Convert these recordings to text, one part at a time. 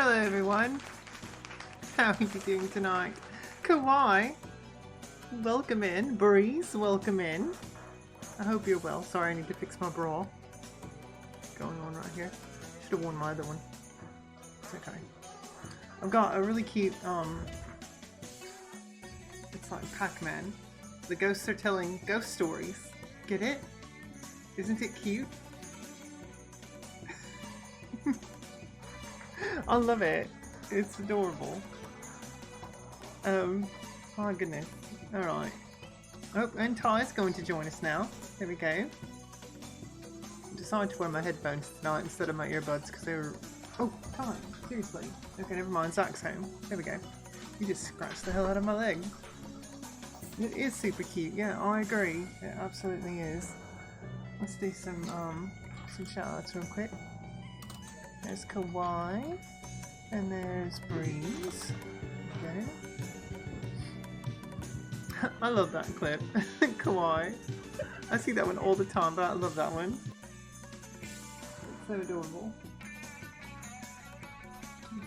Hello everyone, how are you doing tonight? Kawaii, welcome in. Breeze, welcome in. I hope you're well. Sorry, I need to fix my bra. What's going on right here? Should have worn my other one. It's okay. I've got a really cute, it's like Pac-Man. The ghosts are telling ghost stories. Get it? Isn't it cute? I love it. It's adorable. My goodness. Alright. Oh, and Ty's going to join us now. There we go. I decided to wear my headphones tonight instead of my earbuds because they were... Oh, Ty, seriously. Okay, never mind. Zach's home. There we go. You just scratched the hell out of my leg. It is super cute. Yeah, I agree. It absolutely is. Let's do some shout-outs real quick. There's Kawaii. And there's Breeze. Okay. I love that clip. Kawaii. I see that one all the time, but I love that one. It's so adorable.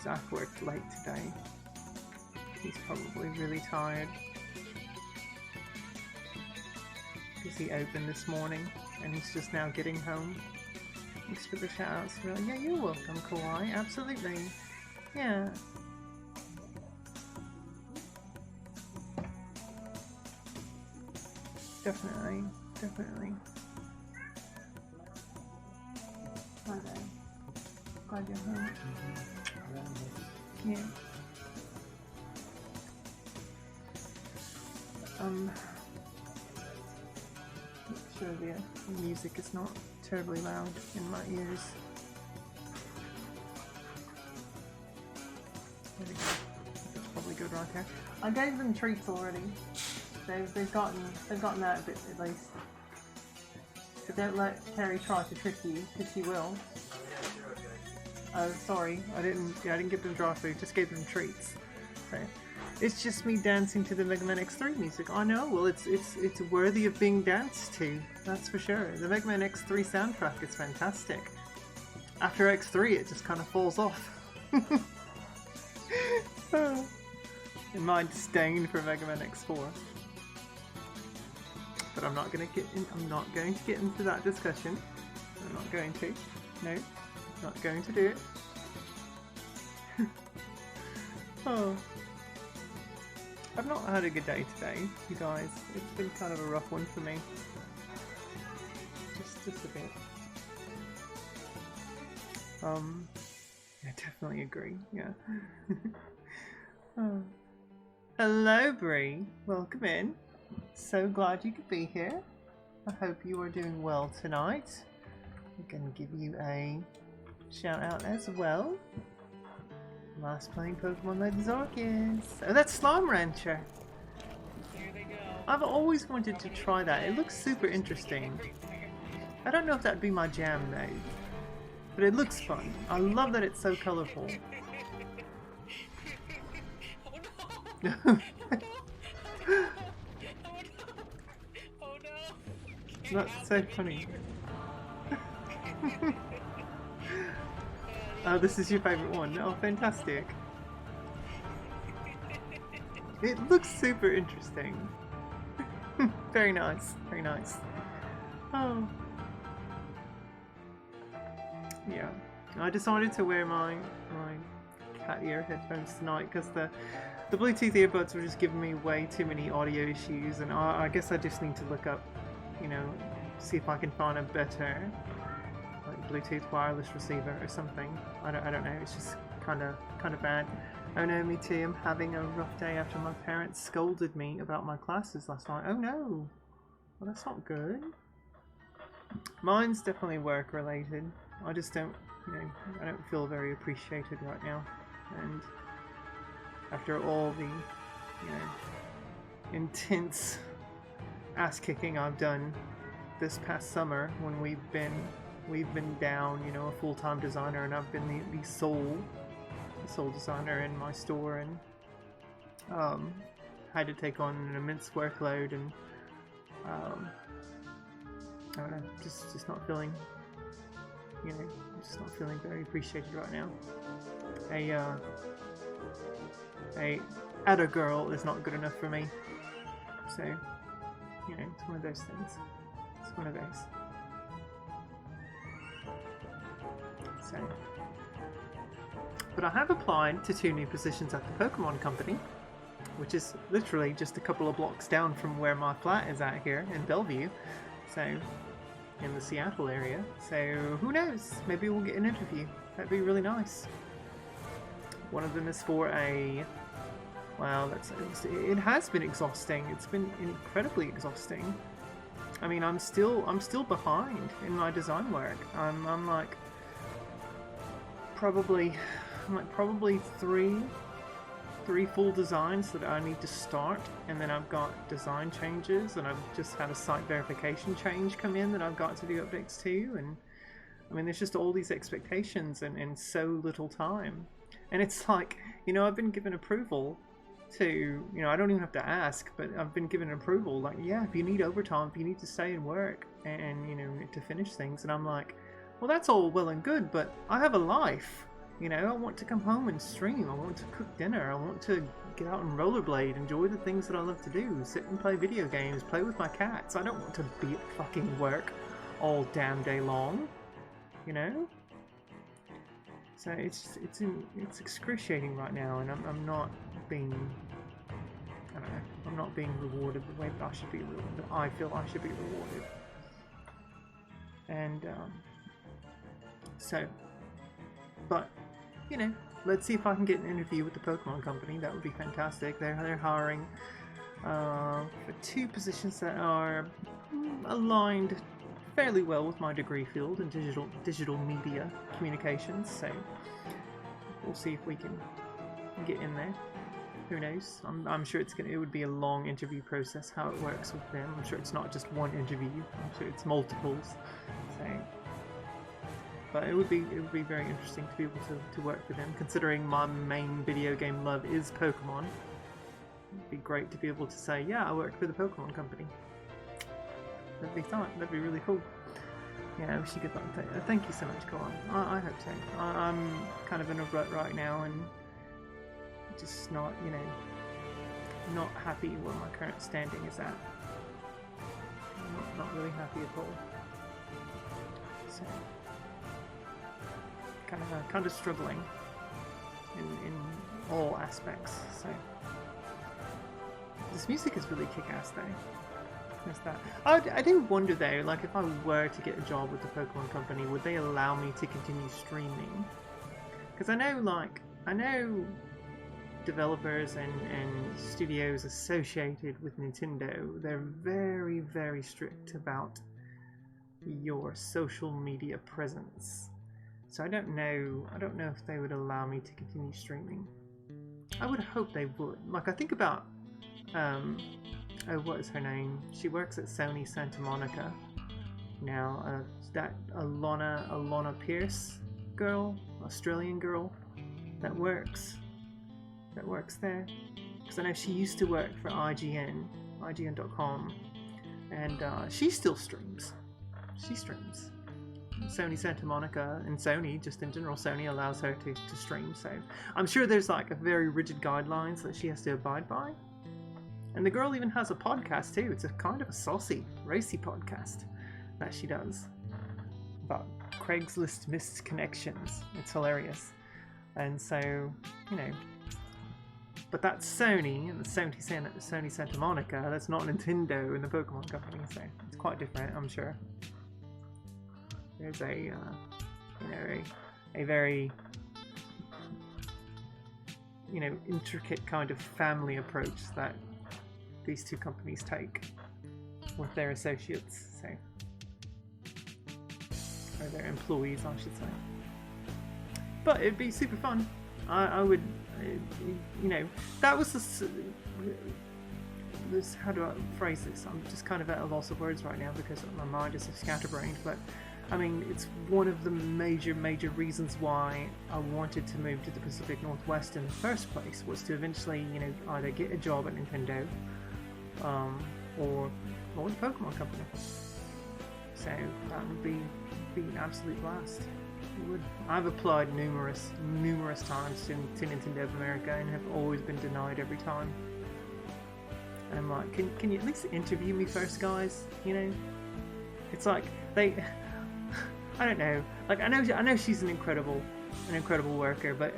Zach worked late today. He's probably really tired. Because he opened this morning and he's just now getting home. Thanks for the shout outs. Really. Yeah, you're welcome, Kawaii. Absolutely. Yeah. Definitely. Definitely. Hi there. Glad you're home. Yeah. Make sure the music is not terribly loud in my ears. There we go. That's probably good right there. I gave them treats already. They've gotten that a bit at least. But don't let Carrie try to trick you, because she will. Oh, sorry, I didn't get them dry food. Just gave them treats. So it's just me dancing to the Mega Man X3 music. I know. Well, it's worthy of being danced to. That's for sure. The Mega Man X3 soundtrack is fantastic. After X3, it just kind of falls off. In my disdain for Mega Man X4. But I'm not going to get into that discussion. I'm not going to. No, not going to do it. Oh. I've not had a good day today, you guys. It's been kind of a rough one for me. Just a bit. I definitely agree, yeah. Oh. Hello, Bree. Welcome in. So glad you could be here. I hope you are doing well tonight. I'm going to give you a shout out as well. Last playing Pokemon Legends Arceus. Oh, that's Slime Rancher. Here they go. I've always wanted to try that. It looks super interesting. I don't know if that'd be my jam though. But it looks fun. I love that it's so colorful. Oh no! That's so funny. Oh, this is your favourite one. Oh, fantastic. It looks super interesting. Very nice. Very nice. Oh. Yeah. I decided to wear my cat ear headphones tonight because the Bluetooth earbuds were just giving me way too many audio issues, and I guess I just need to look up, you know, see if I can find a better like Bluetooth wireless receiver or something. I don't know. It's just kind of bad. Oh no, me too. I'm having a rough day after my parents scolded me about my classes last night. Oh no. Well, that's not good. Mine's definitely work related. I just don't, you know, I don't feel very appreciated right now. And after all the, you know, intense ass kicking I've done this past summer when we've been down, you know, a full-time designer, and I've been the sole designer in my store, and had to take on an immense workload, and I don't know, just not feeling, you know, just not feeling very appreciated right now. a adder girl is not good enough for me. So, you know, it's one of those things. It's one of those. So, but I have applied to 2 new positions at the Pokemon Company, which is literally just a couple of blocks down from where my flat is at here in Bellevue. So, in the Seattle area. So, who knows? Maybe we'll get an interview. That'd be really nice. One of them is for a... Well, it has been exhausting. It's been incredibly exhausting. I mean, I'm still behind in my design work. I'm like probably three full designs that I need to start, and then I've got design changes, and I've just had a site verification change come in that I've got to do updates to, and I mean, there's just all these expectations and so little time. And it's like, you know, I've been given approval to, you know, I don't even have to ask, but I've been given approval, like, yeah, if you need overtime, if you need to stay and work and, you know, to finish things. And I'm like, well, that's all well and good, but I have a life, you know, I want to come home and stream, I want to cook dinner, I want to get out and rollerblade, enjoy the things that I love to do, sit and play video games, play with my cats. I don't want to be at fucking work all damn day long, you know? So it's excruciating right now, and I'm not being, I don't know, I'm not being rewarded the way that I should be, that I feel I should be rewarded. And so, but you know, let's see if I can get an interview with the Pokemon Company. That would be fantastic. They're hiring for 2 positions that are aligned fairly well with my degree field in digital media communications, so we'll see if we can get in there. Who knows? I'm sure it would be a long interview process, how it works with them. I'm sure it's not just one interview, I'm sure it's multiples. So, but it would be very interesting to be able to work with them, considering my main video game love is Pokemon. It'd be great to be able to say, yeah, I work for the Pokemon Company. That'd be really cool. Yeah, I wish you good luck. Thank you so much, Colin. I hope so. I'm kind of in a rut right now, and just not, you know, not happy where my current standing is at. Not really happy at all. So, kind of struggling in all aspects. So, this music is really kick-ass though. That. I do wonder though, like if I were to get a job with the Pokemon Company, would they allow me to continue streaming? Because I know developers and studios associated with Nintendo, they're very, very strict about your social media presence. So I don't know if they would allow me to continue streaming. I would hope they would. Like I think about oh, what is her name? She works at Sony Santa Monica now. That Alana Pierce girl, Australian girl, that works there. Because I know she used to work for IGN.com, and she still streams. She streams. Sony Santa Monica and Sony, just in general, Sony allows her to stream. So I'm sure there's like a very rigid guidelines that she has to abide by. And the girl even has a podcast too. It's a kind of a saucy, racy podcast that she does about Craigslist missed connections. It's hilarious. And so, you know, but that's Sony and the Sony Santa Monica. That's not Nintendo and the Pokemon Company. So it's quite different, I'm sure. There's a, you know, a very, you know, intricate kind of family approach that these 2 companies take with their associates, so, or their employees, I should say. But it'd be super fun. I would, you know, that was this. How do I phrase this? I'm just kind of at a loss of words right now because my mind is so scatterbrained. But I mean, it's one of the major reasons why I wanted to move to the Pacific Northwest in the first place, was to eventually, you know, either get a job at Nintendo, or the Pokemon Company. So that would be an absolute blast. I've applied numerous times to Nintendo of America and have always been denied every time. And I'm like, can you at least interview me first, guys? You know, it's like they, I don't know. Like I know she's an incredible worker, but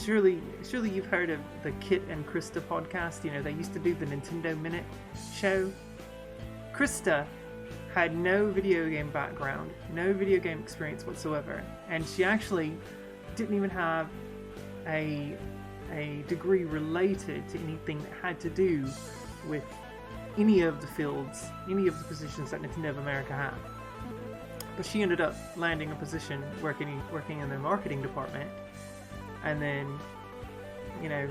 surely you've heard of the Kit and Krista podcast. You know, they used to do the Nintendo Minute show. Krista had no video game background, no video game experience whatsoever, and she actually didn't even have a degree related to anything that had to do with any of the fields, any of the positions that Nintendo of America had. But she ended up landing a position working in the marketing department, and then, you know,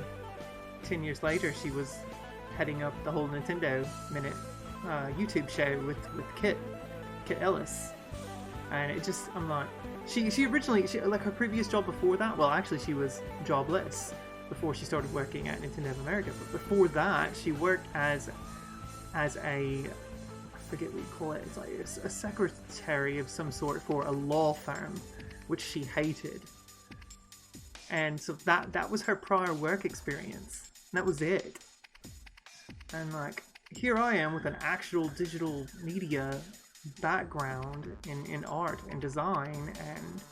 10 years later she was heading up the whole Nintendo Minute YouTube show with Kit Ellis. And it just, I'm like, she originally, like her previous job before that, well actually she was jobless before she started working at Nintendo of America, but before that she worked as a, I forget what you call it, it's like a secretary of some sort for a law firm, which she hated. And so that was her prior work experience, and that was it. And like, here I am with an actual digital media background in art and design and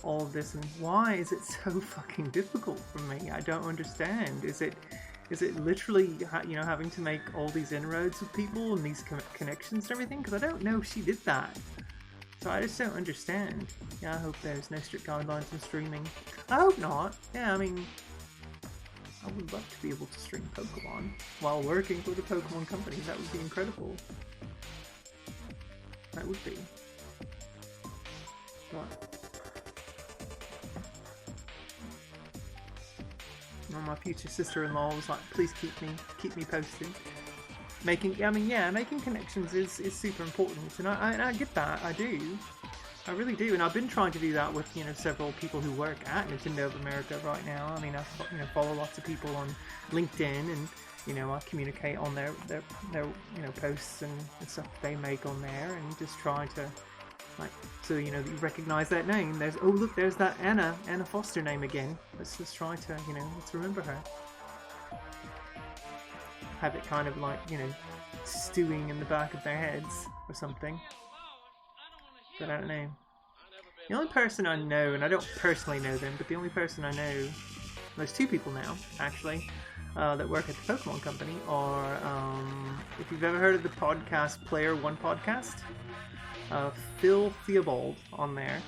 all of this, and why is it so fucking difficult for me? I don't understand. Is it literally, you know, having to make all these inroads with people and these connections and everything? Because I don't know if she did that. So I just don't understand. Yeah, I hope there's no strict guidelines on streaming. I hope not. Yeah, I mean, I would love to be able to stream Pokemon while working for the Pokemon company. That would be incredible. That would be. But my future sister-in-law was like, please keep me posted. Making connections is super important, and I get that. I really do, and I've been trying to do that with, you know, several people who work at Nintendo of America right now. I mean, I follow lots of people on LinkedIn, and you know, I communicate on their you know, posts and stuff they make on there, and just try to, like, so you know, you recognize that name. There's, oh look, there's that Anna Foster name again. Let's just try to, you know, let's remember her. Have it kind of like, you know, stewing in the back of their heads or something. But I don't know. The only person I know, and I don't personally know them, but the only person I know, there's two people now actually, that work at the Pokemon company are, if you've ever heard of the podcast Player One podcast, Phil Theobald on there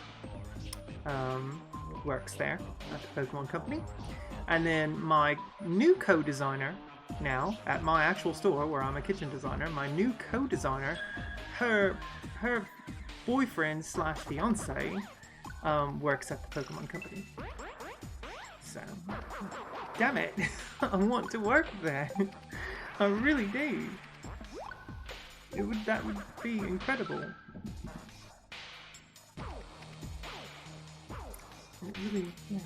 works there at the Pokemon company. And then my new co-designer now at my actual store where I'm a kitchen designer, my new co-designer, her boyfriend slash fiance works at the Pokemon company. So, damn it, I want to work there. I really do. That would be incredible. It really, yeah.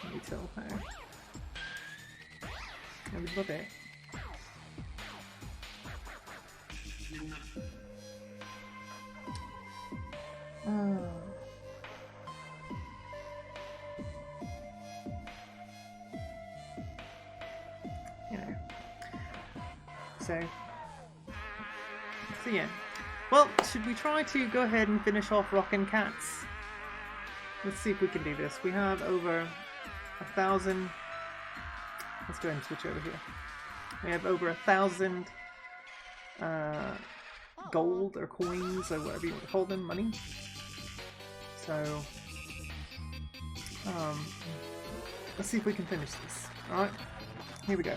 Let me tell her. I would love it. Oh. You know. So yeah. Well, should we try to go ahead and finish off Rockin Kats? Let's see if we can do this. We have over 1,000. Let's go ahead and switch over here. We have over 1,000 gold or coins or whatever you want to call them, money. So, let's see if we can finish this. Alright, here we go.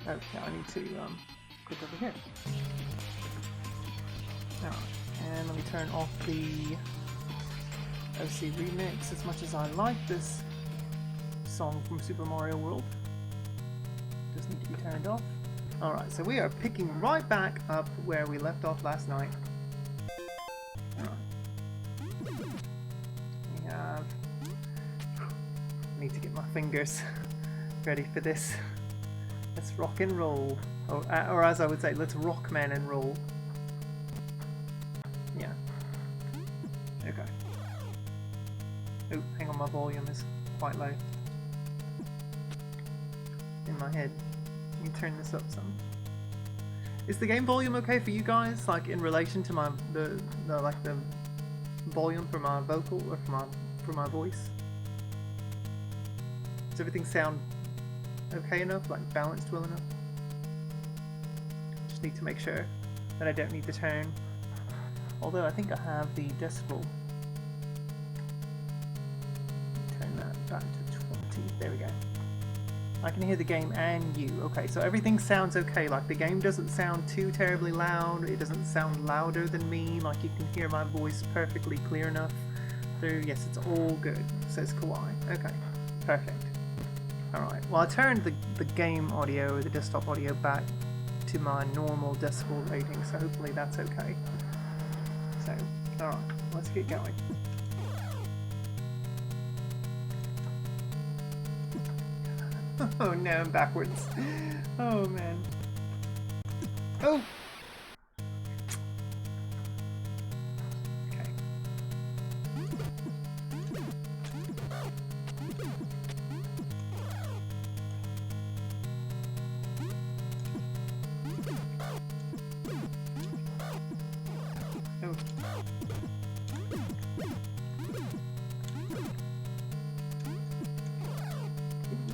Okay, I need to click over here. Alright, and let me turn off the OC remix. As much as I like this song from Super Mario World, does need to be turned off. Alright, so we are picking right back up where we left off last night. Alright. We have... I need to get my fingers ready for this. Let's rock and roll. Or as I would say, let's rock, man, and roll. Yeah. Okay. on my volume is quite low in my head. Let me turn this up some. Is the game volume okay for you guys? Like in relation to my the volume for my vocal or for my voice? Does everything sound okay enough? Like balanced well enough? Just need to make sure that I don't need to turn. Although I think I have the decibel. Turn that back to 20. There we go. I can hear the game and you. Okay, so everything sounds okay. Like the game doesn't sound too terribly loud. It doesn't sound louder than me. Like you can hear my voice perfectly clear enough through. Yes, it's all good, says Kawaii. Okay, perfect. Alright, well I turned the game audio or the desktop audio back to my normal decibel rating, so hopefully that's okay. So, alright, let's get going. Oh no, I'm backwards. Oh man. Oh! Okay. Oh.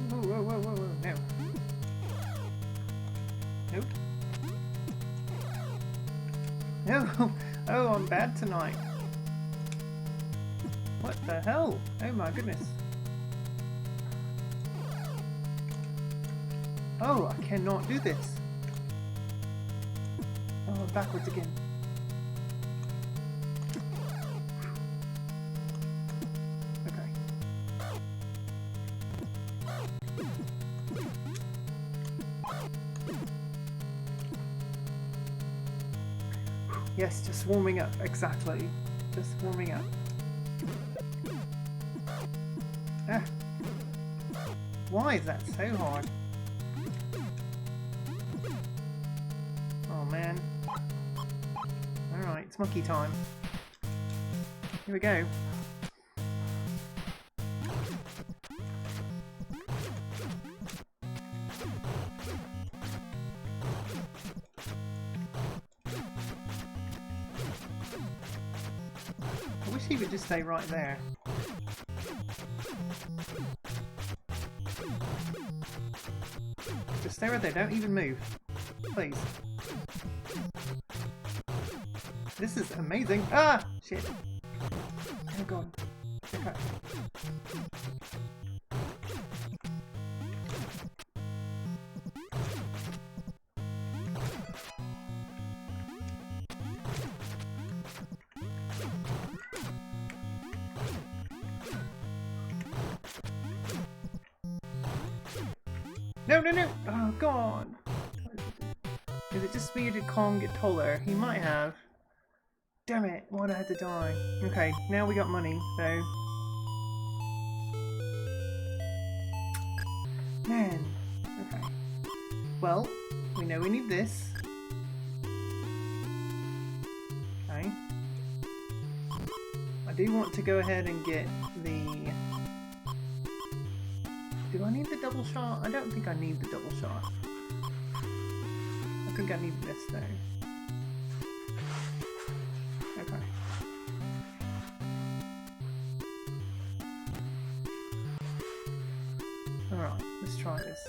Whoa, whoa, whoa, whoa, no. Nope. No! Oh, I'm bad tonight. What the hell? Oh my goodness. Oh, I cannot do this. Oh, I'm backwards again. Yes, just warming up, exactly. Just warming up. Ah. Why is that so hard? Oh man. Alright, it's monkey time. Here we go. He would just stay right there. Just stay right there, don't even move. Please. This is amazing. Ah! Shit. Oh god. Okay. No, no, no! Oh, God! Is it just me or did Kong get taller? He might have. Damn it, why'd I have to die? Okay, now we got money, so... Man. Okay. Well, we know we need this. Okay. I do want to go ahead and get the... Do I need the double shot? I don't think I need the double shot. I think I need this though. Okay. Alright, let's try this.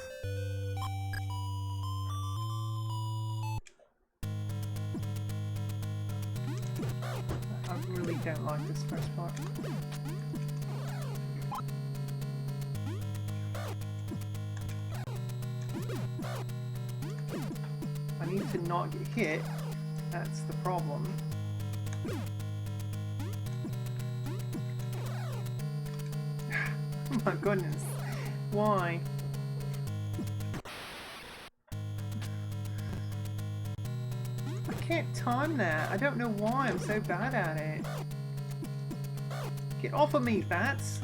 I really don't like this first part. I need to not get hit, that's the problem. Oh my goodness, why? I can't time that, I don't know why I'm so bad at it. Get off of me, bats!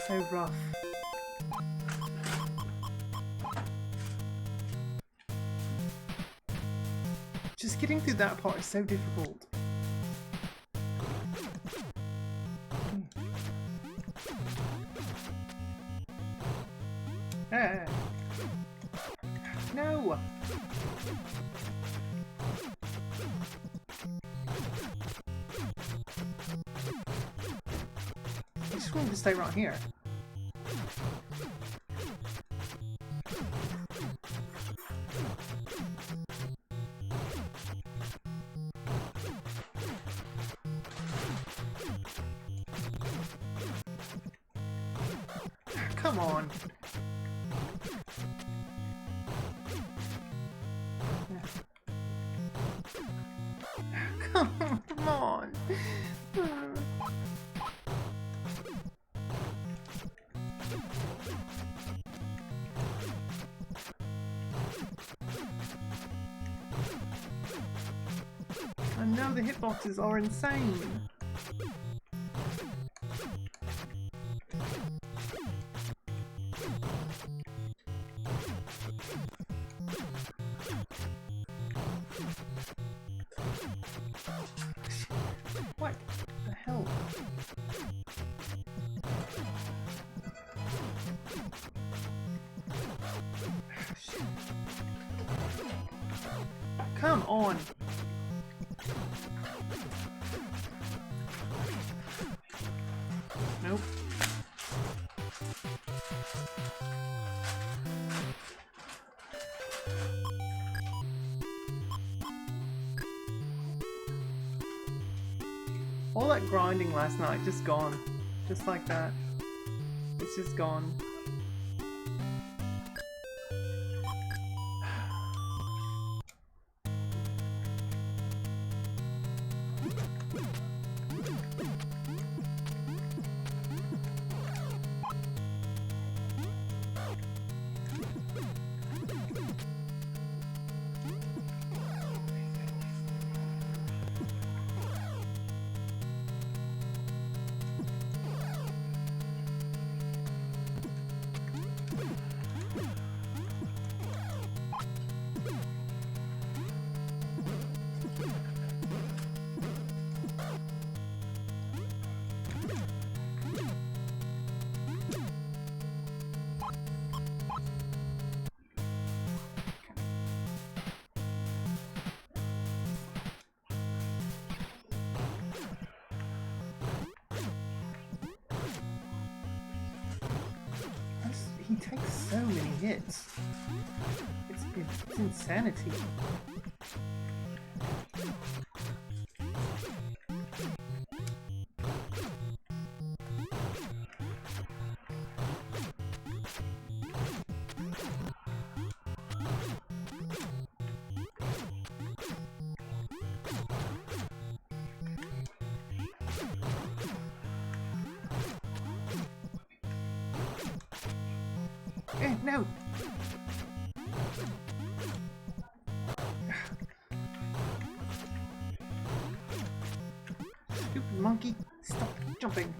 so rough. Just getting through that part is so difficult. No! I just wanted to stay right here. Come on. Come on. I know the hitboxes are insane. What the hell? Come on! Nope. All that grinding last night, just gone. Just like that. It's just gone. He takes so many hits. It's insanity. No! Stupid monkey! Stop jumping!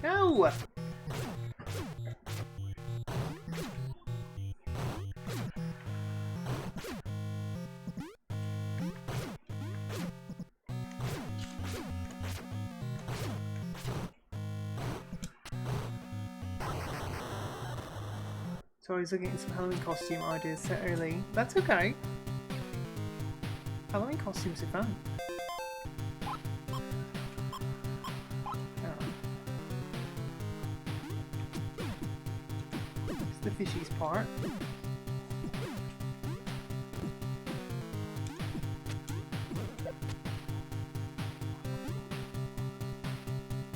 No! So I was looking at some Halloween costume ideas so early. That's okay. Halloween costumes are fun. It's the fishies part.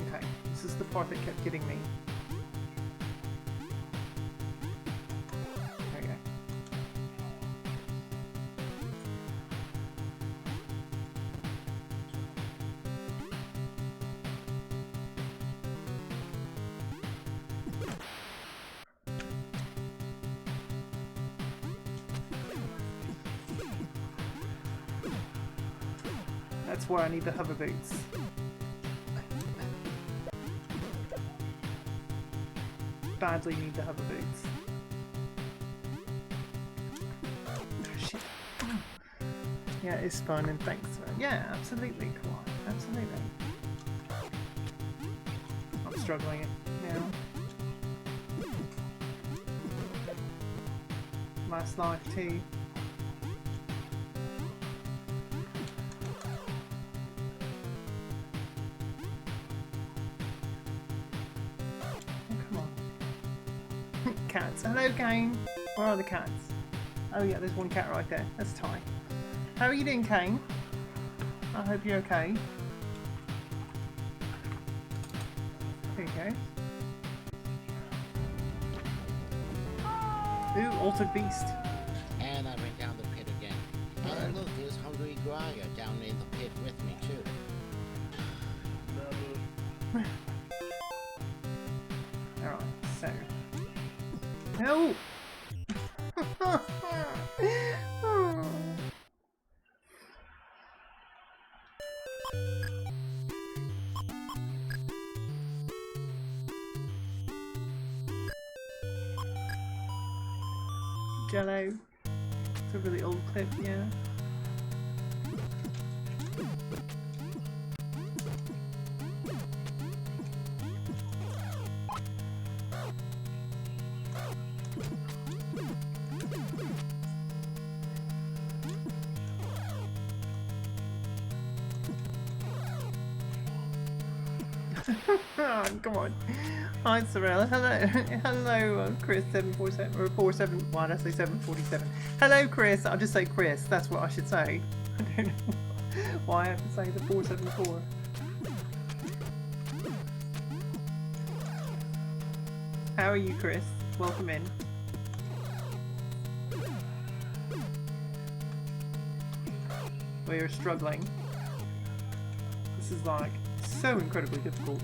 Okay, this is the part that kept getting me. That's why I need the hover boots. Badly need the hover boots. Oh, shit. Yeah, it's fun and thanks. Yeah, absolutely. Come on, absolutely. I'm struggling now. Last life too. Cats. Hello, Kane. Where are the cats? Oh yeah, there's one cat right there. That's Ty. How are you doing, Kane? I hope you're okay. There you go. Ooh, altered beast. And I went down the pit again. And look, there's Hungry Graya down in the pit with me too. Alright, so... No! Jello. It's a really old clip, yeah. Come on. Hi, Sorrel. Hello. Hello, Chris 747 or 47. Why did I say 747? Hello, Chris. I'll just say Chris. That's what I should say. I don't know why I have to say the 474. How are you, Chris? Welcome in. We are struggling. This is like so incredibly difficult.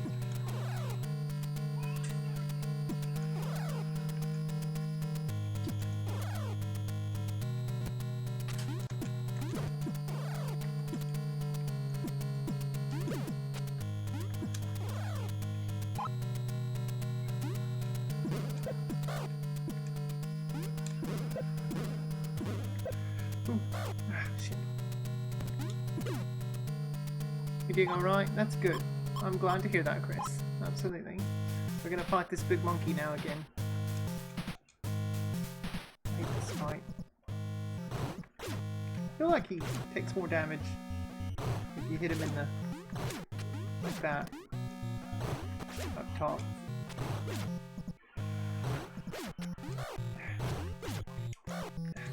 You doing alright? That's good. I'm glad to hear that, Chris. Absolutely. We're gonna fight this big monkey now again. I hate this fight. I feel like he takes more damage if you hit him in the... like that. Up top.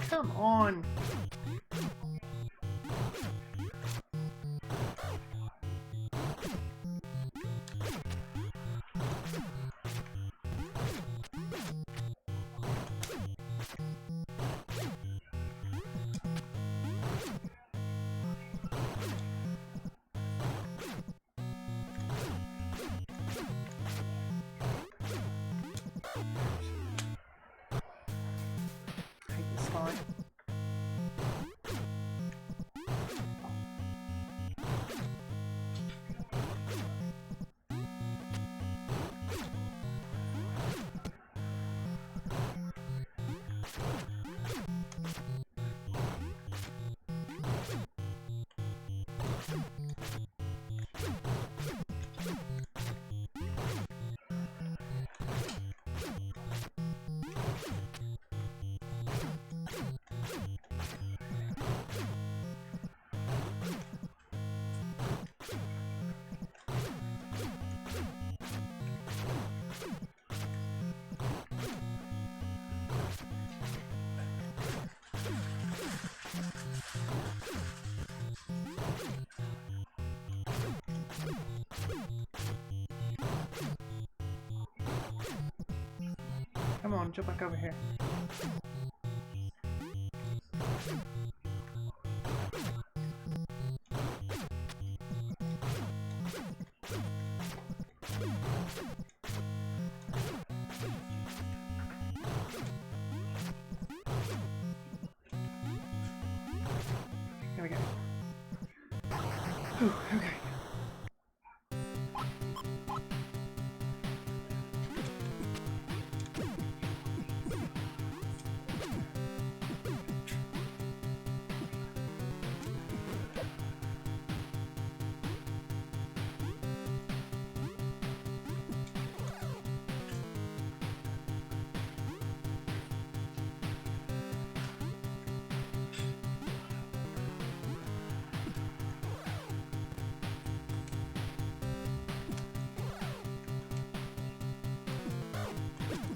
Come on! Come on, jump back over here. Here we go. Whew, okay.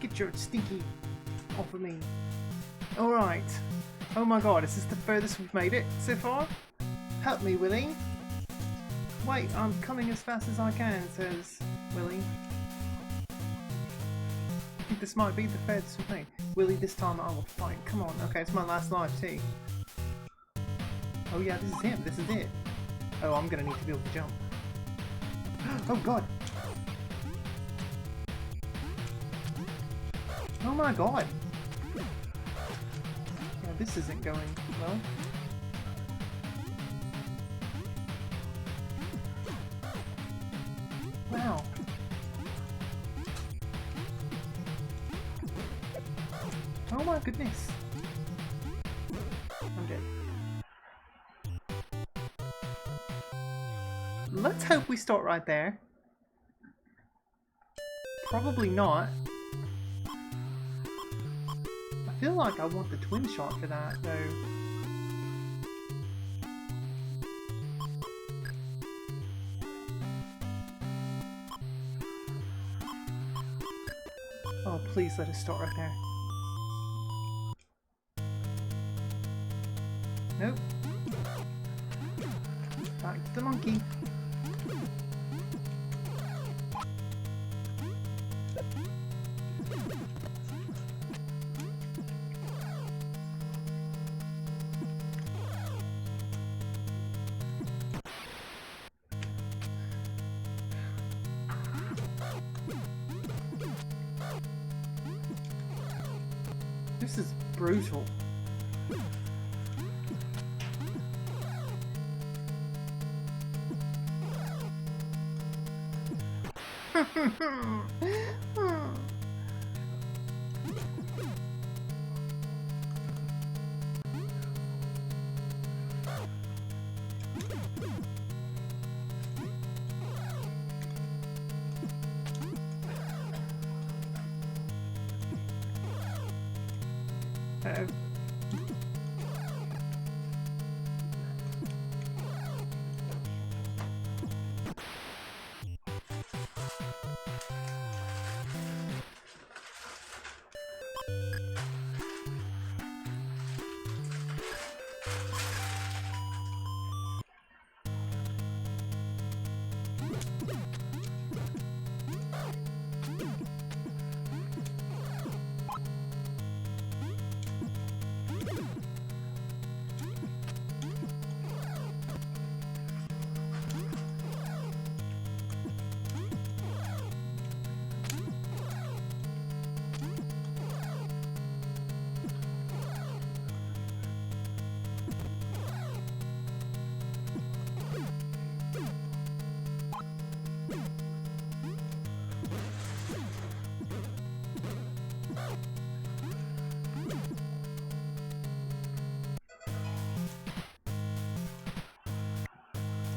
Get your stinky off of me. Alright. Oh my god, is this the furthest we've made it so far? Help me, Willie. Wait, I'm coming as fast as I can, says Willie. I think this might be the furthest we've made. Willie, this time I will fight. Come on. Okay, it's my last life too. Oh yeah, this is him. This is it. Oh, I'm gonna need to be able to jump. Oh god. Oh my god! Yeah, this isn't going well. Wow. Oh my goodness. I'm dead. Let's hope we start right there. Probably not. I feel like I want the twin shot for that, though. Oh, please let us start right there. Nope. Back to the monkey. This is brutal. Uh-oh.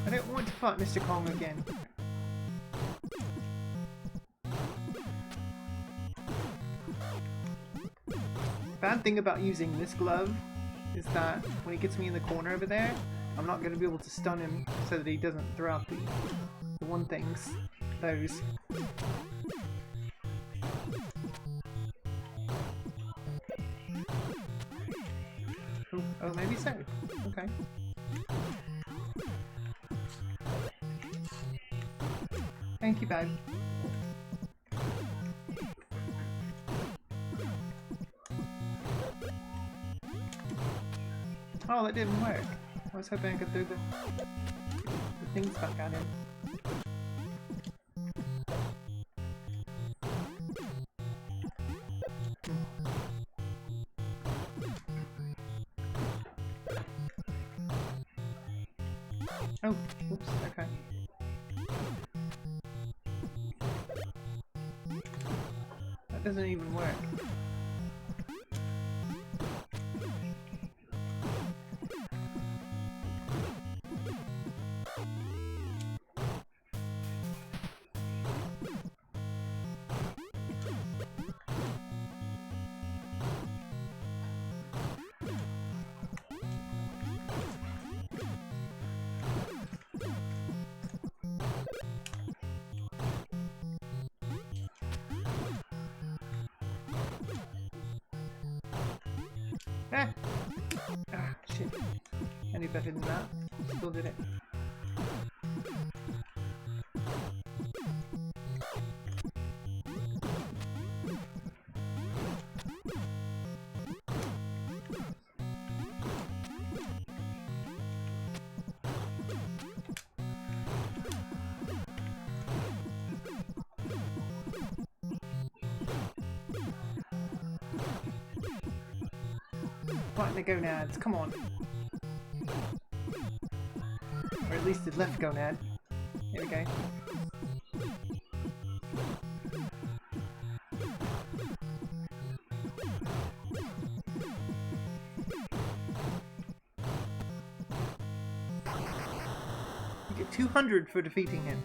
I don't want to fight Mr. Kong again. Bad thing about using this glove is that when he gets me in the corner over there, I'm not going to be able to stun him so that he doesn't throw out the one things. Those. Oh, maybe so. Okay. Thank you, babe. Oh, that didn't work. I was hoping I could throw the things back at him. Oh, oops, okay. That doesn't even work. Ah! Ah, shit. Any better than that? Still did it. Right in the gonads, come on. Or at least the left gonad. There we go. You get 200 for defeating him.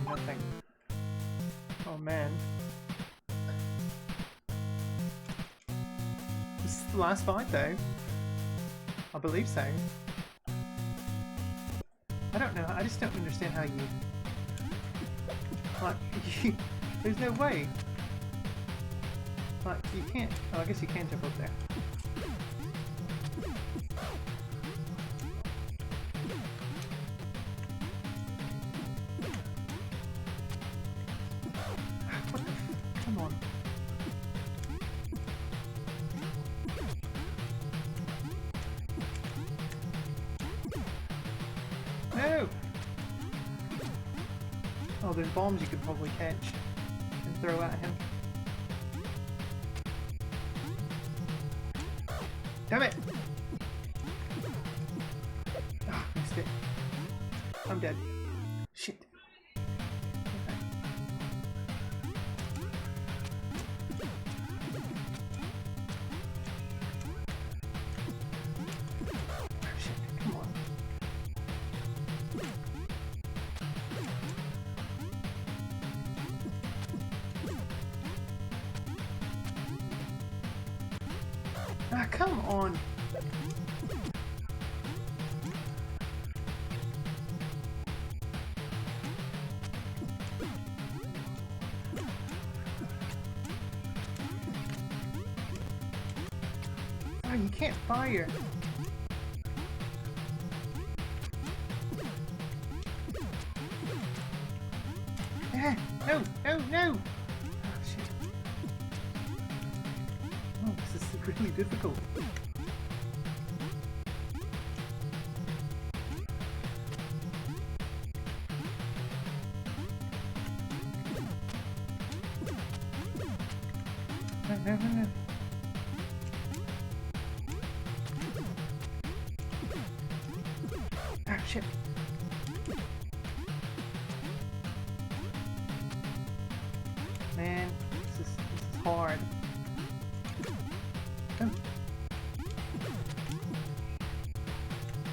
Nothing. Oh man. This is the last fight though. I believe so. I don't know, I just don't understand how you... Like, there's no way. Like, you can't... Oh, I guess you can jump up there. What the f... Come on. No! Oh, there's bombs you could probably catch and throw at him. Damn it! Ah, missed it. I'm dead. Shit. Okay. Oh, shit, come on. Ah, come on! Oh, you can't fire! Ah, no! No! No! Oh, shit. Oh, this is really difficult. No, no, no, no. Ah, shit. Man, this is hard. Oh.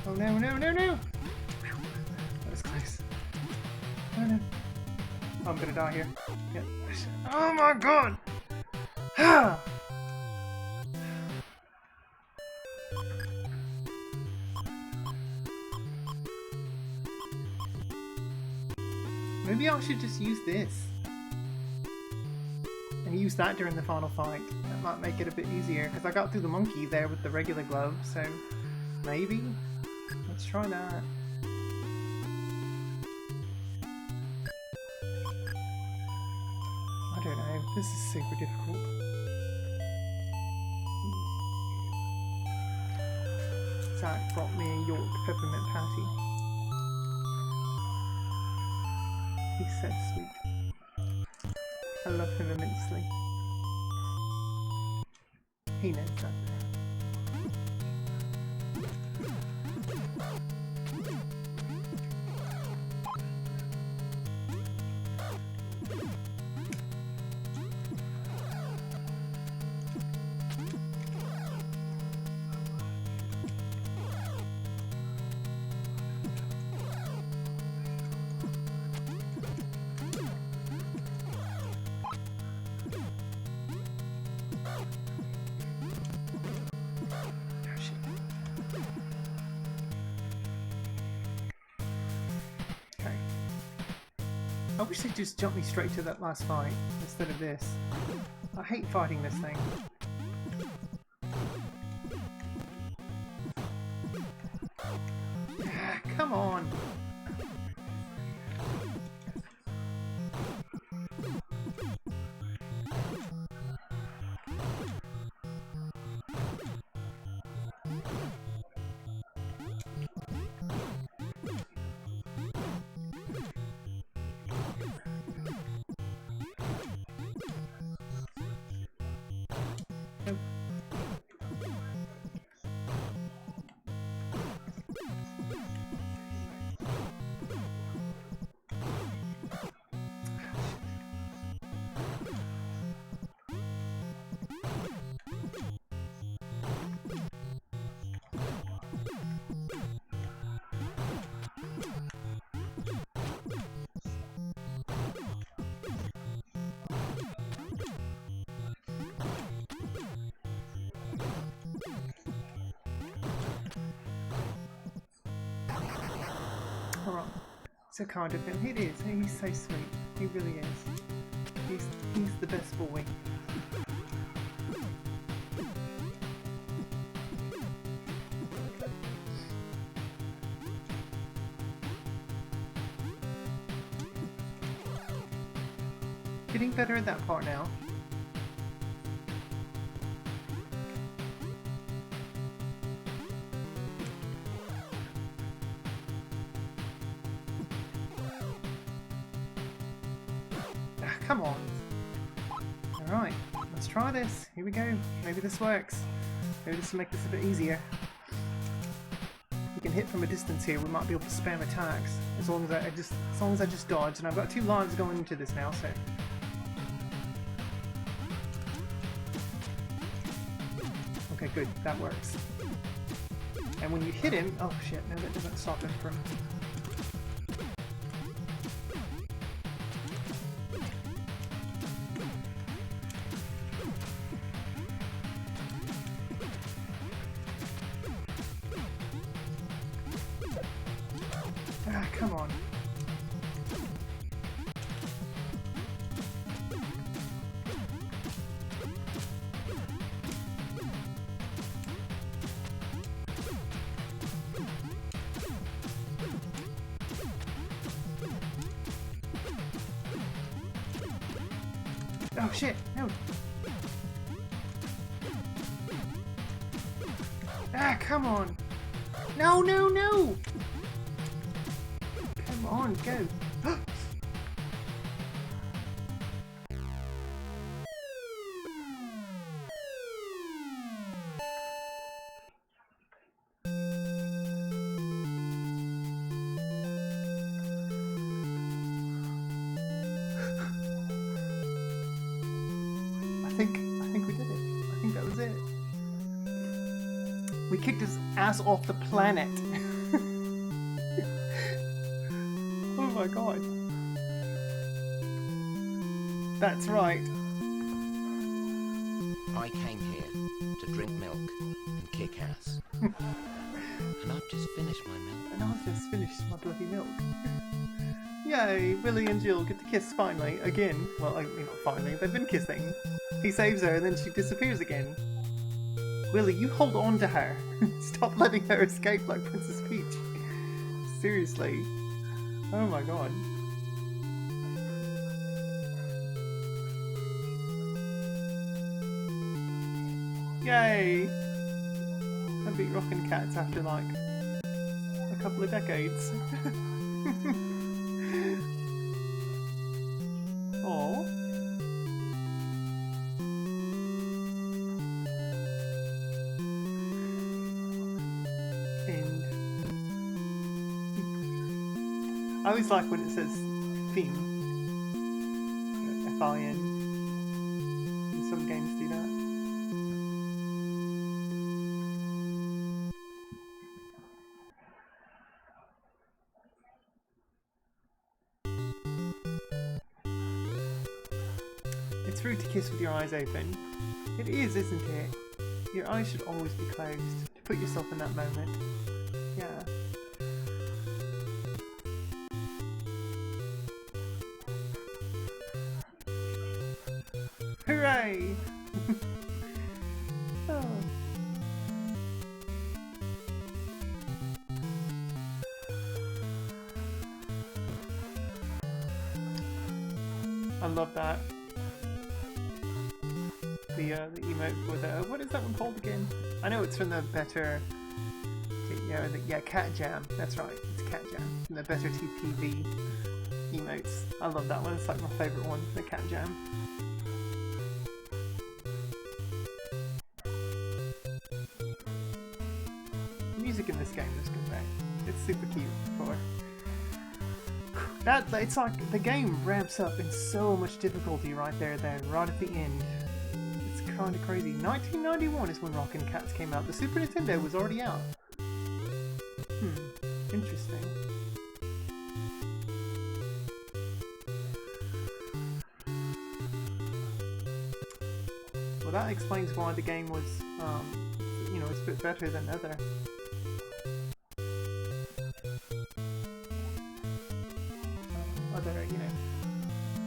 Oh no, no, no, no! That was close. Oh no. Oh, I'm gonna die here. Yep. Oh my god! Ah! Maybe I should just use this. And use that during the final fight. That might make it a bit easier, because I got through the monkey there with the regular glove, so maybe? Let's try that. I don't know. This is super difficult. Zach brought me a York peppermint patty. He's so sweet. I love him immensely. He knows that. I wish they'd just jump me straight to that last fight instead of this. I hate fighting this thing. Come on! Alright, so kind of him. It is. He's so sweet. He really is. He's the best boy. Getting better at that part now. Come on. Alright, let's try this. Here we go. Maybe this works. Maybe this will make this a bit easier. We can hit from a distance here. We might be able to spam attacks. As long as I just dodge. And I've got 2 lives going into this now, so. Okay, good. That works. And when you hit him... Oh shit, no, that doesn't stop him from... Come on. Oh shit, no. Ah, come on. No, no, no. Come on, go! I think we did it. I think that was it. We kicked his ass off the planet. Oh my god. That's right. I came here to drink milk and kick ass. And I've just finished my milk. And I've just finished my bloody milk. Yay, Willie and Jill get to kiss finally, again. Well, I mean, not finally, they've been kissing. He saves her and then she disappears again. Willie, you hold on to her. Stop letting her escape like Princess Peach. Seriously. Oh my god. Yay! I beat Rockin Kats after like a couple of decades. Oh. And I always like when it says theme. F-I-N. And some games do that. It's rude to kiss with your eyes open. It is, isn't it? Your eyes should always be closed. To put yourself in that moment. Yeah. Hooray! Oh. I love that. The emote for the what is that one called again? I know it's from the better, yeah, Cat Jam. That's right, it's Cat Jam from the better TTV emotes. I love that one. It's like my favorite one, the Cat Jam. The music in this game is good, right? It's super cute for that. It's like the game ramps up in so much difficulty right there, then right at the end. Kind of crazy. 1991 is when Rockin Kats came out. The Super Nintendo was already out. Interesting. Well, that explains why the game was, it's a bit better than other.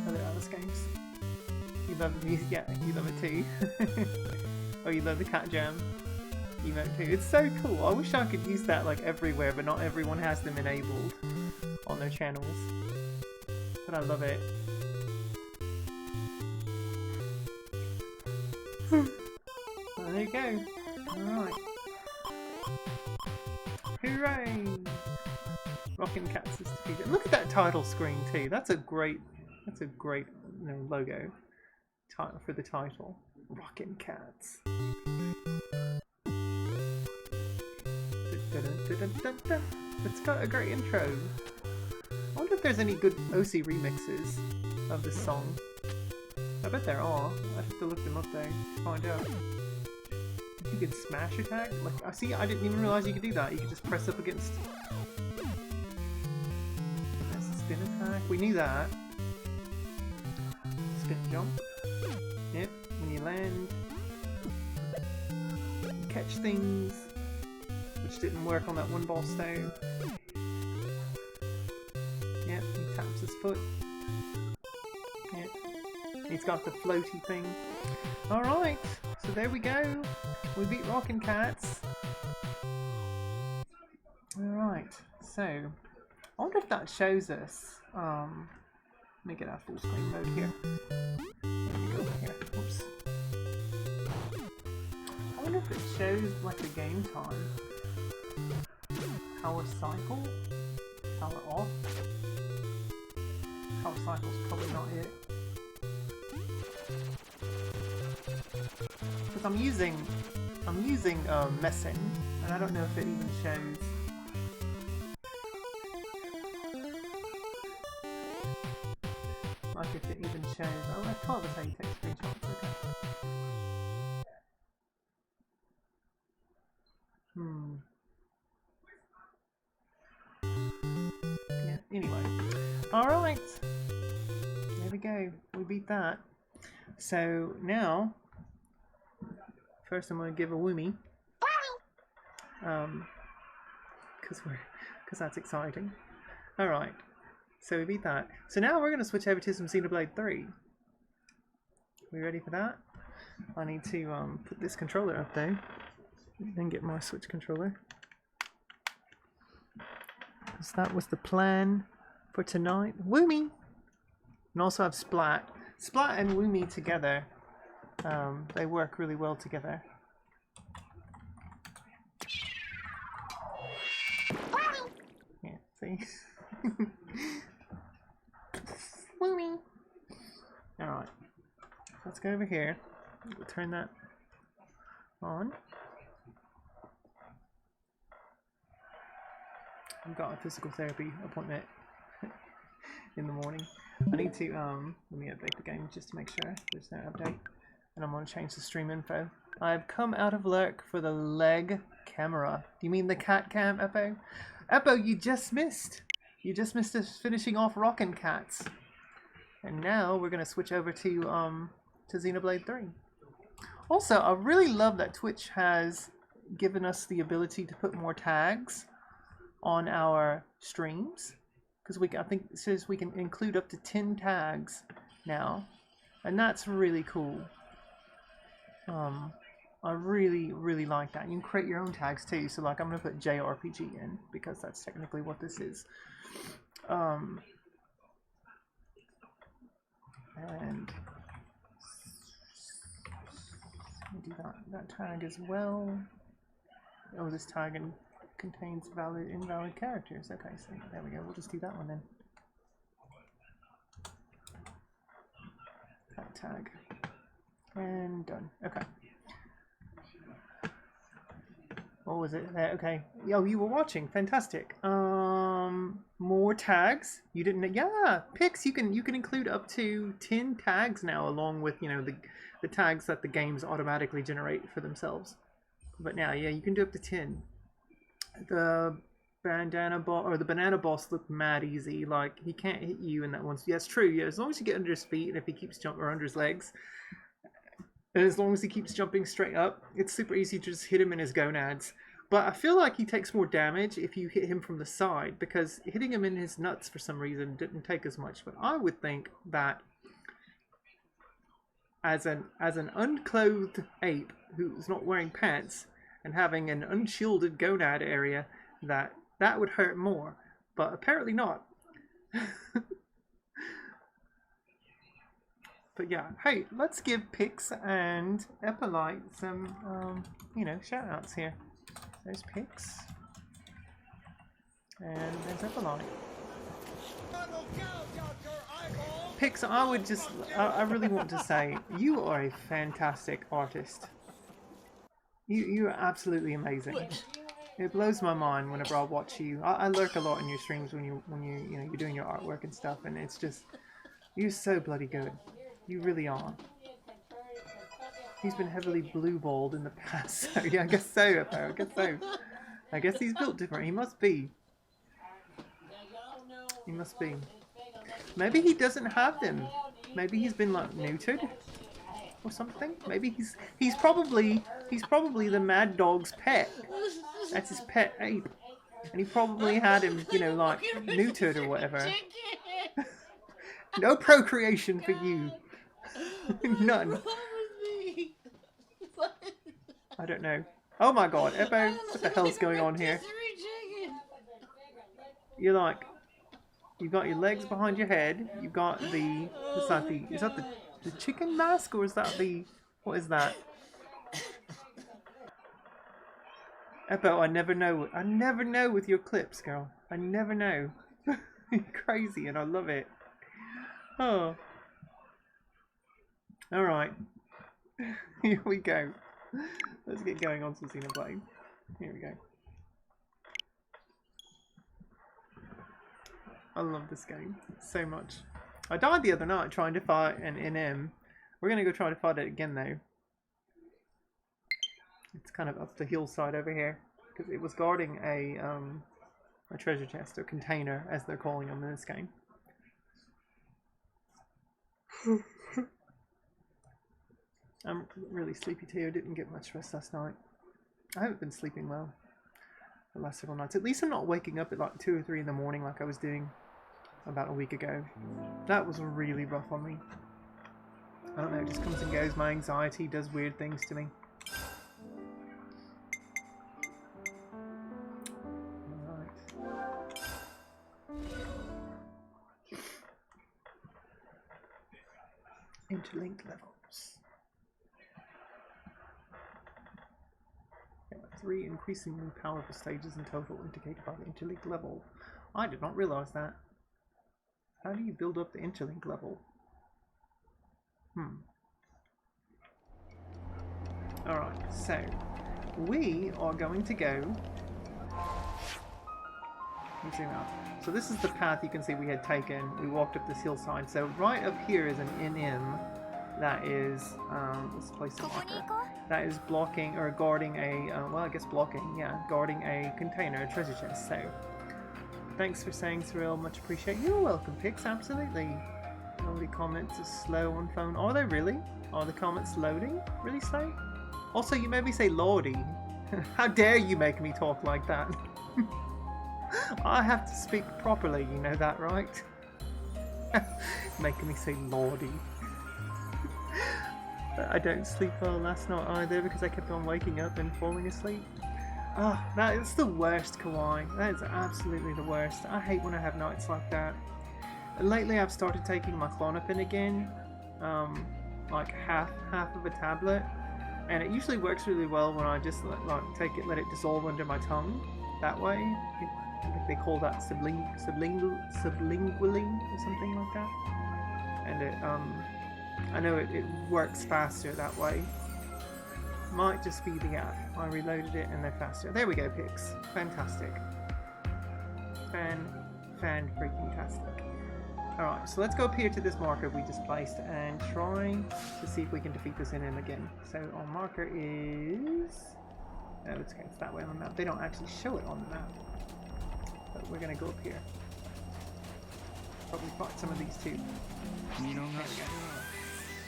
Other Alice games. You love the music, yeah, you love it too. Oh, you love the Cat Jam emote too. It's so cool. I wish I could use that like everywhere, but not everyone has them enabled on their channels. But I love it. Well, there you go. Alright. Hooray! Rockin Kats is defeated. Look at that title screen too. That's a great logo. For the title, Rockin Kats. It's got a great intro. I wonder if there's any good OC remixes of this song. I bet there are. I'd have to look them up though to find out. You could smash attack? Like, I see, I didn't even realize you could do that. You could just press up against. There's a spin attack. We knew that. Spin jump. Yep, when you land, you catch things, which didn't work on that one boss though. Yep, he taps his foot. Yep, he's got the floaty thing. Alright, so there we go. We beat Rockin Kats. Alright, so, I wonder if that shows us, let me get our full screen mode here. Here. Oops. I wonder if it shows like the game time. Power cycle? Power off? Power cycle's probably not it. Because I'm using Messin, and I don't know if it even shows. Like if it even shows. Oh, I can't how you take screenshots. Okay. Yeah, anyway. Alright. There we go. We beat that. So now, first I'm going to give a woomy. Because that's exciting. Alright. So we beat that. So now we're going to switch over to some Xenoblade 3. We ready for that? I need to put this controller up there. Then get my Switch controller. So that was the plan for tonight. Woomy! And also have Splat. Splat and Woomy together. They work really well together. Yeah, see? Woomy! Alright. Let's go over here. We'll turn that on. I've got a physical therapy appointment in the morning. I need to let me update the game just to make sure there's no update. And I'm going to change the stream info. I've come out of lurk for the leg camera. Do you mean the cat cam, Eppo? Eppo, you just missed! You just missed us finishing off Rockin Kats. And now we're going to switch over to Xenoblade 3. Also, I really love that Twitch has given us the ability to put more tags on our streams. Because I think it says we can include up to 10 tags now. And that's really cool. I really, really like that. You can create your own tags too. So like I'm going to put JRPG in because that's technically what this is. And we'll do that tag as well. Oh, this tag contains invalid characters. Okay, so there we go. We'll just do that one then. That tag. And done. Okay. What was it there? Okay. Oh, you were watching. Fantastic. More tags. You didn't. Yeah, Pix. You can include up to 10 tags now, along with the tags that the games automatically generate for themselves. But now, yeah, you can do up to 10. The banana boss or the banana boss looked mad easy. Like he can't hit you in that one. Yeah, it's true. Yeah, as long as you get under his feet and if he keeps jumping or under his legs. And as long as he keeps jumping straight up, it's super easy to just hit him in his gonads. But I feel like he takes more damage if you hit him from the side, because hitting him in his nuts for some reason didn't take as much. But I would think that as an unclothed ape who's not wearing pants and having an unshielded gonad area, that would hurt more. But apparently not. But yeah, hey, let's give Pix and Eppolite some, shout outs here. There's Pix. And there's Eppolite. Pix, I really want to say, you are a fantastic artist. You're absolutely amazing. It blows my mind whenever I watch you. I lurk a lot in your streams when you're doing your artwork and stuff, and it's just, you're so bloody good. You really are. He's been heavily blue-balled in the past, so yeah, I guess so. I guess he's built different. He must be. He must be. Maybe he doesn't have them. Maybe he's been like neutered or something. Maybe he's probably the mad dog's pet. That's his pet ape, and he probably had him, like neutered or whatever. No procreation for you. None. I don't know. Oh my god, Eppo, what the hell's going on here? You've got your legs behind your head. You've got is that the chicken mask, or is that what is that? Eppo, I never know with your clips, girl. I never know. You're crazy, and I love it. Oh. Alright. Here we go. Let's get going on some Xenoblade. Here we go. I love this game so much. I died the other night trying to fight an NM. We're going to go try to fight it again though. It's kind of up the hillside over here. Because it was guarding a treasure chest, or container as they're calling them in this game. I'm really sleepy too. I didn't get much rest last night. I haven't been sleeping well the last several nights. At least I'm not waking up at like 2 or 3 in the morning like I was doing about a week ago. That was really rough on me. I don't know, it just comes and goes. My anxiety does weird things to me. Alright. interlinked levels. There are 3 increasingly powerful stages in total indicated by the interlinked level. I did not realize that. How do you build up the interlink level? Alright, so we are going to go. Let me zoom out. So this is the path you can see we had taken. We walked up this hillside. So right up here is an NM that is, let's place a marker. That is blocking or guarding a, well, I guess blocking, yeah, guarding a container, a treasure chest. So thanks for saying, Cyril. Much appreciated. You're welcome, Pix. Absolutely. All the comments are slow on phone. Are they really? Are the comments loading really slow? Also, you made me say Lordy. How dare you make me talk like that? I have to speak properly, you know that, right? Making me say Lordy. I don't sleep well last night either because I kept on waking up and falling asleep. Oh, that is the worst, Kawaii. That is absolutely the worst. I hate when I have nights like that. Lately I've started taking my Klonopin again. Like half of a tablet. And it usually works really well when I just take it, let it dissolve under my tongue. That way. I think they call that sublingually or something like that. And it, I know it works faster that way. Might just be the app. I reloaded it and they're faster. There we go, Pix. Fantastic. Fan-freaking-tastic. Alright, so let's go up here to this marker we just placed and try to see if we can defeat this NM again. So our marker is... Oh, it's that way on the map. They don't actually show it on the map. But we're going to go up here. Probably fight some of these too. There we go.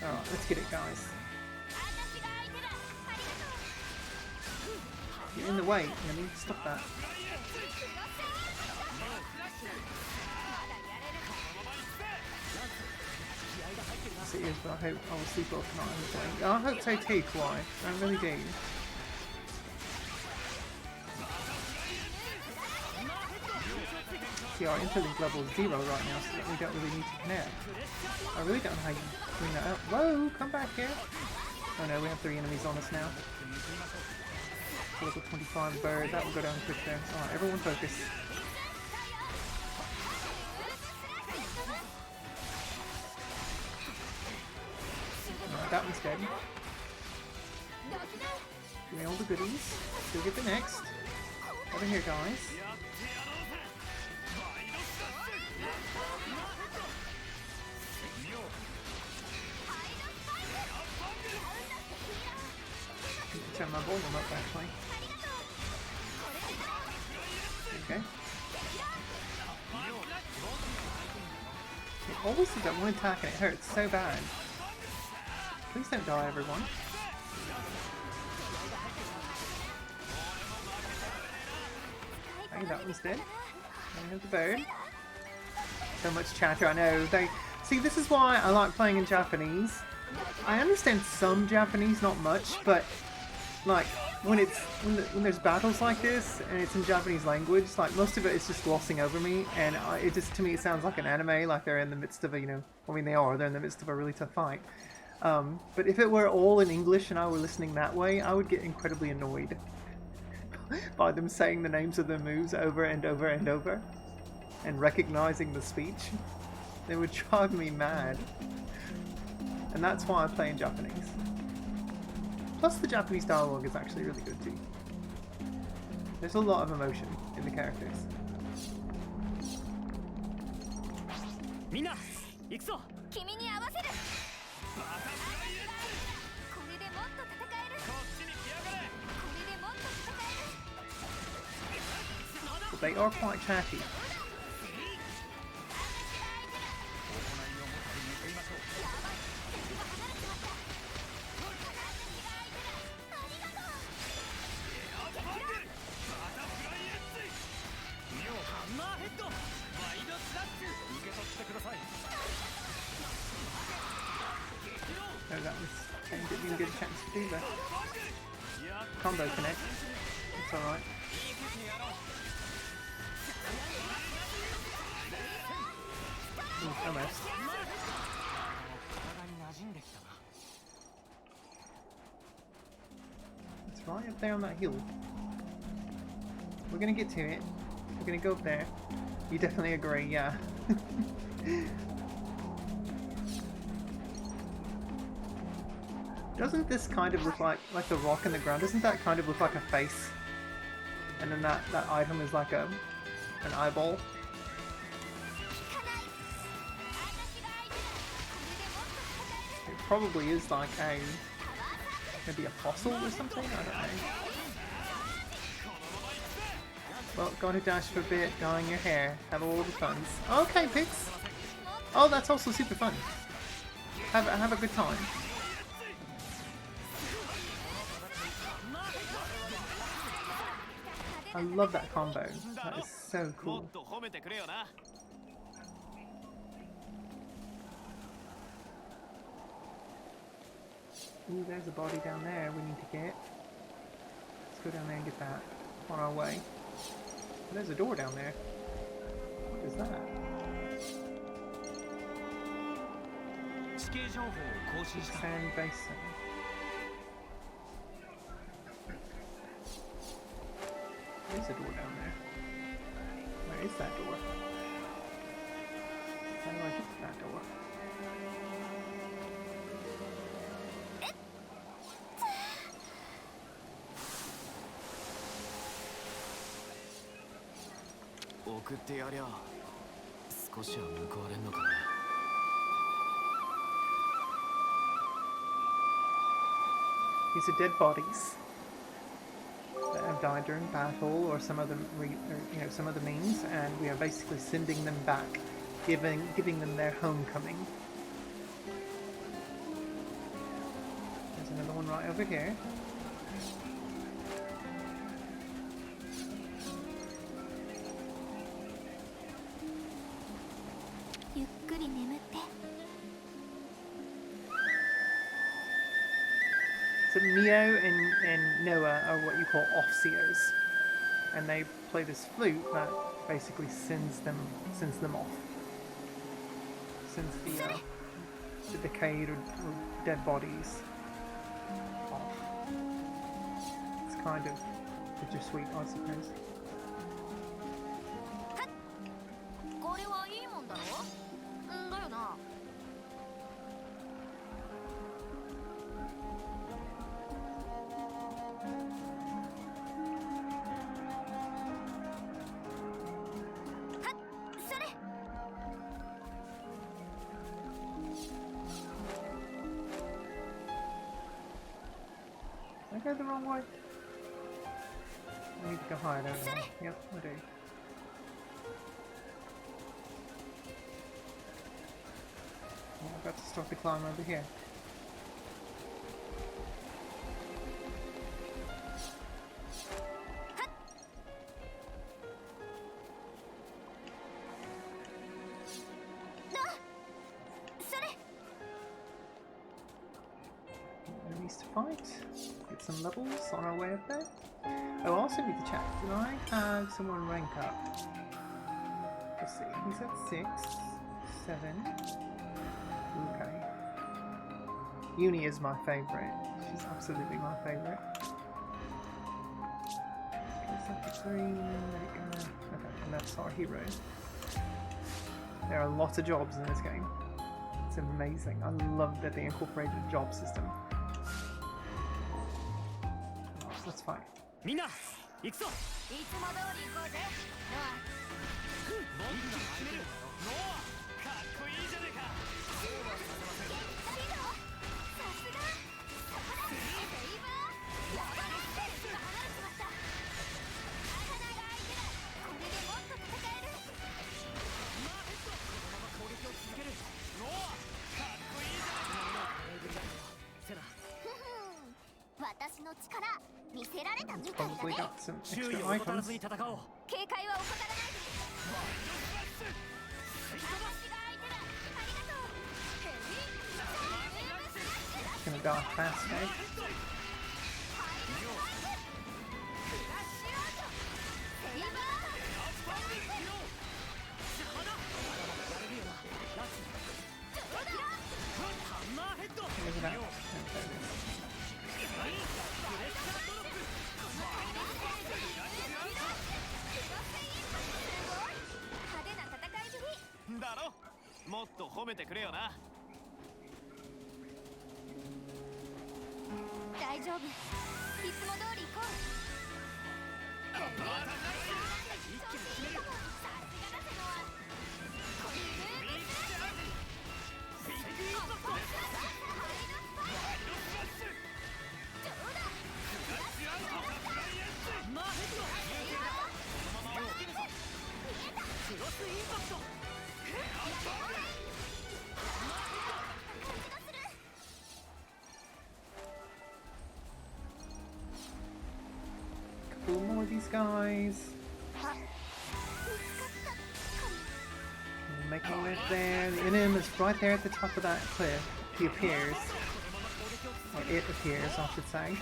Alright, let's get it, guys. You're in the way. I need to stop that. Yes, it is, but I hope I will sleep off tonight. I hope so too, Kawaii. I really do. See, our interlink level is 0 right now, so that we don't really need to connect. I really don't know how you bring that up. Whoa, come back here! Oh no, we have 3 enemies on us now. Level 25 bird, that will go down quick there. Alright, everyone focus. Alright, that one's dead. Give me all the goodies. Go get the next. Over here, guys. Turn my volume up actually. Okay. It always does that one attack and it hurts so bad. Please don't die, everyone. Okay, that one's dead. And the bird. So much chatter, I know. See, this is why I like playing in Japanese. I understand some Japanese, not much, but like when there's battles like this and it's in Japanese language, like most of it is just glossing over me, and it just, to me, it sounds like an anime, like they're in the midst of a, they're in the midst of a really tough fight. But if it were all in English and I were listening that way, I would get incredibly annoyed by them saying the names of their moves over and over and over and recognizing the speech. It would drive me mad. And that's why I play in Japanese. Plus the Japanese dialogue is actually really good too. There's a lot of emotion in the characters. But they are quite chatty. Oh, that was... I didn't even get a chance to do that. Combo connect. It's alright. Almost. It's right up there on that hill. We're gonna get to it. We're gonna go up there. You definitely agree, yeah. Doesn't this kind of look like the rock in the ground? Doesn't that kind of look like a face? And then that item is like an eyeball. It probably is like maybe a fossil or something, I don't know. Well, go to dash for a bit, dyeing your hair, have all the fun. Okay, pigs! Oh, that's also super fun. Have a good time. I love that combo. That is so cool. Ooh, there's a body down there we need to get. Let's go down there and get that on our way. There's a door down there. What is that? Sand basin. There's a door down there. Where is that door? How do I get to that door? These are dead bodies that have died during battle or some other, some other means, and we are basically sending them back, giving them their homecoming. There's another one right over here. So Mio and Noah are what you call offseers, and they play this flute that basically sends them off, sends the decayed or dead bodies off. It's kind of bittersweet, I suppose. Did I go the wrong way? I need to go higher, don't I? Yep, I do. Oh, I've got to start the climb over here. Enemies to fight. Get some levels on our way up there. Oh, I also need to check. Did I have someone rank up? Let's see. He's at 6, 7. Okay. Uni is my favourite. She's absolutely my favourite. Okay, sector 3. Okay, and that's our hero. There are lots of jobs in this game. It's amazing. I love that they incorporated a job system. Let's fight. Probably got some extra items. Gonna die fast, eh? 褒めてくれよな。大丈夫。いつも通り行こう。さすがだぜのはこれCouple more of these guys. Making it there. The enemy is right there at the top of that cliff. He appears. Or it appears, I should say.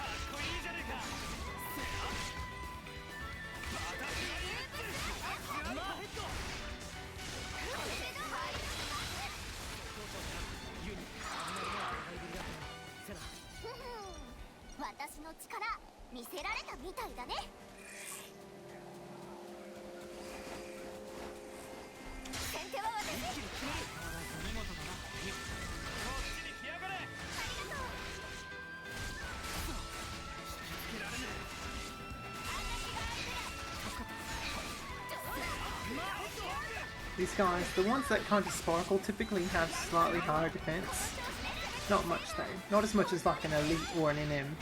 These guys, the ones that kind of sparkle, typically have slightly higher defense. Not much though. Not as much as like an elite or an NM.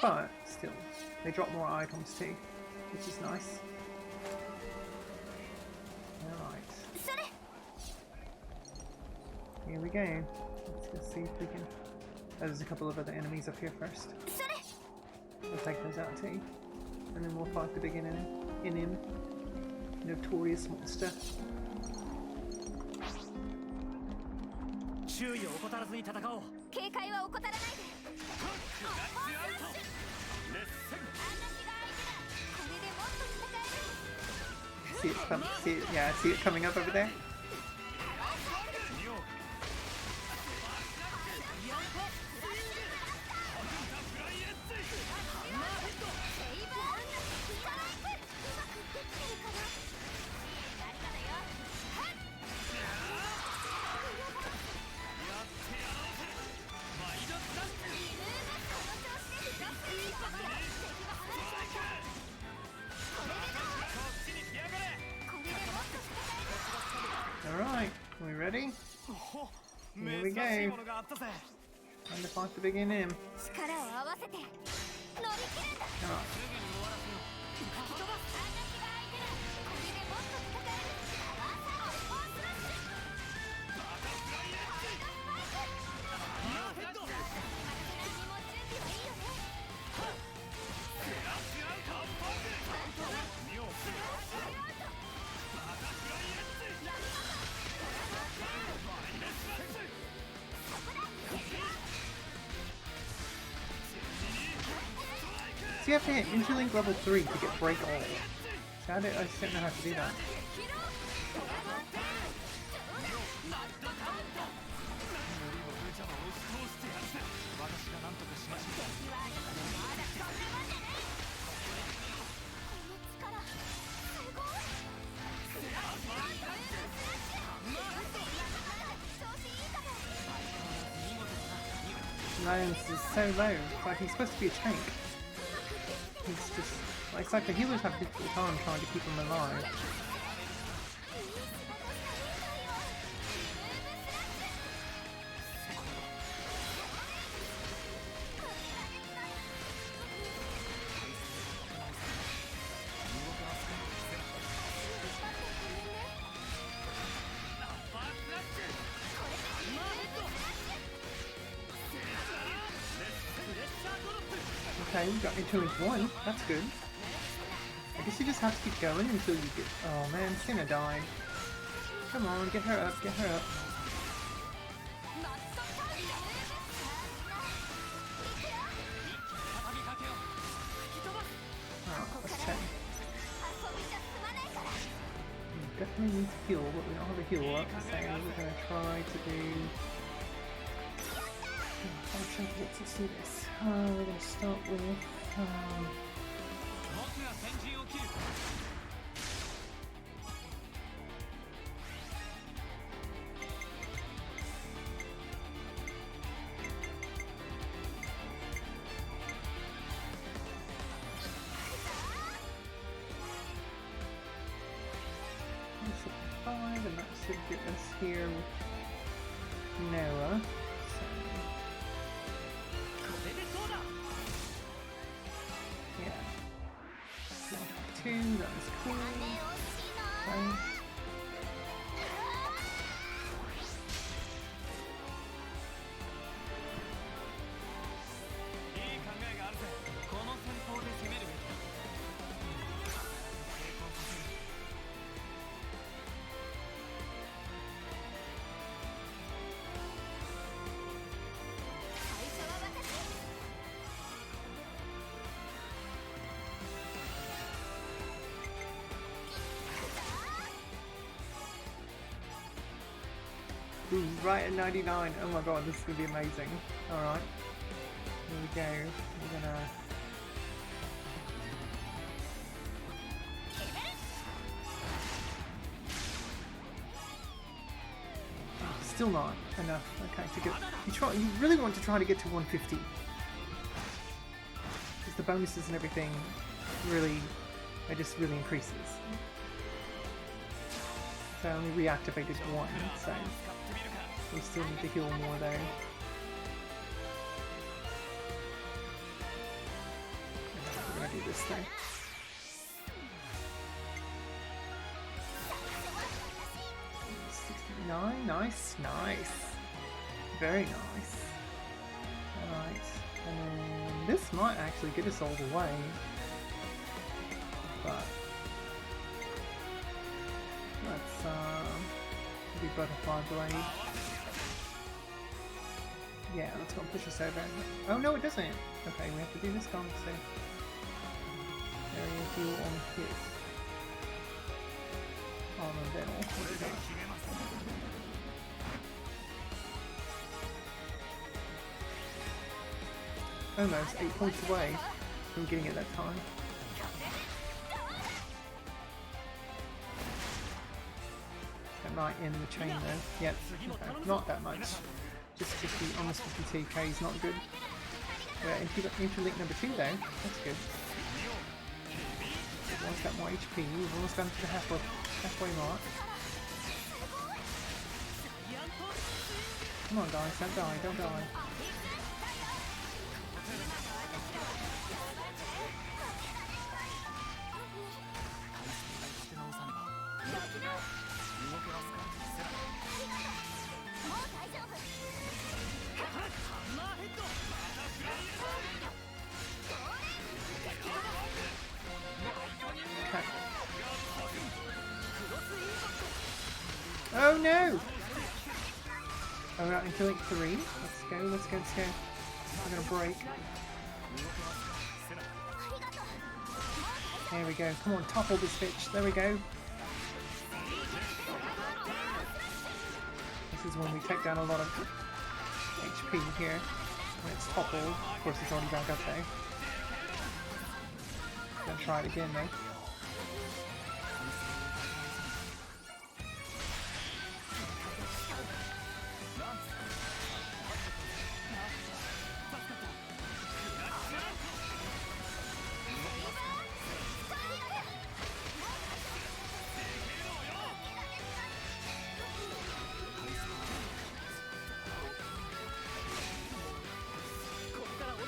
But still, they drop more items too, which is nice. Alright. Here we go. Let's see if we can... Oh, there's a couple of other enemies up here first. We'll take those out too. And then we'll fight the big enemy. Notorious monster. 注意を怠らずに戦おう。警戒は怠らないで。 See it come, see it coming up over there? Alright, we ready? Here we go. Time to fight the big enemy. Alright. So you have to hit Interlink level 3 to get break all. So I just don't know how to do that. Lions is so low, it's like he's supposed to be a tank. He's just, like, it's like the healers have a difficult time trying to keep him alive. Okay, we got into his one. That's good. I guess you just have to keep going until you get... Oh man, Senna died. Come on, get her up, get her up. Oh, let's check. We definitely need to heal, but we don't have a heal up, so we're going to try to do... Okay, let's do this. We're going to start with. 僕が先陣を切る 5, and that should get us here with Noah. So, これでそうだ yeah. 2, that was cool. Okay. いい考えがあるぜこの戦法で攻めるべきだ成功させる Ooh, right at 99. Oh my god, this is going to be amazing. Alright. Here we go. We're gonna... Oh, still not enough. Okay, to get... You really want to try to get to 150. Because the bonuses and everything really... It just really increases. So I only reactivated one, so... We still need to heal more though. We're gonna do this thing. $69, nice, nice. Very nice. Alright, and this might actually get us all the way. But let's do butterfly blade. Yeah, that's gonna push us over. Oh no, it doesn't. Okay, we have to do this gun so area heal on hit. On the middle. Almost 8 points away from getting it that time. That might end the chain though. Yep, okay. Not that much. Just 50, almost 50 TK is not good. Interlink number 2 though, that's good. We've almost got more HP, we've almost gone to the halfway mark. Come on guys, don't die, don't die. Oh no! Oh, right, into link 3. Let's go, let's go, let's go. We're gonna break. There we go. Come on, topple this bitch. There we go. This is when we take down a lot of HP here. When it's toppled. Of course, it's already back up there. Gonna try it again though.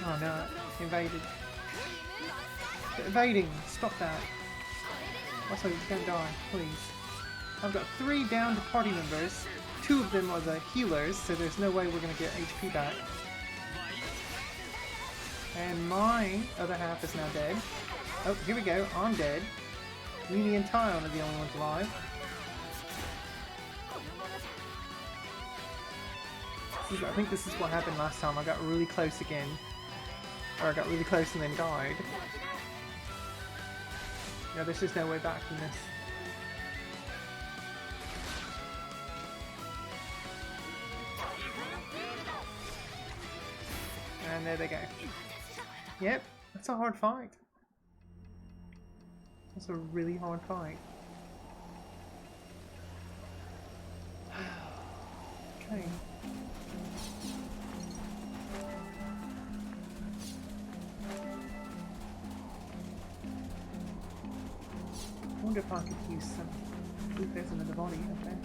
Oh no, invaded. Evading! Stop that. Also, don't die, please. I've got 3 downed party members. 2 of them are the healers, so there's no way we're gonna get HP back. And my other half is now dead. Oh, here we go, I'm dead. Weenie and Tyon are the only ones alive. I think this is what happened last time. I got really close again. Or I got really close and then died. Yeah, there's just no way back from this. And there they go. Yep, that's a hard fight. That's a really hard fight. Okay. I wonder if I could use some glucose into the body, okay?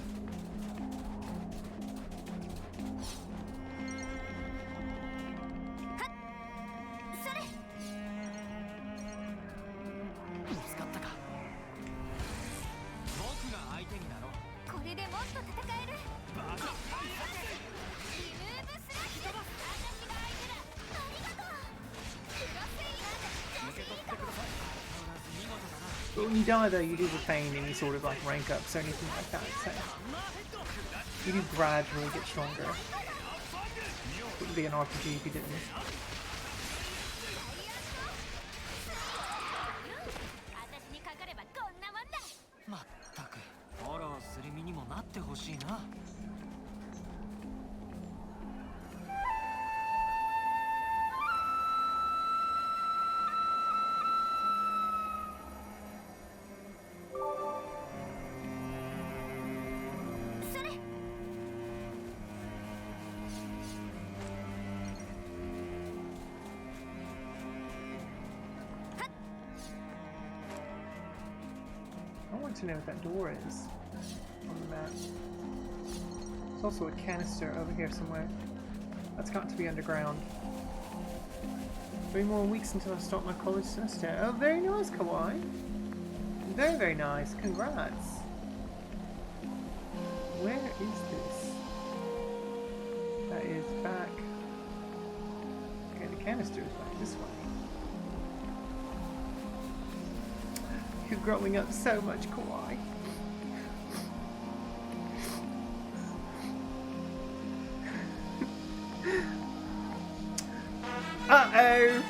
But when you die though, you do retain any sort of like rank ups or anything like that, so you do gradually get stronger. It wouldn't be an RPG if you didn't. まったくフォローする身にもなってほしいな。I want to know what that door is on the map. There's also a canister over here somewhere. That's got to be underground. 3 more weeks until I start my college semester. Oh, very nice, Kawaii. Very, very nice. Congrats. Where is this? That is back. Okay, the canister is back this way. You're growing up so much, Kawaii. Uh-oh!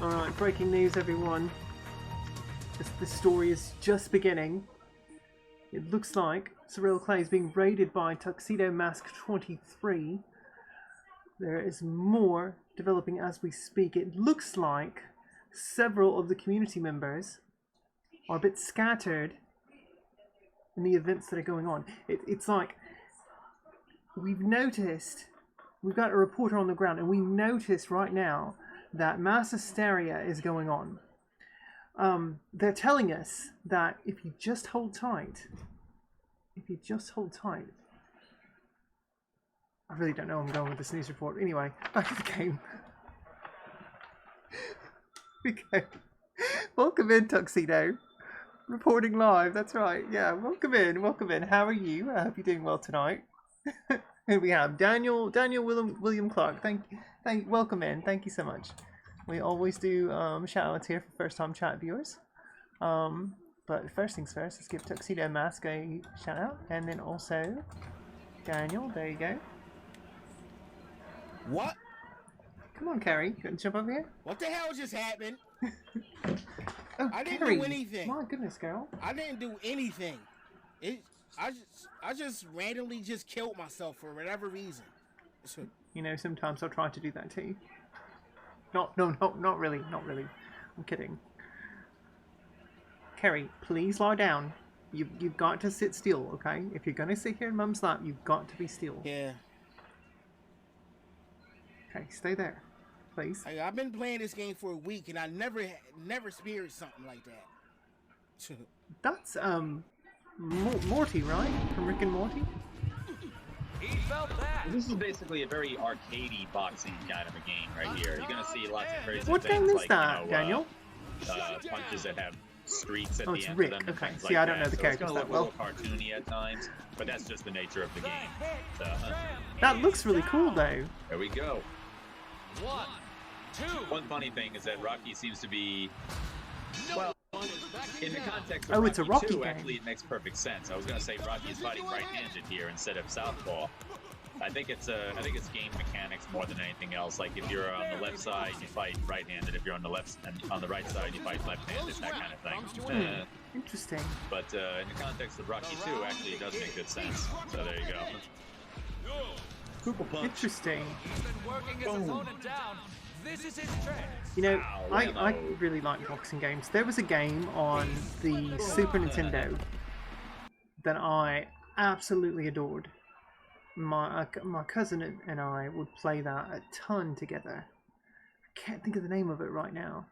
Alright, breaking news everyone. This story is just beginning. It looks like Surreal Clay is being raided by Tuxedo Mask 23. There is more developing as we speak. It looks like several of the community members are a bit scattered in the events that are going on. It's like we've got a reporter on the ground and we noticed right now that mass hysteria is going on. They're telling us that if you just hold tight, I really don't know where I'm going with this news report. Anyway, back to the game. Okay. Welcome in, Tuxedo. Reporting live, that's right. Yeah, welcome in, welcome in. How are you? I hope you're doing well tonight. Here we have Daniel William Clark. Welcome in. Thank you so much. We always do shout outs here for first time chat viewers. But first things first, let's give Tuxedo Mask a shout out. And then also Daniel, there you go. What? Come on, Carrie, you gonna jump over here? What the hell just happened? Oh, I didn't Carrie. do anything. My goodness, girl. I didn't do anything. I just randomly just killed myself for whatever reason. You know, sometimes I'll try to do that too. Not really. I'm kidding. Carrie, please lie down. You've got to sit still, okay? If you're gonna sit here in Mum's lap, you've got to be still. Yeah. Okay, stay there, please. I've been playing this game for a week and I never experienced something like that. That's Morty, right? From Rick and Morty. He felt that. This is basically a very arcadey boxing kind of a game right here. You're gonna see lots of crazy What things game is like, that, you know, Daniel? punches that have streaks at Oh, the it's end Rick. of them. And Okay. things See, like I don't that. know the So characters it's that gonna well. look a little cartoony at times, but that's just the nature of the game. So, That looks really cool, though. there we go. 1, 2. One funny thing is that Rocky seems to be, well, in the context Oh, of it's a Rocky 2, game. actually it makes perfect sense. I was going to say Rocky is fighting right-handed here instead of southpaw. I think it's game mechanics more than anything else. Like if you're on the left side, you fight right-handed. If you're on the right side, you fight left-handed. That kind of thing. Interesting. But in the context of Rocky 2, actually, it does make good sense. So there you go. Super punch. Interesting. Working his opponent down. This is his chance. You know, I really like boxing games. There was a game on the Super Nintendo that I absolutely adored. My cousin and I would play that a ton together. I can't think of the name of it right now.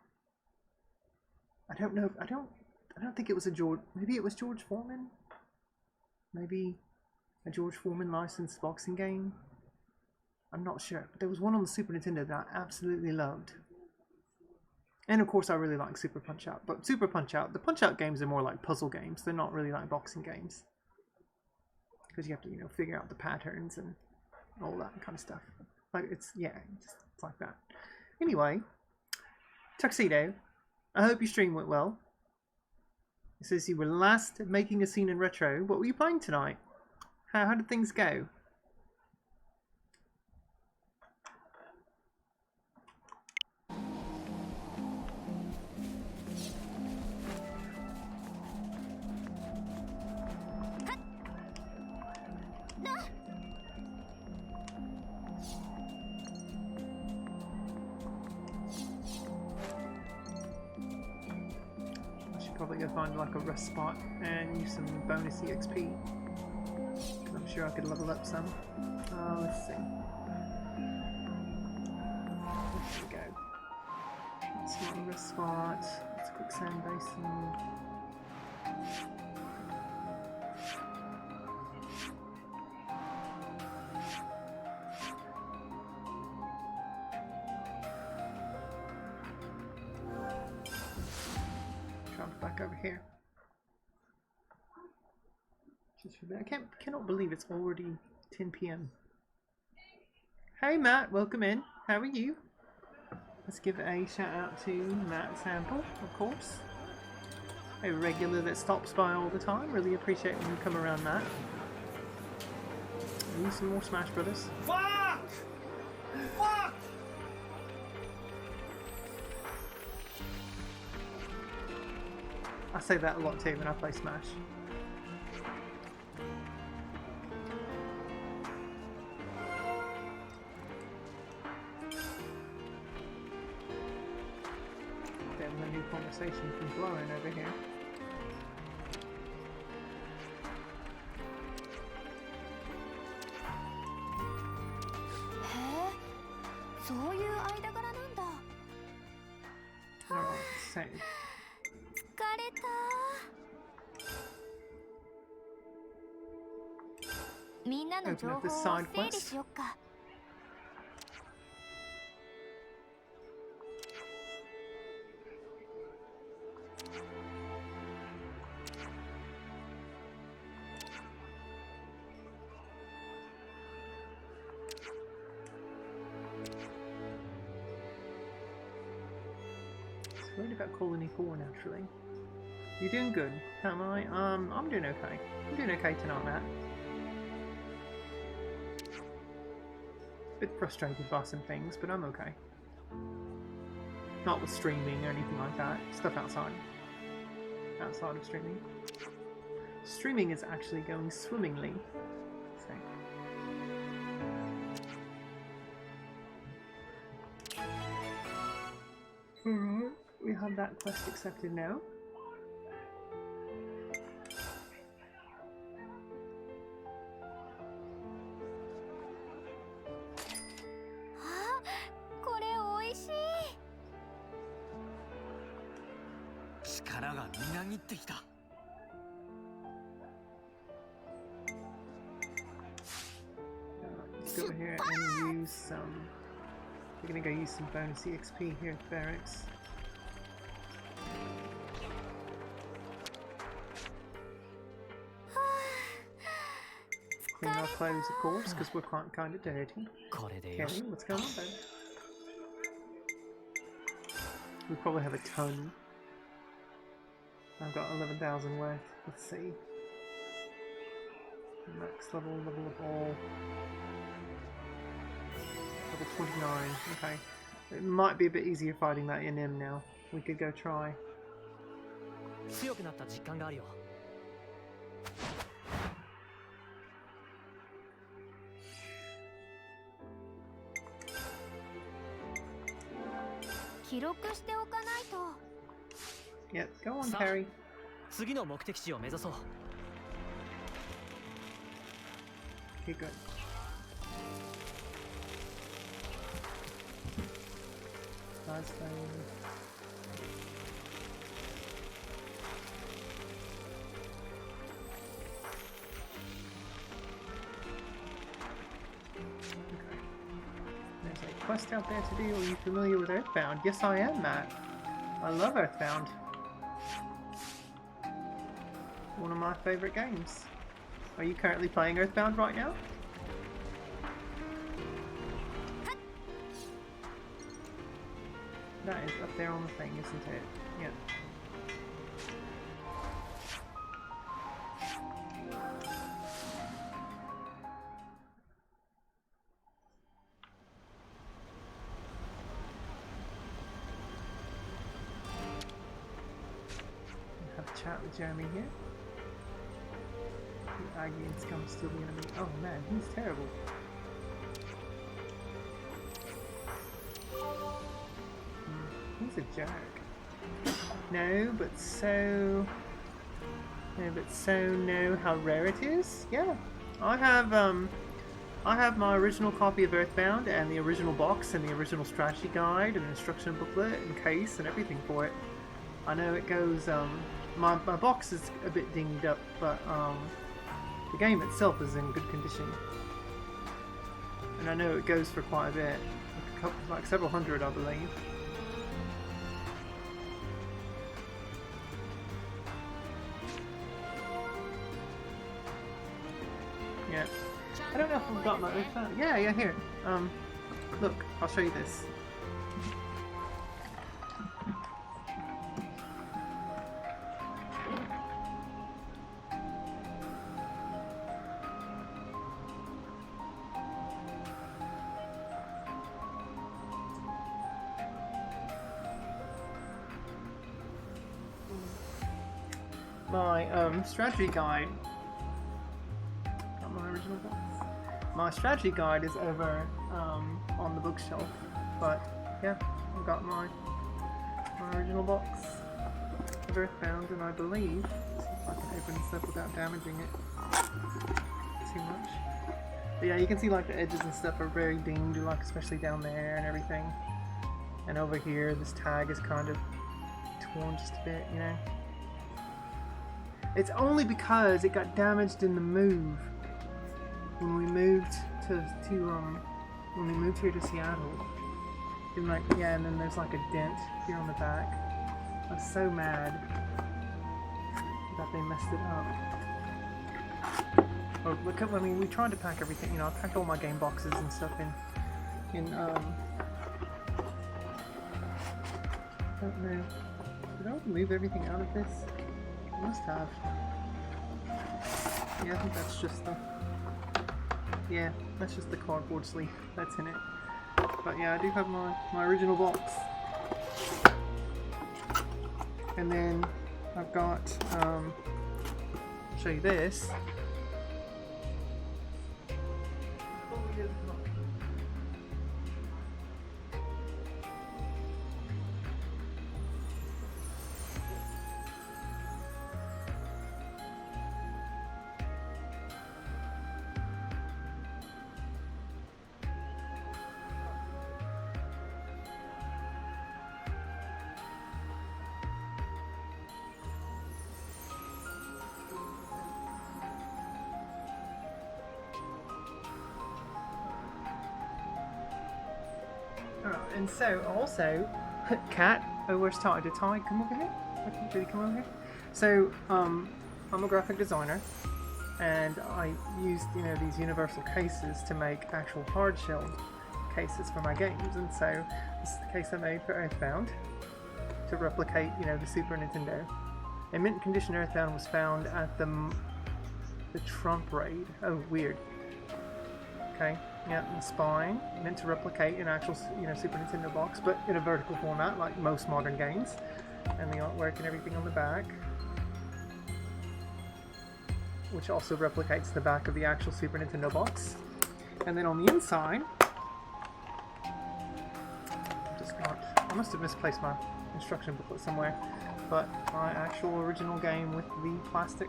I don't know. I don't think it was a George. Maybe it was George Foreman. Maybe a George Foreman licensed boxing game. I'm not sure. But there was one on the Super Nintendo that I absolutely loved. And of course, I really like Super Punch Out. But Super Punch Out, the Punch Out games are more like puzzle games. They're not really like boxing games. Because you have to, you know, figure out the patterns and all that kind of stuff. Like, it's like that. Anyway, Tuxedo, I hope your stream went well. It says you were last making a scene in retro. What were you playing tonight? How did things go? Probably go find like a rest spot and use some bonus EXP. I'm sure I could level up some. Let's see. Where should we go? Let's see, a rest spot. It's a quicksand basin. Back over here. Just for that. I cannot believe it's already 10 p.m. Hey Matt, welcome in. How are you? Let's give a shout out to Matt Sample, of course. A regular that stops by all the time. Really appreciate when you come around, Matt. Need some more Smash Brothers. Fuck! Fuck! I say that a lot too when I play Smash. There's a new conversation from Blowing over here. Alright, save. Open up this side quest. Worried about Colony 4 naturally. You're doing good. Am I? I'm doing okay. I'm doing okay tonight, Matt. Bit frustrated by some things, but I'm okay. Not with streaming or anything like that. Stuff outside of streaming. Streaming is actually going swimmingly. So. Alright, we have that quest accepted now. Let's go over here and use some. We're gonna go use some bonus EXP here at Barracks. Clean our clothes, of course, because we're quite kind of dirty. Kelly, what's going on, babe? We probably have a ton. I've got 11,000 worth. Let's see. Max level of all. 29. Okay. It might be a bit easier fighting that in him now. We could go try. 強くなった実感があるよ。記録しておかないと。 Yep, go on, さあ Terry. 次の目的地を目指そう。 Okay, good. Last time. There's a quest out there to do. Are you familiar with Earthbound? Yes, I am, Matt. I love Earthbound. One of my favorite games. Are you currently playing Earthbound right now? That is up there on the thing, isn't it? Yeah. Have a chat with Jeremy here. The Aggie and Scum still the enemy. Oh man, he's terrible. He's a jerk. No, but so know how rare it is. Yeah, I have my original copy of Earthbound and the original box and the original strategy guide and instruction booklet and case and everything for it. I know it goes. My box is a bit dinged up, but the game itself is in good condition, and I know it goes for quite a bit, like several hundred, I believe. Yeah. I don't know if I've got my Earthbound. Yeah, here. Look, I'll show you this. My strategy guide. Got my original box. My strategy guide is over on the bookshelf, but yeah, I've got my original box of Earthbound, and I believe, see if I can open this up without damaging it too much. But yeah, you can see like the edges and stuff are very dinged, like especially down there and everything. And over here, this tag is kind of torn just a bit, you know. It's only because it got damaged in the move when we moved when we moved here to Seattle. And like, yeah, and then there's like a dent here on the back. I was so mad that they messed it up. Oh, look at, I mean, we tried to pack everything, you know, I packed all my game boxes and stuff in I don't know. Did I remove everything out of this? I must have. Yeah, I think that's just the... Yeah, that's just the cardboard sleeve that's in it. But yeah, I do have my original box. And then I've got, I'll show you this. And so, also, Cat, oh, we're starting to tie. Come over here. Did he come over here? So, I'm a graphic designer, and I used, you know, these universal cases to make actual hard-shelled cases for my games. And so, this is the case I made for Earthbound to replicate, you know, the Super Nintendo. A mint condition Earthbound was found at the Trump raid. Oh, weird. Okay. Yeah, the spine meant to replicate an actual, Super Nintendo box, but in a vertical format, like most modern games. And the artwork and everything on the back, which also replicates the back of the actual Super Nintendo box. And then on the inside, I must have misplaced my instruction booklet somewhere, but my actual original game with the plastic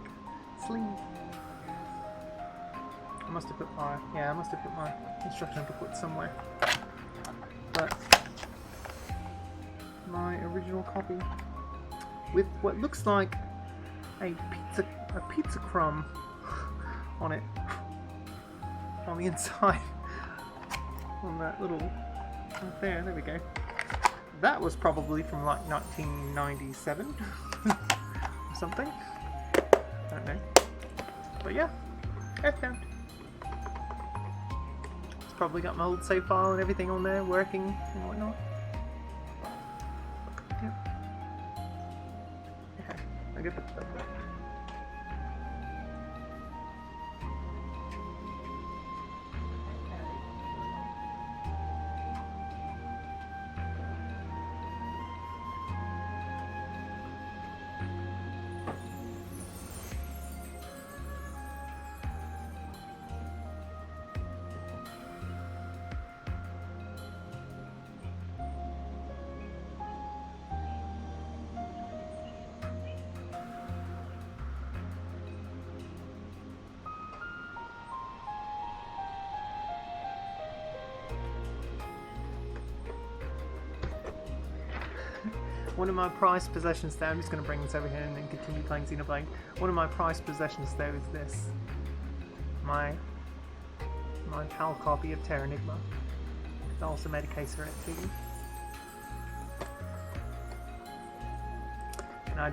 sleeve. I must have put my instruction booklet somewhere. But my original copy with what looks like a pizza crumb on it on the inside on that little right there we go. That was probably from like 1997 or something. I don't know. But yeah, Earthbound. It's probably got my old save file and everything on there working and whatnot. Yep. Okay, I get that. One of my prized possessions there, I'm just going to bring this over here and then continue playing Xenoblade. One of my prized possessions there is this. My PAL copy of Terranigma. I also made a case for it too. And I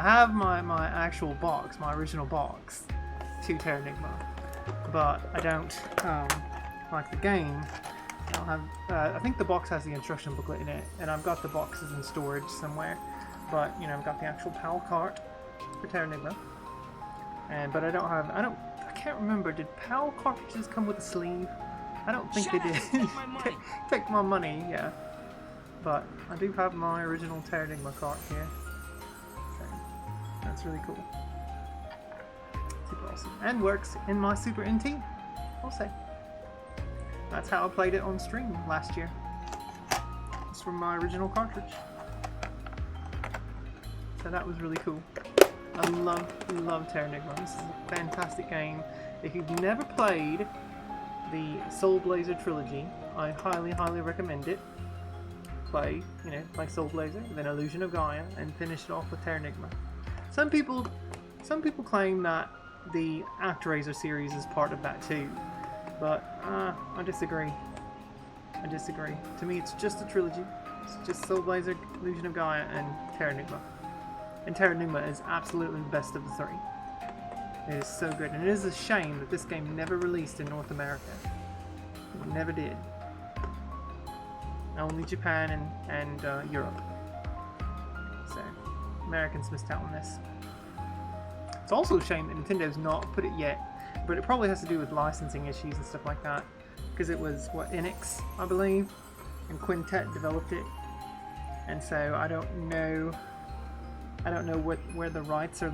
have my actual box, my original box to Terranigma, but I don't like the game. I'll have, I think the box has the instruction booklet in it, and I've got the boxes in storage somewhere. But I've got the actual PAL cart for Terranigma, but I can't remember. Did PAL cartridges come with a sleeve? I don't think they did. Take my money, yeah. But I do have my original Terranigma cart here, so that's really cool. Super awesome, and works in my Super NT. I'll say. That's how I played it on stream last year. It's from my original cartridge. So that was really cool. I love Terranigma. This is a fantastic game. If you've never played the Soul Blazer trilogy, I highly recommend it. Play Soul Blazer, then Illusion of Gaia, and finish it off with Terranigma. Some people claim that the ActRaiser series is part of that too. But I disagree. To me, it's just a trilogy. It's just Soul Blazer, Illusion of Gaia, and Terranigma. And Terranigma is absolutely the best of the three. It is so good, and it is a shame that this game never released in North America. It never did. Only Japan and Europe. So Americans missed out on this. It's also a shame that Nintendo's not put it yet. But it probably has to do with licensing issues and stuff like that, because it was Enix, I believe, and Quintet developed it, and so I don't know where the rights are,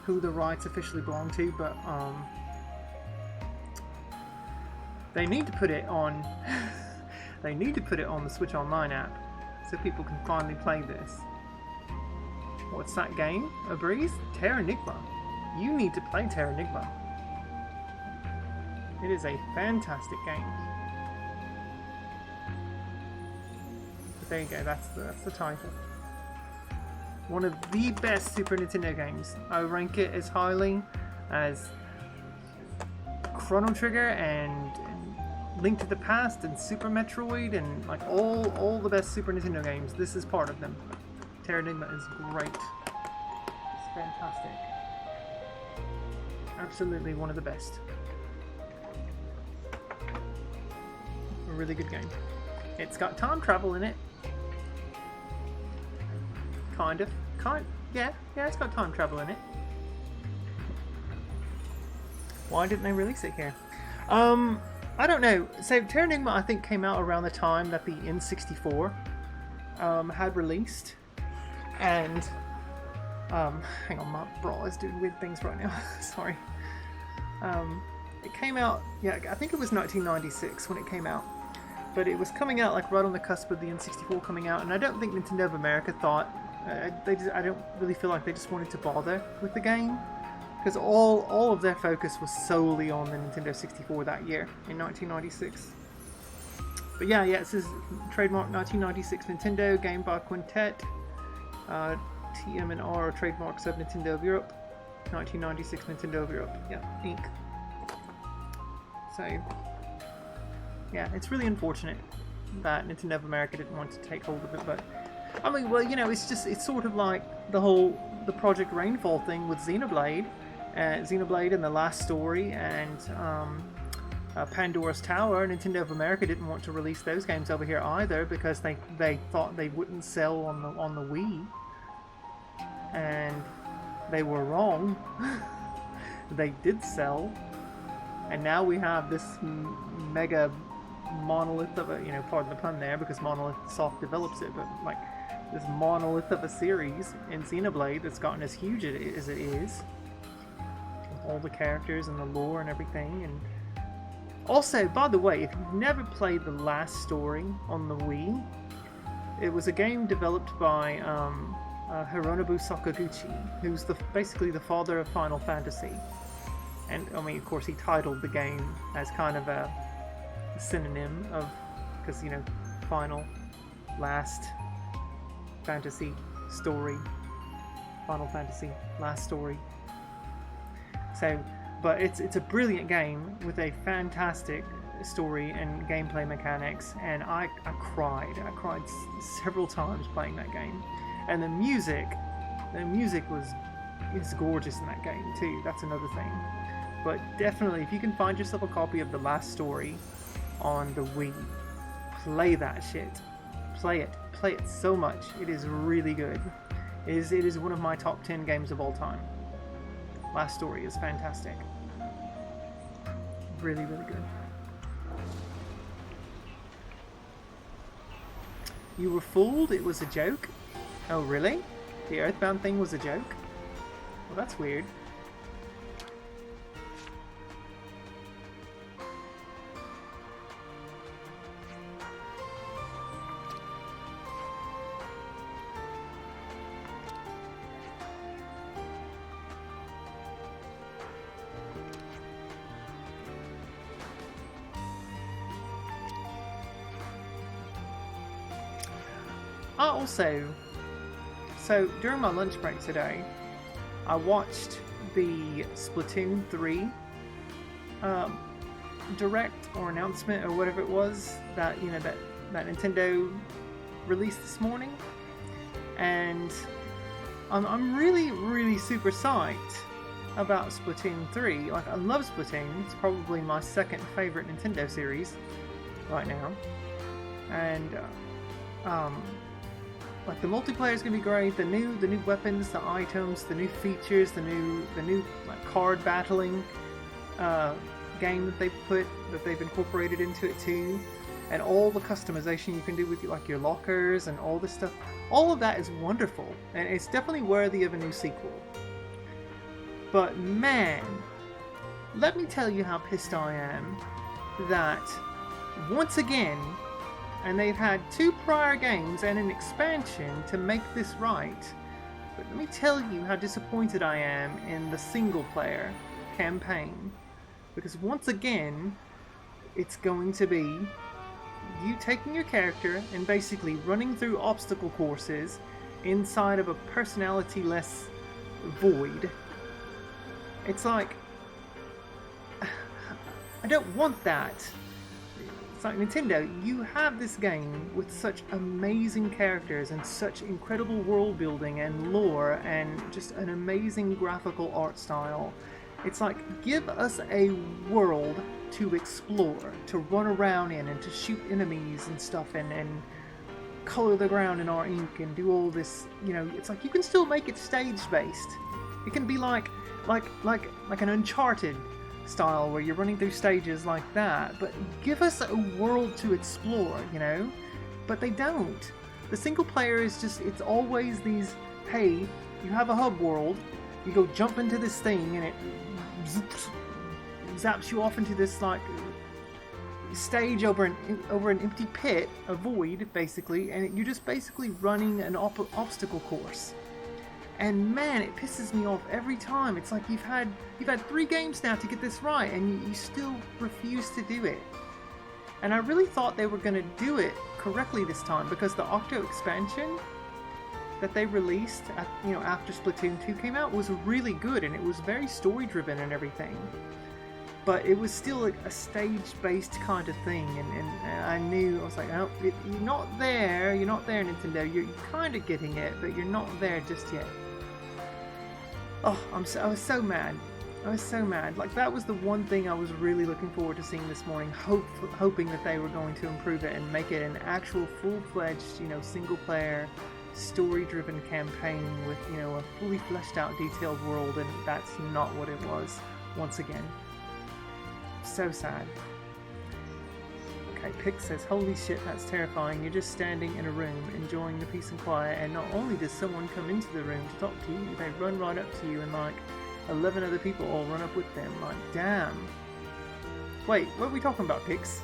who the rights officially belong to, but they need to put it on. They need to put it on the Switch Online app, so people can finally play this. What's that game? A breeze? Terranigma. You need to play Terranigma. It is a fantastic game. But there you go, that's the title. One of the best Super Nintendo games. I rank it as highly as Chrono Trigger and Link to the Past and Super Metroid and like all the best Super Nintendo games. This is part of them. Terranigma is great. It's fantastic. Absolutely one of the best. A really good game. It's got time travel in it. Yeah, it's got time travel in it. Why didn't they release it here? I don't know. So Terranigma, I think, came out around the time that the N64 had released, and hang on, my bra is doing weird things right now. Sorry. It came out, yeah, I think it was 1996 when it came out, but it was coming out like right on the cusp of the N64 coming out, and I don't think Nintendo of America thought I don't really feel like they just wanted to bother with the game, because all of their focus was solely on the Nintendo 64 that year in 1996. But yeah, it says trademark 1996 Nintendo Game Boy Quintet. TM and R are trademarks of Nintendo of Europe. 1996 Nintendo of Europe. Yeah, Inc. So yeah, it's really unfortunate that Nintendo of America didn't want to take hold of it, but I mean, well, you know, it's sort of like the Project Rainfall thing with Xenoblade, Xenoblade and the Last Story, and Pandora's Tower. Nintendo of America didn't want to release those games over here either because they thought they wouldn't sell on the Wii, and they were wrong. They did sell, and now we have this mega monolith of a, you know, pardon the pun there, because Monolith Soft develops it, but like this monolith of a series in Xenoblade that's gotten as huge as it is, with all the characters and the lore and everything. And also, by the way, if you've never played The Last Story on the Wii, it was a game developed by Hironobu Sakaguchi, who's basically the father of Final Fantasy. And I mean, of course, he titled the game as kind of a synonym of, because, you know, Final, Last, Fantasy, Story, Final Fantasy, Last Story. So, but it's a brilliant game with a fantastic story and gameplay mechanics, and I cried several times playing that game. And the music is gorgeous in that game too. That's another thing. But definitely, if you can find yourself a copy of The Last Story on the Wii, play that shit. Play it so much. It is really good. It is one of my top 10 games of all time. Last Story is fantastic. Really, really good. You were fooled? It was a joke? Oh, really? The Earthbound thing was a joke? Well, that's weird. So during my lunch break today, I watched the Splatoon 3 direct or announcement or whatever it was that, you know, that Nintendo released this morning, and I'm really super psyched about Splatoon 3. Like, I love Splatoon. It's probably my second favorite Nintendo series right now, and like, the multiplayer is gonna be great. The new weapons, the items, the new features, the new like card battling game that they've incorporated into it too, and all the customization you can do with like your lockers and all this stuff. All of that is wonderful, and it's definitely worthy of a new sequel. But man, let me tell you how pissed I am that once again. And they've had 2 prior games and an expansion to make this right. But let me tell you how disappointed I am in the single player campaign. Because once again, it's going to be you taking your character and basically running through obstacle courses inside of a personality-less void. It's like, I don't want that. It's like, Nintendo, you have this game with such amazing characters and such incredible world building and lore and just an amazing graphical art style. It's like, give us a world to explore, to run around in and to shoot enemies and stuff, and color the ground in our ink and do all this, you know. It's like, you can still make it stage based. It can be like an Uncharted style where you're running through stages like that, but give us a world to explore, you know? But they don't. The single player is just, it's always these, hey, you have a hub world, you go jump into this thing and it zaps you off into this like stage over an empty pit, a void basically, and you're just basically running an obstacle course. And man, it pisses me off every time. It's like you've had 3 games now to get this right, and you still refuse to do it. And I really thought they were going to do it correctly this time, because the Octo expansion that they released after Splatoon 2 came out was really good, and it was very story driven and everything. But it was still a stage-based kind of thing, and I knew, I was like, oh, you're not there, Nintendo. You're kind of getting it, but you're not there just yet. Oh, I was so mad. I was so mad. Like, that was the one thing I was really looking forward to seeing this morning, hoping that they were going to improve it and make it an actual full-fledged, single-player, story-driven campaign with, a fully fleshed-out, detailed world, and that's not what it was, once again. So sad. Okay, Pix says, holy shit, that's terrifying. You're just standing in a room, enjoying the peace and quiet, and not only does someone come into the room to talk to you, they run right up to you, and like 11 other people all run up with them. Like, damn. Wait, what are we talking about, Pix?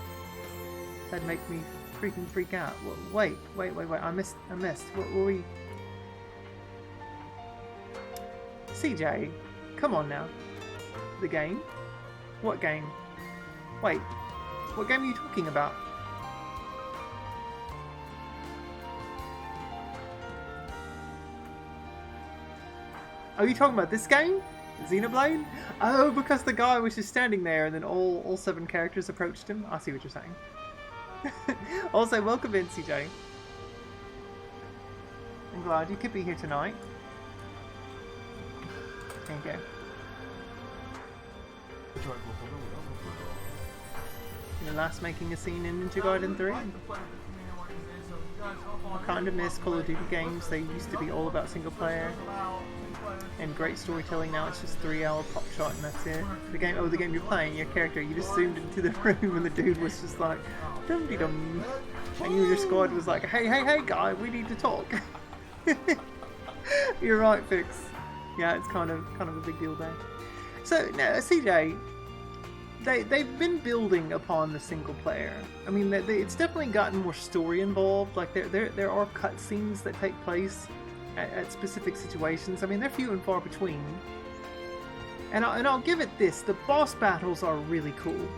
That'd make me freaking freak out. Wait. I missed. What were we? CJ, come on now. The game? What game? Wait, what game are you talking about? Are you talking about this game? Xenoblade? Oh, because the guy was just standing there and then all 7 characters approached him? I see what you're saying. Also, welcome in, CJ. I'm glad you could be here tonight. There you go. The last making a scene in Ninja Gaiden 3. I kind of miss Call of Duty games. They used to be all about single player and great storytelling. Now it's just 3-hour pop shot and that's it. The game you're playing, your character, you just zoomed into the room and the dude was just like dum de dum, and your squad was like, hey guy, we need to talk. You're right, Fix. Yeah, it's kind of a big deal there. So now, CJ. They've been building upon the single player. I mean, it's definitely gotten more story involved. Like there are cutscenes that take place at specific situations. I mean, they're few and far between. And I'll give it this: the boss battles are really cool,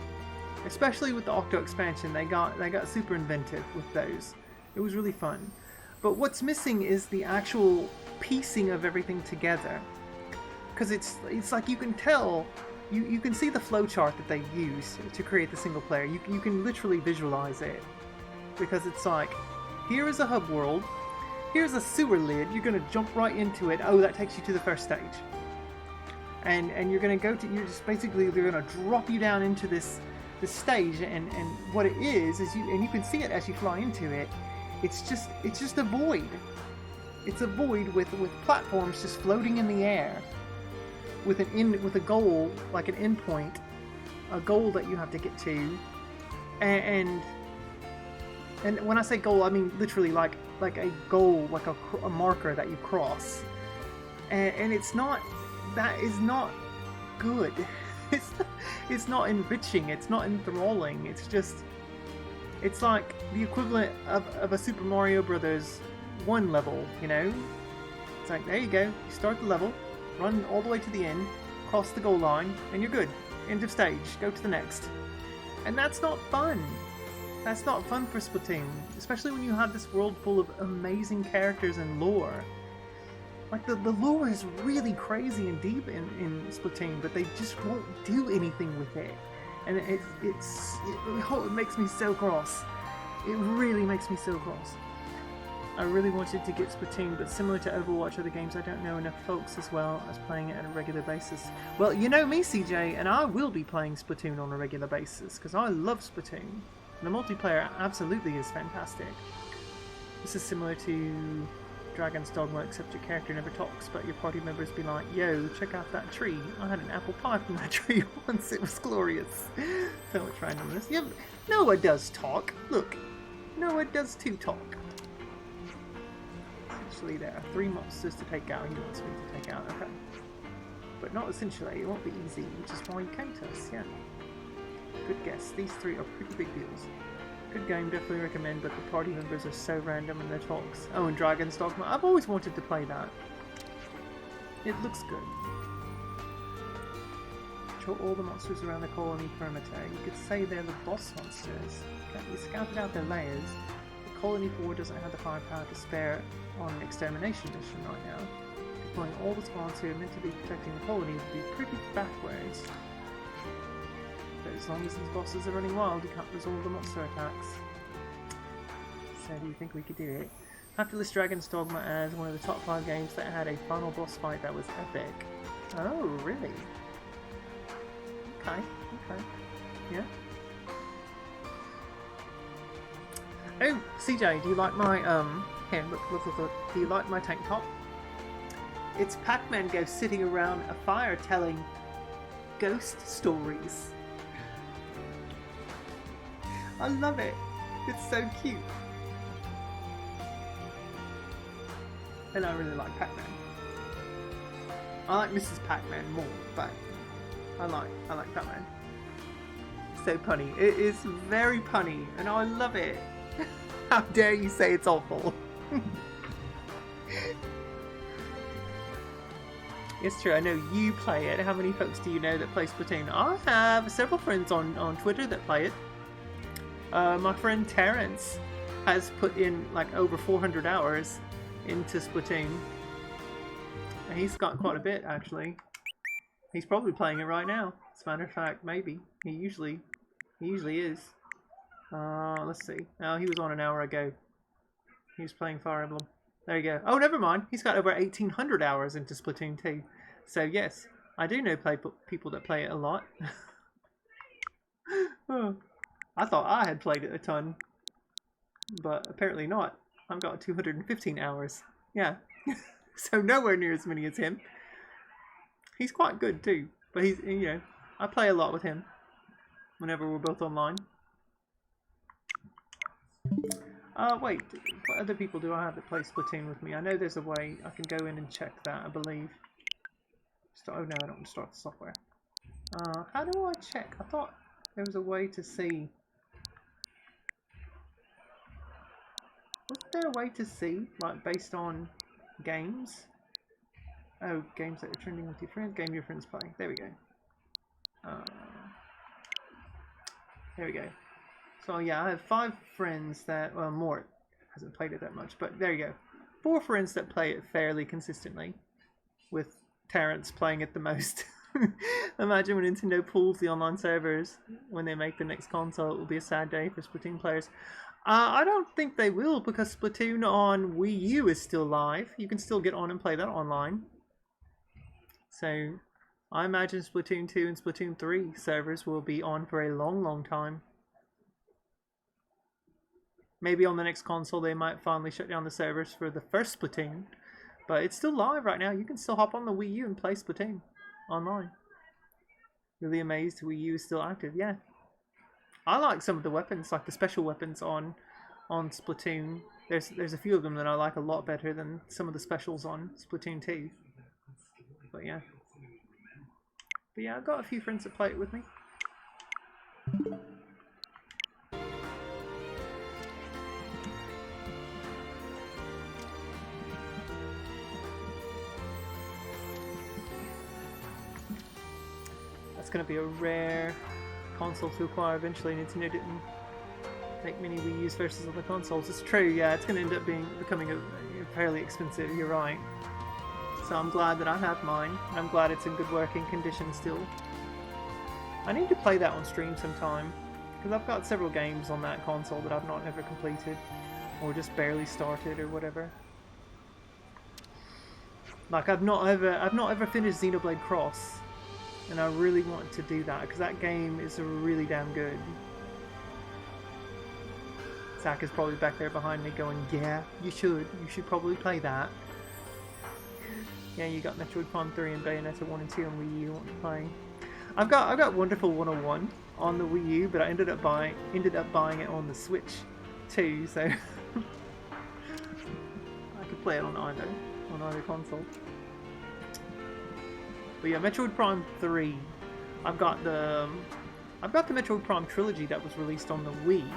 especially with the Octo expansion. They got super inventive with those. It was really fun. But what's missing is the actual piecing of everything together, because it's like you can tell. You can see the flowchart that they use to create the single player. You can literally visualize it, because it's like, here is a hub world, here's a sewer lid, you're going to jump right into it, oh, that takes you to the first stage. And you're going to go to, you're just basically, they're going to drop you down into this stage, and what it is you can see it as you fly into it, it's just a void. It's a void with platforms just floating in the air. With a goal, like an endpoint, a goal that you have to get to, and when I say goal, I mean literally like a goal, like a marker that you cross, and it's not, that is not good. It's not enriching. It's not enthralling. It's like the equivalent of a Super Mario Brothers 1 level. It's like, there you go. You start the level. Run all the way to the end, cross the goal line, and you're good. End of stage, go to the next. And that's not fun. That's not fun for Splatoon, especially when you have this world full of amazing characters and lore. Like, the lore is really crazy and deep in Splatoon, but they just won't do anything with it. And it makes me so cross. It really makes me so cross. I really wanted to get Splatoon, but similar to Overwatch or the games, I don't know enough folks as well as playing it on a regular basis. Well, you know me, CJ, and I will be playing Splatoon on a regular basis, because I love Splatoon. The multiplayer absolutely is fantastic. This is similar to Dragon's Dogma, except your character never talks, but your party members be like, yo, check out that tree. I had an apple pie from that tree once. It was glorious. So much randomness. Yeah, Noah does talk. Look, Noah does too talk. Essentially, there are 3 monsters to take out. He wants me to take out. Okay. But not essentially. It won't be easy, which is why you came to us. Yeah. Good guess. These 3 are pretty big deals. Good game, definitely recommend, but the party members are so random in their talks. Oh, and Dragon's Dogma. I've always wanted to play that. It looks good. Control all the monsters around the colony perimeter. You could say they're the boss monsters. Okay, we scouted out their layers. The colony 4 doesn't have the firepower to spare on an extermination mission right now. Deploying all the squads who are meant to be protecting the colony would be pretty backwards. But as long as these bosses are running wild, you can't resolve the monster attacks. So do you think we could do it? I have to list Dragon's Dogma as one of the top 5 games that had a final boss fight that was epic. Oh, really? Okay, okay. Yeah. Oh, CJ, do you like my, here, look. Do you like my tank top? It's Pac-Man ghost sitting around a fire telling ghost stories. I love it. It's so cute. And I really like Pac-Man. I like Mrs. Pac-Man more, but I like Pac-Man. So punny. It is very punny, and I love it. How dare you say it's awful? It's true, I know you play it. How many folks do you know that play Splatoon? I have several friends on Twitter that play it. My friend Terrence has put in like over 400 hours into Splatoon. And he's got quite a bit, actually. He's probably playing it right now. As a matter of fact, maybe. He usually is. Let's see. Oh, he was on an hour ago. He was playing Fire Emblem. There you go. Oh, never mind. He's got over 1,800 hours into Splatoon 2. So yes, I do know people that play it a lot. Oh, I thought I had played it a ton. But apparently not. I've got 215 hours. Yeah. So nowhere near as many as him. He's quite good too. But he's, you know, I play a lot with him. Whenever we're both online. Wait, what other people do I have that play Splatoon with me? I know there's a way I can go in and check that, I believe. Oh no, I don't want to start the software. How do I check? I thought there was a way to see. Wasn't there a way to see, like based on games? Oh, games that are trending with your friends? Game your friends play. There we go. There we go. So yeah, I have 5 friends that, well, Mort hasn't played it that much, but there you go. 4 friends that play it fairly consistently, with Terrence playing it the most. Imagine when Nintendo pulls the online servers when they make the next console. It will be a sad day for Splatoon players. I don't think they will, because Splatoon on Wii U is still live. You can still get on and play that online. So I imagine Splatoon 2 and Splatoon 3 servers will be on for a long, long time. Maybe on the next console they might finally shut down the servers for the first Splatoon. But it's still live right now. You can still hop on the Wii U and play Splatoon online. Really amazed Wii U is still active, yeah. I like some of the weapons, like the special weapons on Splatoon. There's a few of them that I like a lot better than some of the specials on Splatoon 2. But yeah. But yeah, I've got a few friends that play it with me. That's going to be a rare console to acquire eventually. Nintendo didn't make many Wii U's versus other consoles. It's true, yeah, it's going to end up becoming fairly expensive, you're right. So I'm glad that I have mine. I'm glad it's in good working condition still. I need to play that on stream sometime, because I've got several games on that console that I've not ever completed, or just barely started, or whatever. Like I've not ever finished Xenoblade Cross. And I really want to do that, because that game is really damn good. Zach is probably back there behind me going, yeah, you should probably play that. Yeah, you got Metroid Prime 3 and Bayonetta 1 and 2 on Wii U. Want to play? I've got Wonderful 101 on the Wii U, but I ended up buying it on the Switch too, so I could play it on either console. But yeah, Metroid Prime 3. I've got the Metroid Prime trilogy that was released on the Wii,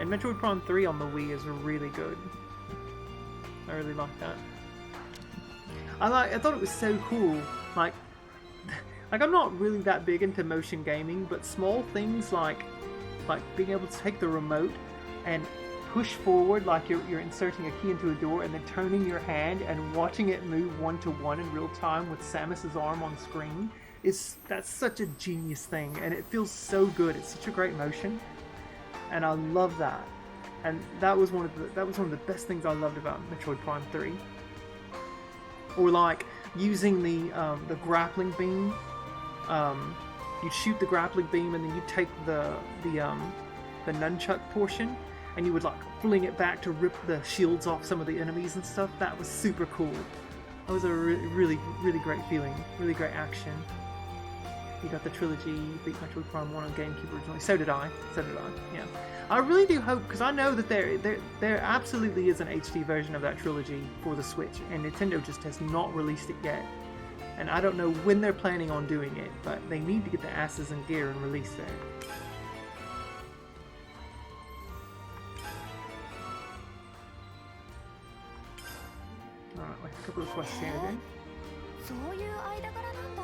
and Metroid Prime 3 on the Wii is really good. I really like that. I thought it was so cool. Like I'm not really that big into motion gaming, but small things like being able to take the remote and push forward like you're inserting a key into a door, and then turning your hand and watching it move 1-to-1 in real time with Samus's arm on screen. That's such a genius thing, and it feels so good. It's such a great motion, and I love that. And that was one of the best things I loved about Metroid Prime 3. Or like using the grappling beam. You'd shoot the grappling beam, and then you take the nunchuck portion, and you would like fling it back to rip the shields off some of the enemies and stuff. That was super cool. That was a really great feeling. Really great action. You got the trilogy, beat Metroid Prime 1 on GameCube originally. So did I. Yeah. I really do hope, because I know that there absolutely is an HD version of that trilogy for the Switch, and Nintendo just has not released it yet. And I don't know when they're planning on doing it, but they need to get their asses in gear and release it. Alright, like a couple of quests here again. そういう間柄なんだ。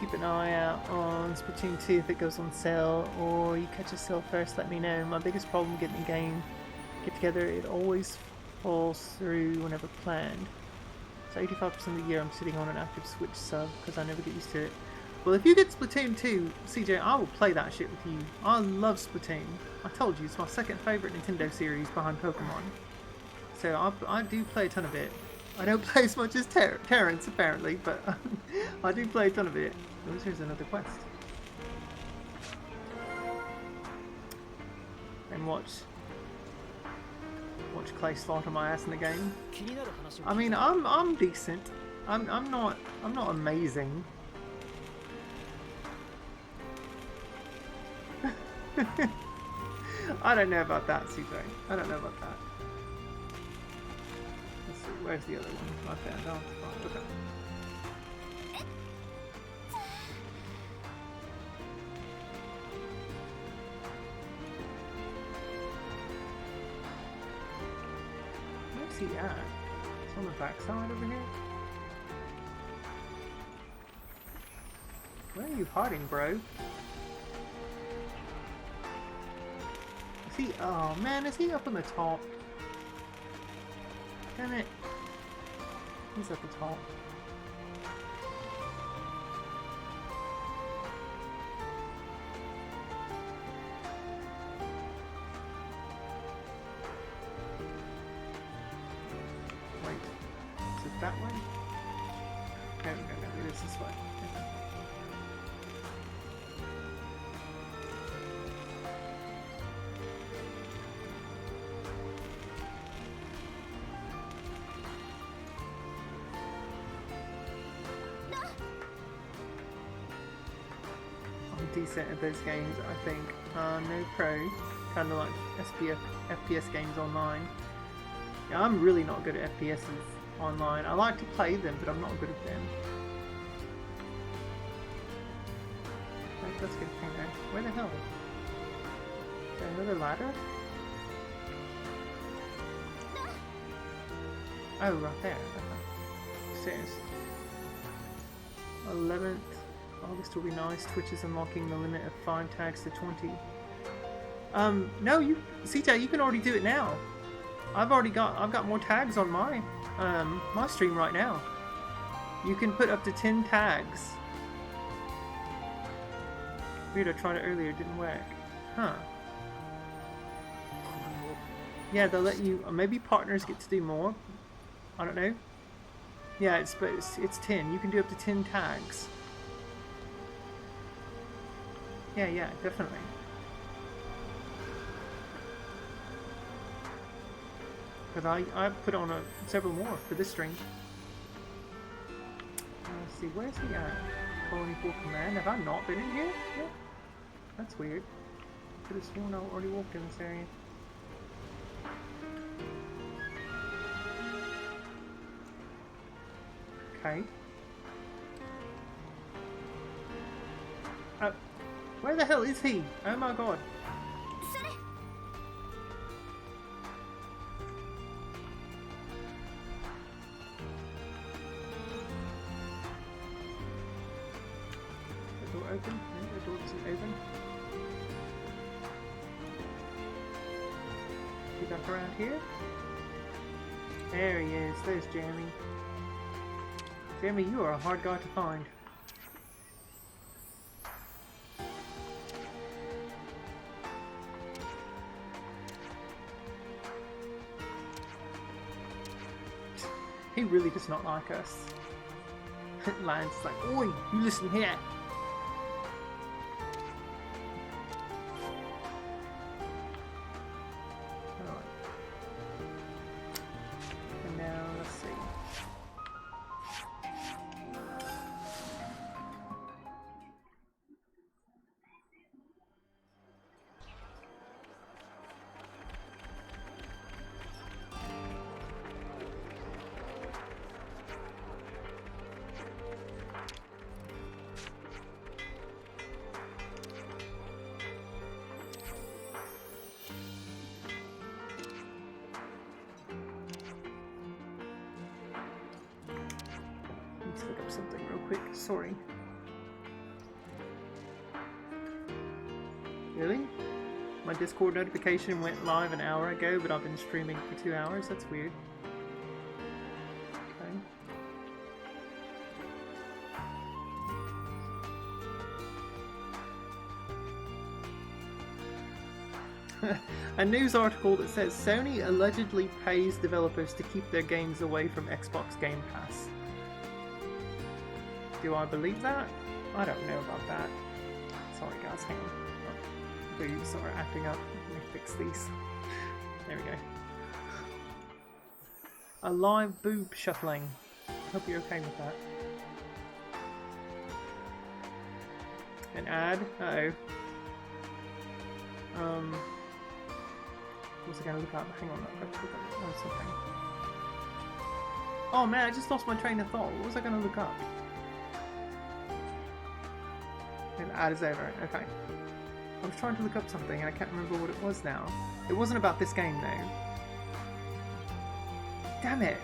Keep an eye out on Splatoon 2 if it goes on sale, or you catch a sale first, let me know. My biggest problem getting the game get together, it always falls through whenever planned. So 85% of the year I'm sitting on an active Switch sub because I never get used to it. Well, if you get Splatoon 2, CJ, I will play that shit with you. I love Splatoon. I told you, it's my second favourite Nintendo series behind Pokemon. So I do play a ton of it. I don't play as much as Terrence, apparently, but I do play a ton of it. Oh, here's another quest. And watch Clay slaughter my ass in the game. I mean, I'm decent. I'm not amazing. I don't know about that, CJ. I don't know about that. Let's see, where's the other one? Right there. No, okay. Where's he at? It's on the back side over here. Where are you hiding, bro? Is he? Oh man, is he up on the top? Damn it. He's at the top. Wait. Is it that way? No, it is this way. Okay. Decent at those games, I think. No pro, kind of like FPS games online. Yeah, I'm really not good at FPSs online. I like to play them, but I'm not good at them. Let's get a thing there. Where the hell? Is there another ladder? Oh, right there. Stairs. 11th. August will be nice. Twitch is unlocking the limit of 5 tags to 20. No, you, CJ, you can already do it now. I've got more tags on my, my stream right now. You can put up to 10 tags. Weird, I tried it earlier, it didn't work. Huh. Yeah, they'll let you, maybe partners get to do more. I don't know. Yeah, it's 10. You can do up to 10 tags. Yeah, definitely. But I put on several more for this stream. Let's see, where's he at? Colony 4 Command. Have I not been in here? Yeah. That's weird. I could have sworn I already walked in this area. Okay. Where the hell is he? Oh my god. The door open? No, the door isn't open. Is he back around here? There he is. There's Jeremy. Jeremy, you are a hard guy to find. He really does not like us. Lance is like, oi, you listen here. Alright. And now, let's see. Let's look up something real quick. Sorry. Really? My Discord notification went live an hour ago, but I've been streaming for 2 hours? That's weird. Okay. A news article that says Sony allegedly pays developers to keep their games away from Xbox Game Pass. Do I believe that? I don't know about that. Sorry guys, hang on. Oh, boobs are acting up. Let me fix these. There we go. A live boob shuffling. I hope you're okay with that. An ad? Uh-oh. What was I gonna look up? Hang on, let's look up something. Oh man, I just lost my train of thought. What was I gonna look up? And ad is over. Okay. I was trying to look up something and I can't remember what it was now. It wasn't about this game though. Damn it!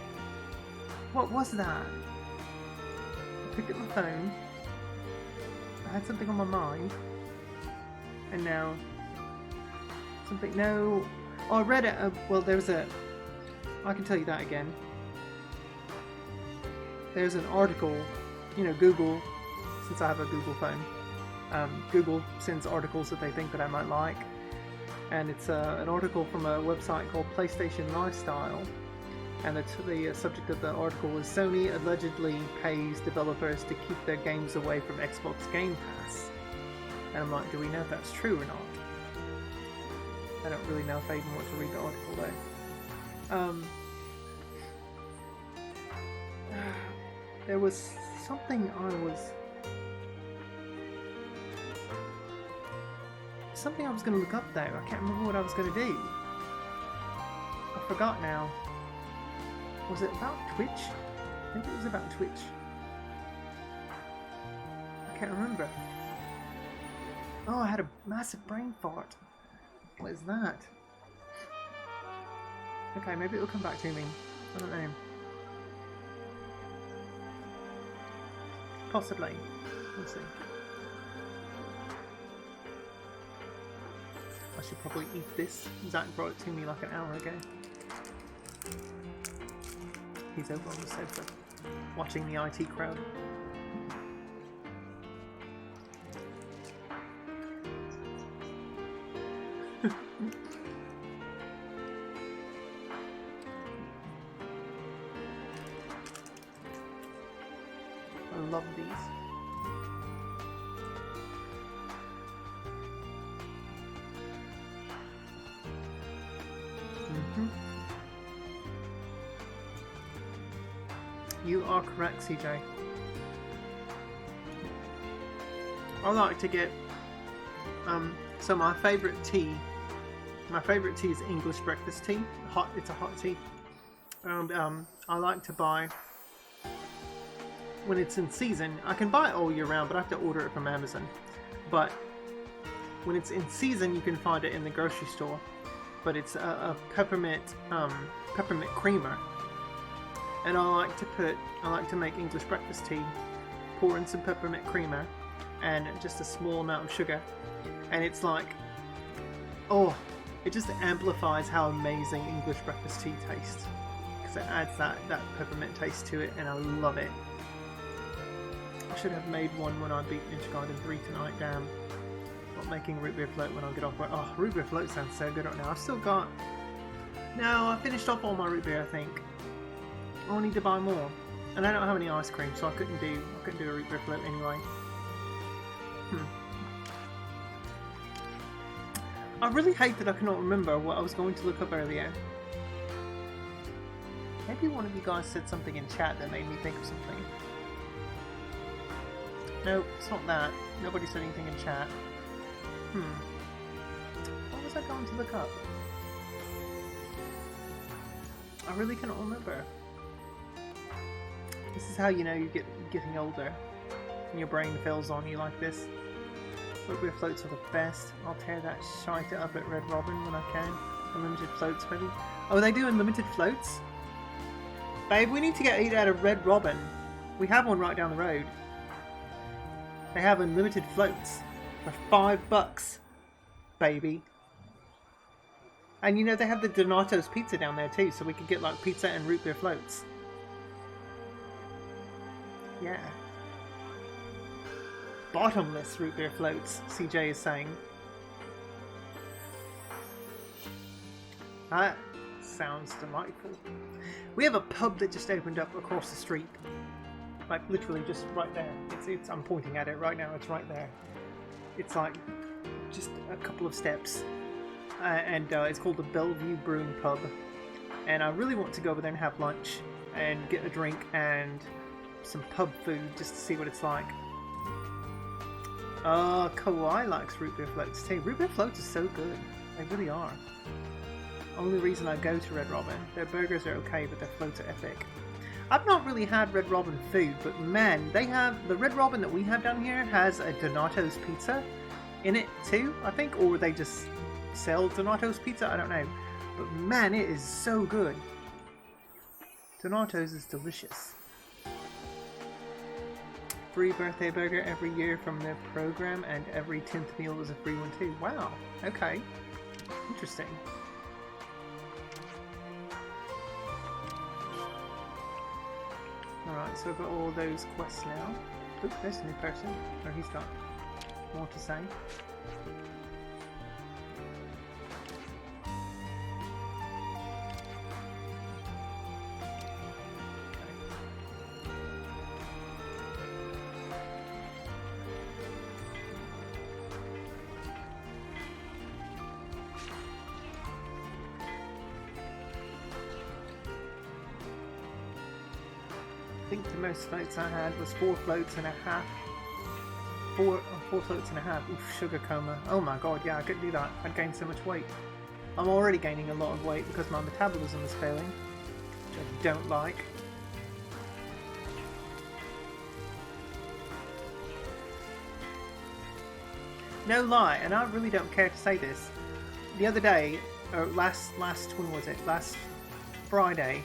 What was that? I picked up my phone. I had something on my mind. And now... something... no... oh, I read it. Well, there's a... I can tell you that again. There's an article, you know, Google, since I have a Google phone, Google sends articles that they think that I might like, and it's an article from a website called PlayStation Lifestyle, and the subject of the article is Sony allegedly pays developers to keep their games away from Xbox Game Pass. And I'm like, do we know if that's true or not? I don't really know if I even want to read the article though. There was something I was going to look up though. I can't remember what I was going to do. I forgot now. Was it about Twitch? I think it was about Twitch. I can't remember. Oh, I had a massive brain fart. What is that? Okay, maybe it'll come back to me. I don't know. Possibly. We'll see. I should probably eat this. Zach brought it to me like an hour ago. He's over on the sofa, watching the IT crowd. I love these. You are correct, CJ. I like to get so my favourite tea is English breakfast tea. It's a hot tea. And I like to buy when it's in season. I can buy it all year round, but I have to order it from Amazon. But when it's in season, you can find it in the grocery store. But it's a peppermint creamer. And I like to make English breakfast tea, pour in some peppermint creamer, and just a small amount of sugar. And it's like, oh, it just amplifies how amazing English breakfast tea tastes. Because it adds that peppermint taste to it, and I love it. I should have made one when I beat Ninja Gaiden 3 tonight, damn. Not making root beer float when I get off work. Oh, root beer float sounds so good right now. I've still got... No, I finished off all my root beer, I think. I need to buy more, and I don't have any ice cream, so I couldn't do a root beer float anyway. I really hate that I cannot remember what I was going to look up earlier. Maybe one of you guys said something in chat that made me think of something. No, it's not that. Nobody said anything in chat. What was I going to look up? I really cannot remember. This is how you know you're getting older. And your brain fills on you like this. Root beer floats are the best. I'll tear that shite up at Red Robin when I can. Unlimited floats, maybe. Oh, they do unlimited floats? Babe, we need to get 8 out of Red Robin. We have one right down the road. They have unlimited floats for $5, baby. And you know, they have the Donato's pizza down there too, so we could get like pizza and root beer floats. Yeah. Bottomless root beer floats, CJ is saying. That sounds delightful. We have a pub that just opened up across the street. Like literally just right there. It's I'm pointing at it right now, it's right there. It's like just a couple of steps. And it's called the Bellevue Brewing Pub. And I really want to go over there and have lunch and get a drink and some pub food just to see what it's like. Kawhi likes root beer floats too. Root beer floats are so good. They really are. Only reason I go to Red Robin. Their burgers are okay, but their floats are epic. I've not really had Red Robin food, but man, they have... The Red Robin that we have down here has a Donato's pizza in it too, I think. Or they just sell Donato's pizza, I don't know. But man, it is so good. Donato's is delicious. Free birthday burger every year from their program, and every 10th meal is a free one too. Wow, okay. Interesting. Alright, so I've got all those quests now. Oop, there's a new person. Oh, he's got more to say. I think the most floats I had was 4 floats and a half. 4 floats and a half. Oof, sugar coma. Oh my god, yeah, I couldn't do that. I'd gain so much weight. I'm already gaining a lot of weight because my metabolism is failing, which I don't like. No lie, and I really don't care to say this. The other day, or when was it? Last Friday,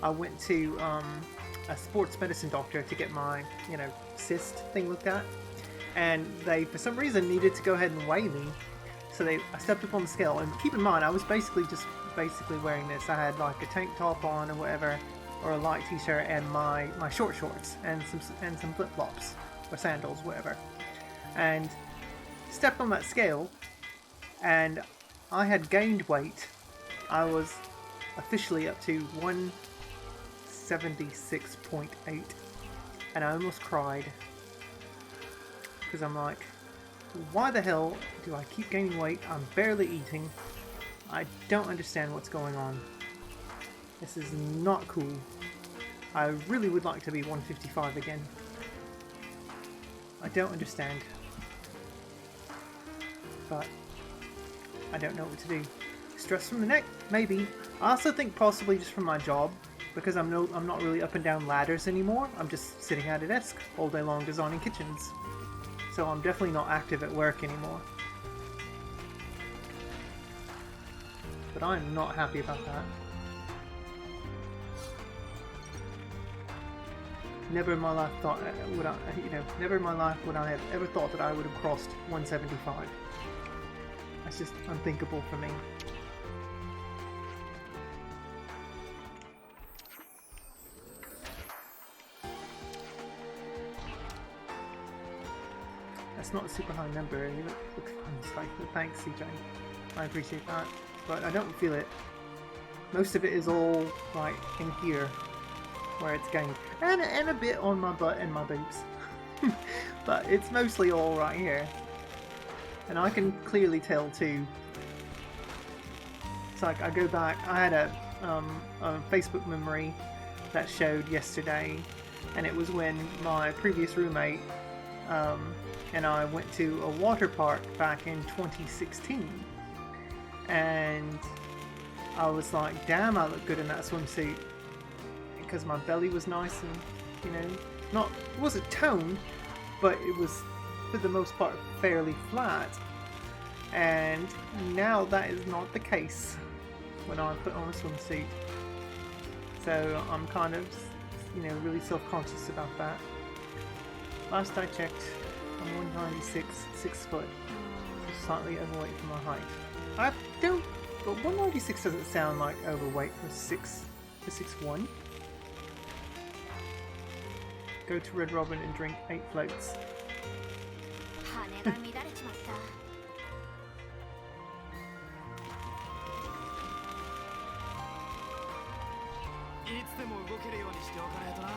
I went to a sports medicine doctor to get my, cyst thing looked at, and they for some reason needed to go ahead and weigh me. So I stepped up on the scale, and keep in mind, I was basically wearing this. I had like a tank top on or whatever, or a light t-shirt, and my short shorts, and some flip-flops or sandals, whatever. And stepped on that scale, and I had gained weight. I was officially up to 176.8, and I almost cried because I'm like, why the hell do I keep gaining weight? I'm barely eating. I don't understand what's going on. This is not cool. I really would like to be 155 again. I don't understand. But I don't know what to do. Stress from the neck? Maybe. I also think possibly just from my job, because I'm not really up and down ladders anymore. I'm just sitting at a desk all day long designing kitchens. So I'm definitely not active at work anymore. But I'm not happy about that. Never in my life never in my life would I have ever thought that I would have crossed 175. That's just unthinkable for me. That's not a super high number. You look fun. Thanks, CJ. I appreciate that, but I don't feel it. Most of it is all like in here, where it's gained, and a bit on my butt and my boobs. But it's mostly all right here, and I can clearly tell too. It's like I go back. I had a Facebook memory that showed yesterday, and it was when my previous roommate and I went to a water park back in 2016, and I was like, damn, I look good in that swimsuit, because my belly was nice and, it wasn't toned, but it was for the most part fairly flat. And now that is not the case when I put on a swimsuit, so I'm kind of really self-conscious about that. Last I checked, I'm 196, 6 foot, slightly overweight for my height. I don't, but 196 doesn't sound like overweight for 6'1". Go to Red Robin and drink 8 floats. 羽が乱れちまった。いつでも動けるようにしておかないとな。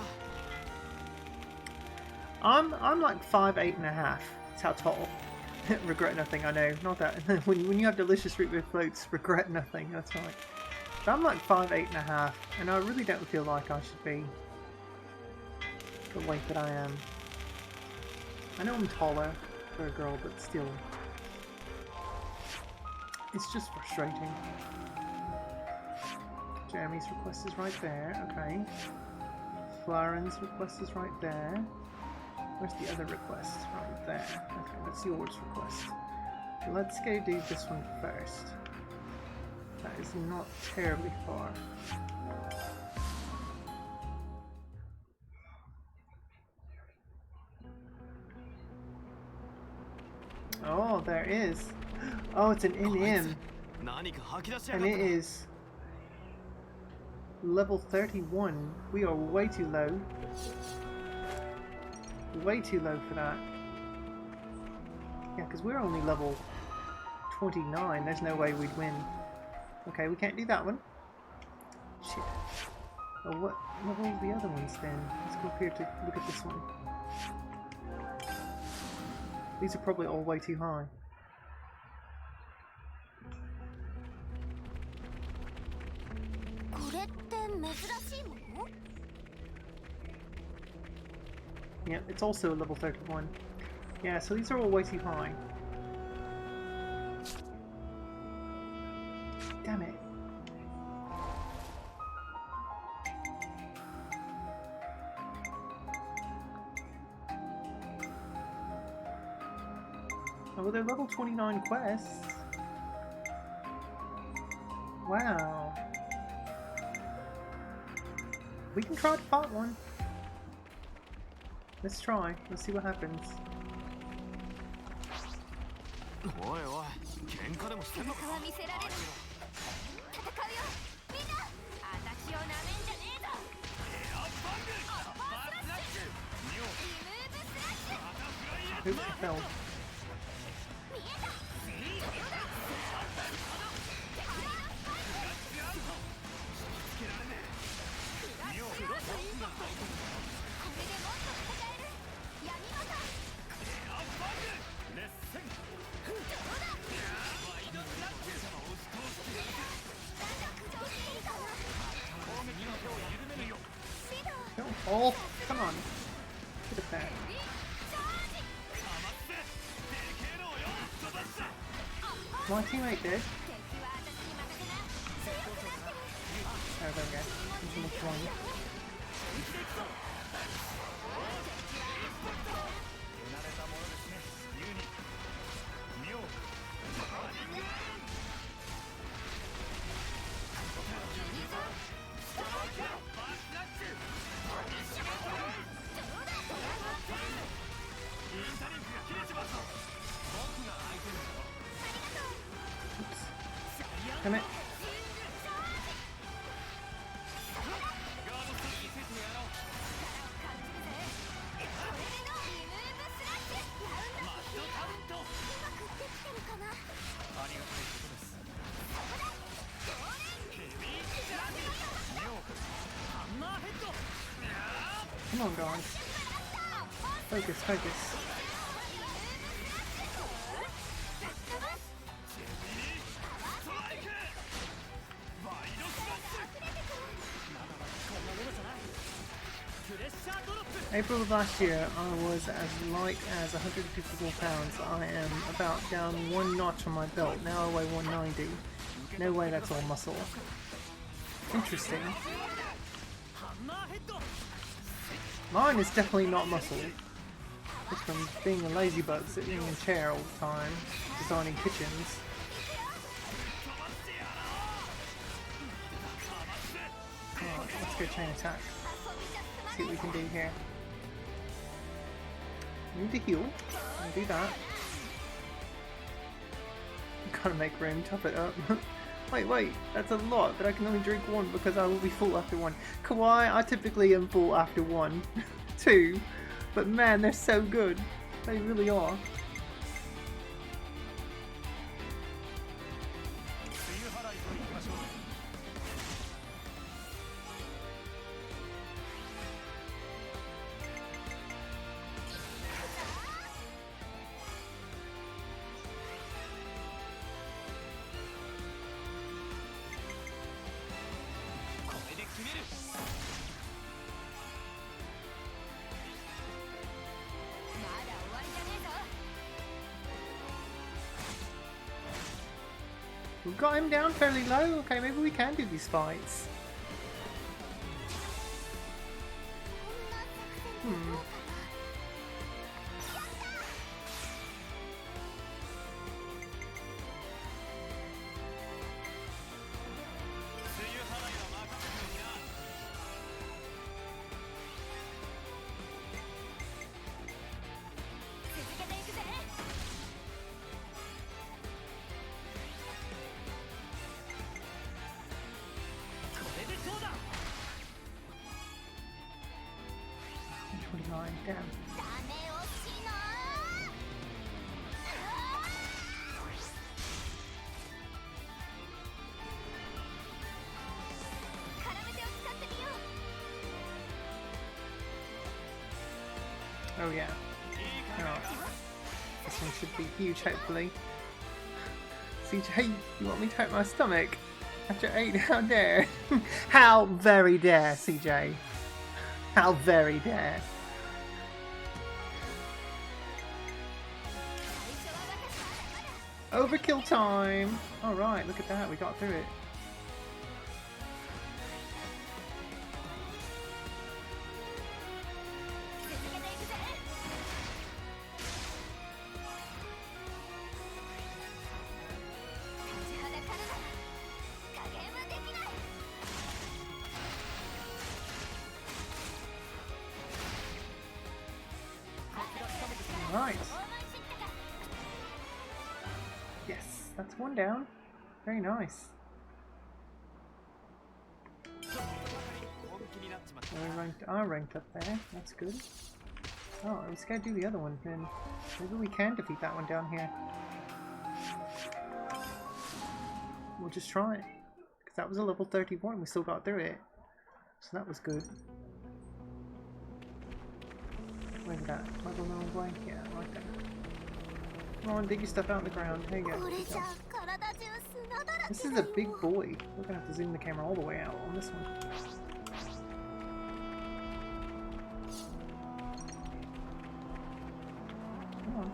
I'm like 5'8 and a half. That's how tall. Regret nothing, I know. Not that. when you have delicious root beer floats, regret nothing. That's right. But I'm like 5'8 and a half, and I really don't feel like I should be the weight that I am. I know I'm taller for a girl, but still. It's just frustrating. Jeremy's request is right there. Okay. Floren's request is right there. Where's the other request? Right there. Okay, that's yours request. Let's go do this one first. That is not terribly far. Oh, there is. Oh, it's an NM. And it is level 31. We are way too low. Way too low for that. Yeah, because we're only level 29. There's no way we'd win. Okay, we can't do that one. Shit. Oh, what level are the other ones then? Let's go up here to look at this one. These are probably all way too high. Yeah, it's also a level 31. Yeah, so these are all way too high. Damn it. Oh, well, they're level 29 quests. Wow. We can try to fight one. Let's try. Let's see what happens. 喧嘩でもしてんのか。は見せられる。戦うよみんな。私をなめんじゃねえぞ。エアバングアッパースラッシュミオリムーブスラッシュ。バタフライエ Oops, I fell. 見えた。これでもっと戦える。闇のさ。アバング熱戦どうだ。ワイドスラッシュ押し通してやるなんだ駆除していいかな。攻撃の手を緩めるよ。シド。 Don't fall. Come on. Get it back. かまってでけえのをよ飛ばした。 My teammate did. 敵は私に任せな。強くなってる。 Oh, there we go. There's almost one. 手慣れたものですねユニミオバリングストライクバースラッシュ一緒だインタリンクが切れちまった僕が相手だよ Damn it. ガードステージせてやろうマッドカウントありがたいことですヘビーチャージミオハンマーヘッド Come on, guys. Focus, focus. ストライクワイドスラッシュまだまだこんなものじゃないプレッシャードロップ April of last year, I was as light as 154 pounds. I am about down one notch on my belt. Now I weigh 190. No way that's all muscle. Interesting. ハンマーヘッド Mine is definitely not muscle. Just from being a lazy butt sitting in a chair all the time, designing kitchens. Oh, let's go chain attack. See what we can do here. Need to heal. I'll do that. Gotta make room, top it up. Wait, that's a lot, but I can only drink one because I will be full after one. Kawaii, I typically am full after one. Two. But man, they're so good. They really are. 梅雨払いと言いましょう これで決める まだ終わりじゃねえぞ。 We've got him down fairly low. Okay, maybe we can do these fights. こんな作戦でどうかな。 梅雨払いは任せておきな 続けていくぜ。 これでどうだ 29, damn. ダメ惜しいな。絡め手を使ってみよう。 Oh yeah. Oh. This one should be huge, hopefully. CJ, you want me to hurt my stomach? After 8, how dare? How very dare, CJ. How very dare. 最初は私まだまだ。 Overkill time! Alright, look at that, we got through it. 続けていくぜ。 立ちはだかるなら加減はできない。 Right. 大満失ったか。 Yes, that's one down. Very nice. I ranked up there. That's good. Oh, let's go do the other one then. Maybe we can defeat that one down here. We'll just try it. Because that was a level 31. We still got through it. So that was good. Where's that? Level 9 blank? Yeah, right there. Come on, dig your stuff out of the ground. There you go. Good job. This is a big boy. We're gonna have to zoom the camera all the way out on this one. Come on.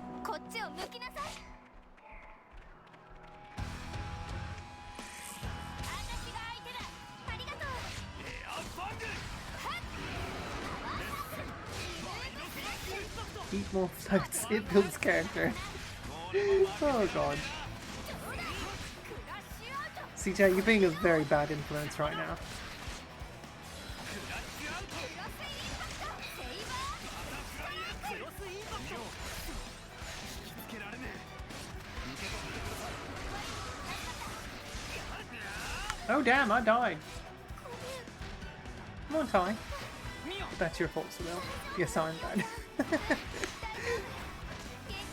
Eat more floats. It builds character. Oh god. CJ, you're being a very bad influence right now. Oh damn, I died. Come on, Ty. That's your fault, Seville. Yes, I'm bad.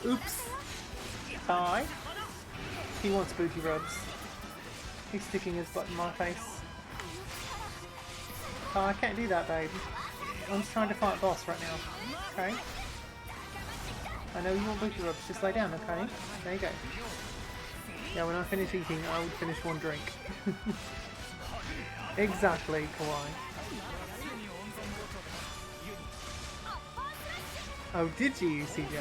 Oops. Ty. He wants booty rubs. He's sticking his butt in my face. Oh, I can't do that, babe. I'm just trying to fight a boss right now. Okay? I know you want booty rubs. Just lay down, okay? There you go. Yeah, when I finish eating, I would finish one drink. Exactly, Kawaii. Oh, did you, CJ?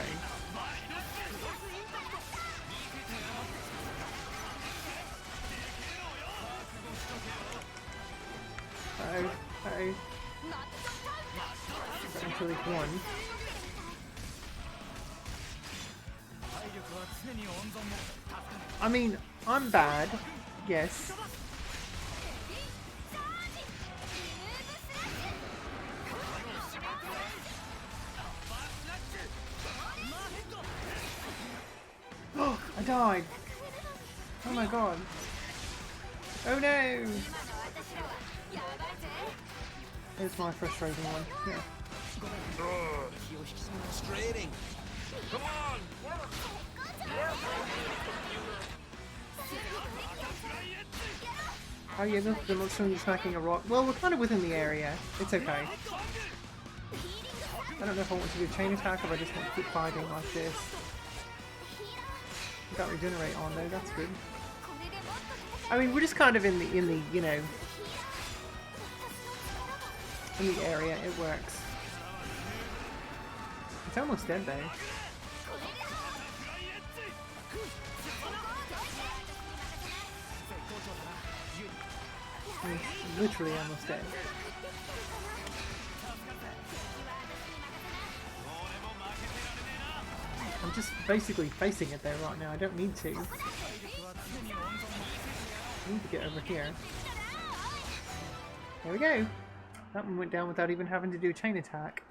Uh-oh. Actually, one. I mean, I'm bad. Yes. Oh, I died. Oh my god. Oh no. There's my frustrating one. Yeah. Frustrating. Come on. Oh yeah, the monster is smacking a rock. Well, we're kind of within the area. It's okay. I don't know if I want to do a chain attack or if I just want to keep fighting like this. We got regenerate on though, that's good. I mean, we're just kind of in the you know, in the area. It works. It's almost dead though. It's literally almost dead. I'm just basically facing it there right now. I don't need to. I need to get over here. There we go. That one went down without even having to do a chain attack.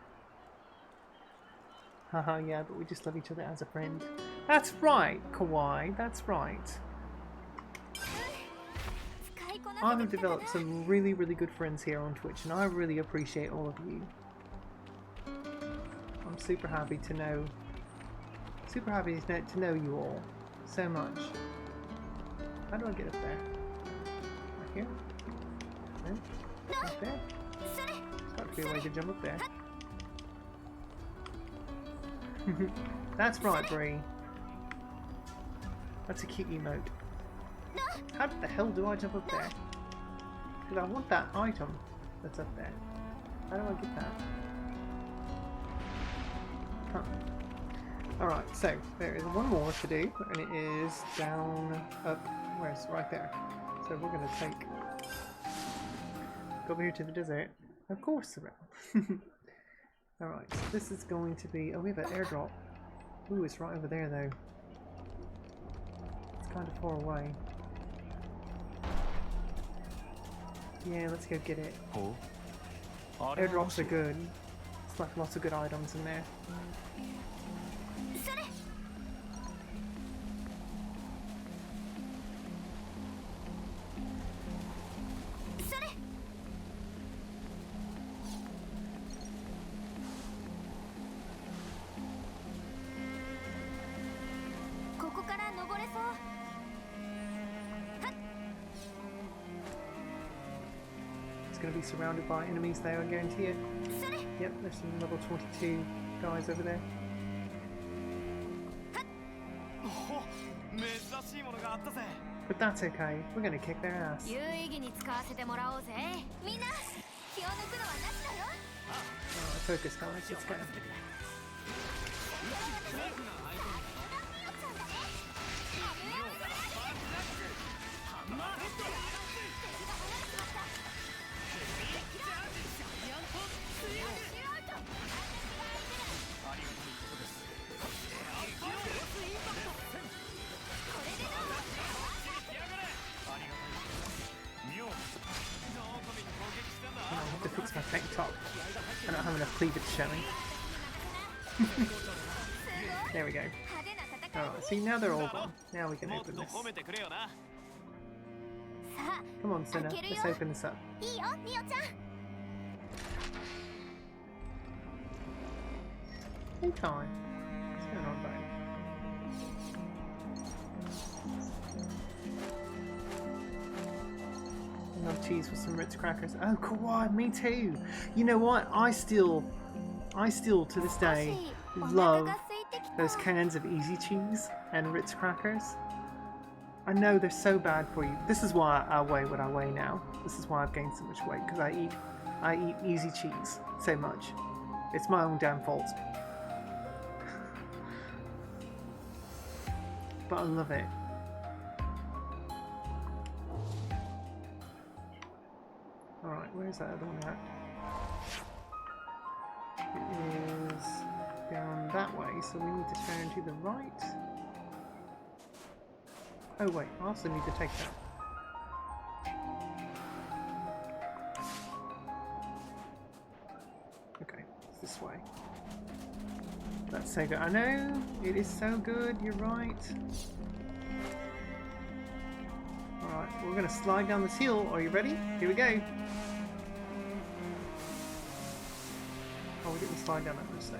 Haha, yeah, but we just love each other as a friend. That's right, Kawaii. That's right. I have developed some really, really good friends here on Twitch, and I really appreciate all of you. I'm super happy to know you all so much. How do I get up there? Right here? No? Right there? There's got to be a way to jump up there. That's right, Bree. That's a cute emote. How the hell do I jump up there? Because I want that item that's up there. How do I get that? Huh. Alright, so there is one more to do, and it is down, up, where's right there. So we're going to go over here to the desert. Of course, around. Alright, so this is going to be, oh, we have an airdrop. Ooh, it's right over there though. It's kind of far away. Yeah, let's go get it. Oh. Airdrops are good. It's like lots of good items in there. going to be surrounded by enemies there, I guarantee it. それ Yep, there's some level 22 guys over there. おお珍しいものがあったぜ But that's okay, we're going to kick their ass. 有意義に使わせてもらおうぜみんな気を抜くのはなしだよ Focus guys, let's go. 妙 I have to fix my tank top. I don't have enough cleavage showing. There we go. Alright, see now they're all gone. Now we can もっ open と this. 褒めてくれよな Come on, Senna, let's open this up. いいよミオちゃん Hey time. What's going on, buddy? I love cheese with some Ritz crackers. Oh, kawaii, me too. You know what? I still to this day love those cans of easy cheese and Ritz crackers. I know they're so bad for you. This is why I weigh what I weigh now. This is why I've gained so much weight, because I eat easy cheese so much. It's my own damn fault. But I love it. Alright, where's that other one at? It is down that way, so we need to turn to the right. Oh wait, I also need to take that. Okay, it's this way. That's so good. I know, it is so good, you're right. Alright, we're gonna slide down this hill. Are you ready? Here we go. Oh, we didn't slide down that much though.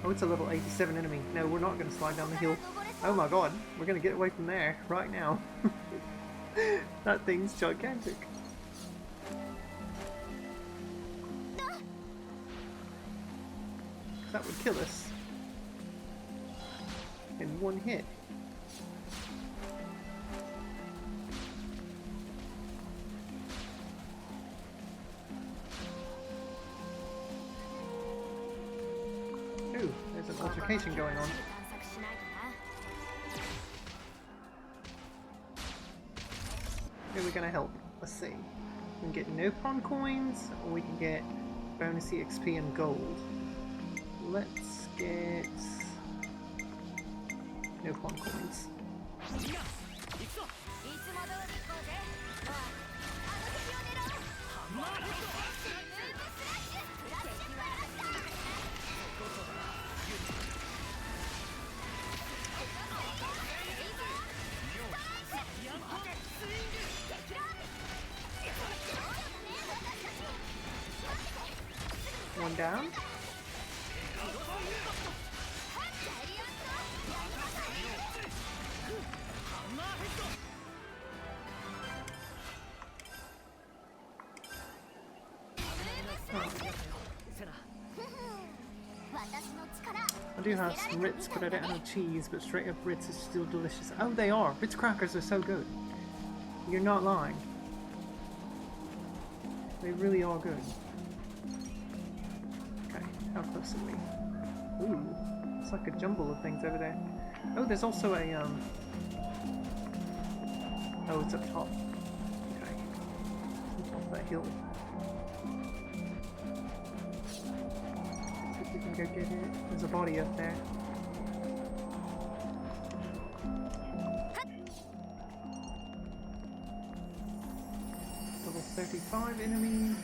Oh, it's a level 87 enemy. No, we're not gonna slide down the hill. Oh my god, we're gonna get away from there right now. That thing's gigantic. That would kill us in one hit. Ooh, there's an altercation going on. Who are we gonna help? Let's see. We can get no pawn coins, or we can get bonus EXP and gold. Let's get no pawn coins. みんな行くぞ いつも通り行こうぜあの敵を狙うハンマーヘッドムーブスラッシュプラス敵はOne down. I do have some Ritz, but I don't have cheese, but straight up Ritz is still delicious. Oh, they are! Ritz crackers are so good. You're not lying. They really are good. Okay, how close are we? Ooh, it's like a jumble of things over there. Oh, there's also a, oh, it's up top. Okay. It's up that hill. See if we can go get it. There's a body up there. Level 35 enemy.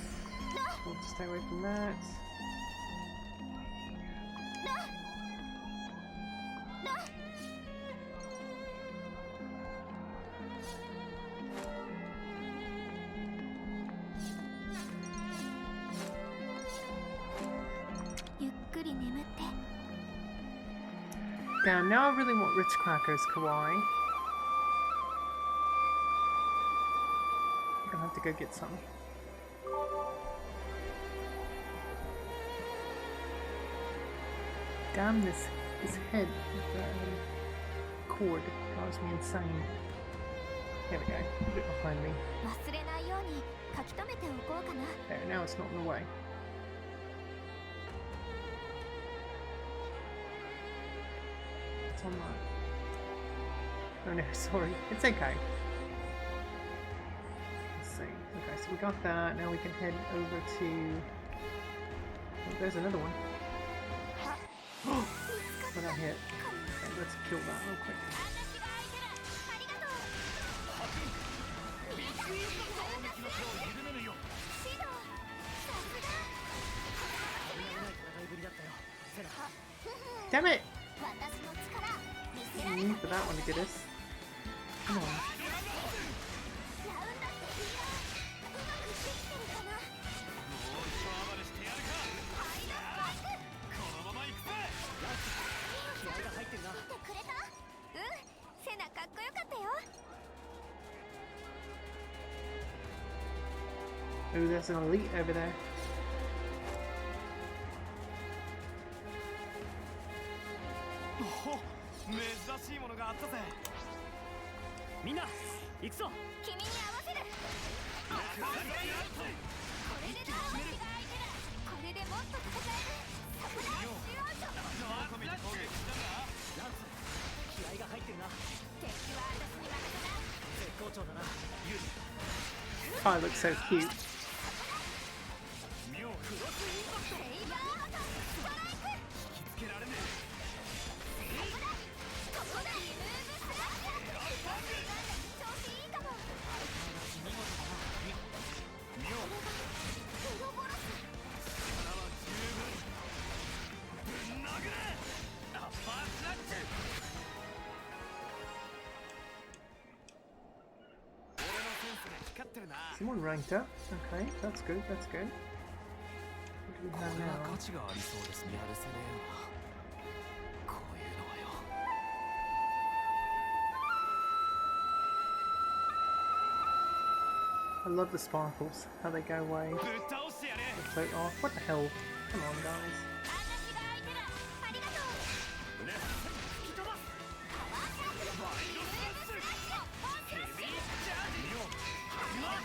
We'll just stay away from that. Now I really want Ritz crackers, Kawaii. Gonna have to go get some. Damn, this head cord drives me insane. There we go. A bit behind me. 忘れないように書き留めておこうかな。 There, now it's not in the way. It's on that. Oh no, sorry. It's okay. Let's see. Okay, so we got that. Now we can head over to... Oh, there's another one. What I hit. Okay, let's kill that real quick. 私が相手だ。ありがとう。 Damn it! 私の力見せられ Need for that one to get us. Come on. ラウンドっていいな。うまくできてるかな。ハイドスパイク。見てくれた？セナかっこよかったよ。 Ooh, there's an elite over there. 珍しいものがあったぜ。みんな行くぞ。君に合わせる。これでだ、私が相手だ。これでもっと戦える。サプライズしようと。ランス、気合が入ってるな。敵は私に任せな。絶好調だな。ユージ。 Oh, it looks so cute. 妙クロスインパクト。セイバーアタックストライク。引きつけられねえ。 ここだ。ムーブスラッシャー。なんだ、調子いいかも。見事だな。妙。プロボロス。力は十分。ぶん殴れ。アッパースラッシュ。俺のセンスが光ってるな。 Someone ranked up. Okay, that's good, that's good. What do we こ have れは now? 価値がありそうですね。やるせねえわ。こういうのはよ。 I love the sparkles, how they go away. ぶっ倒してやれ。 They float off. What the hell? Come on, guys. 私が相手だ。ありがとう。ね。吹き飛ばす。パワーチャージ。ムーブスラッシャー。ヘビーチャージ。妙。私が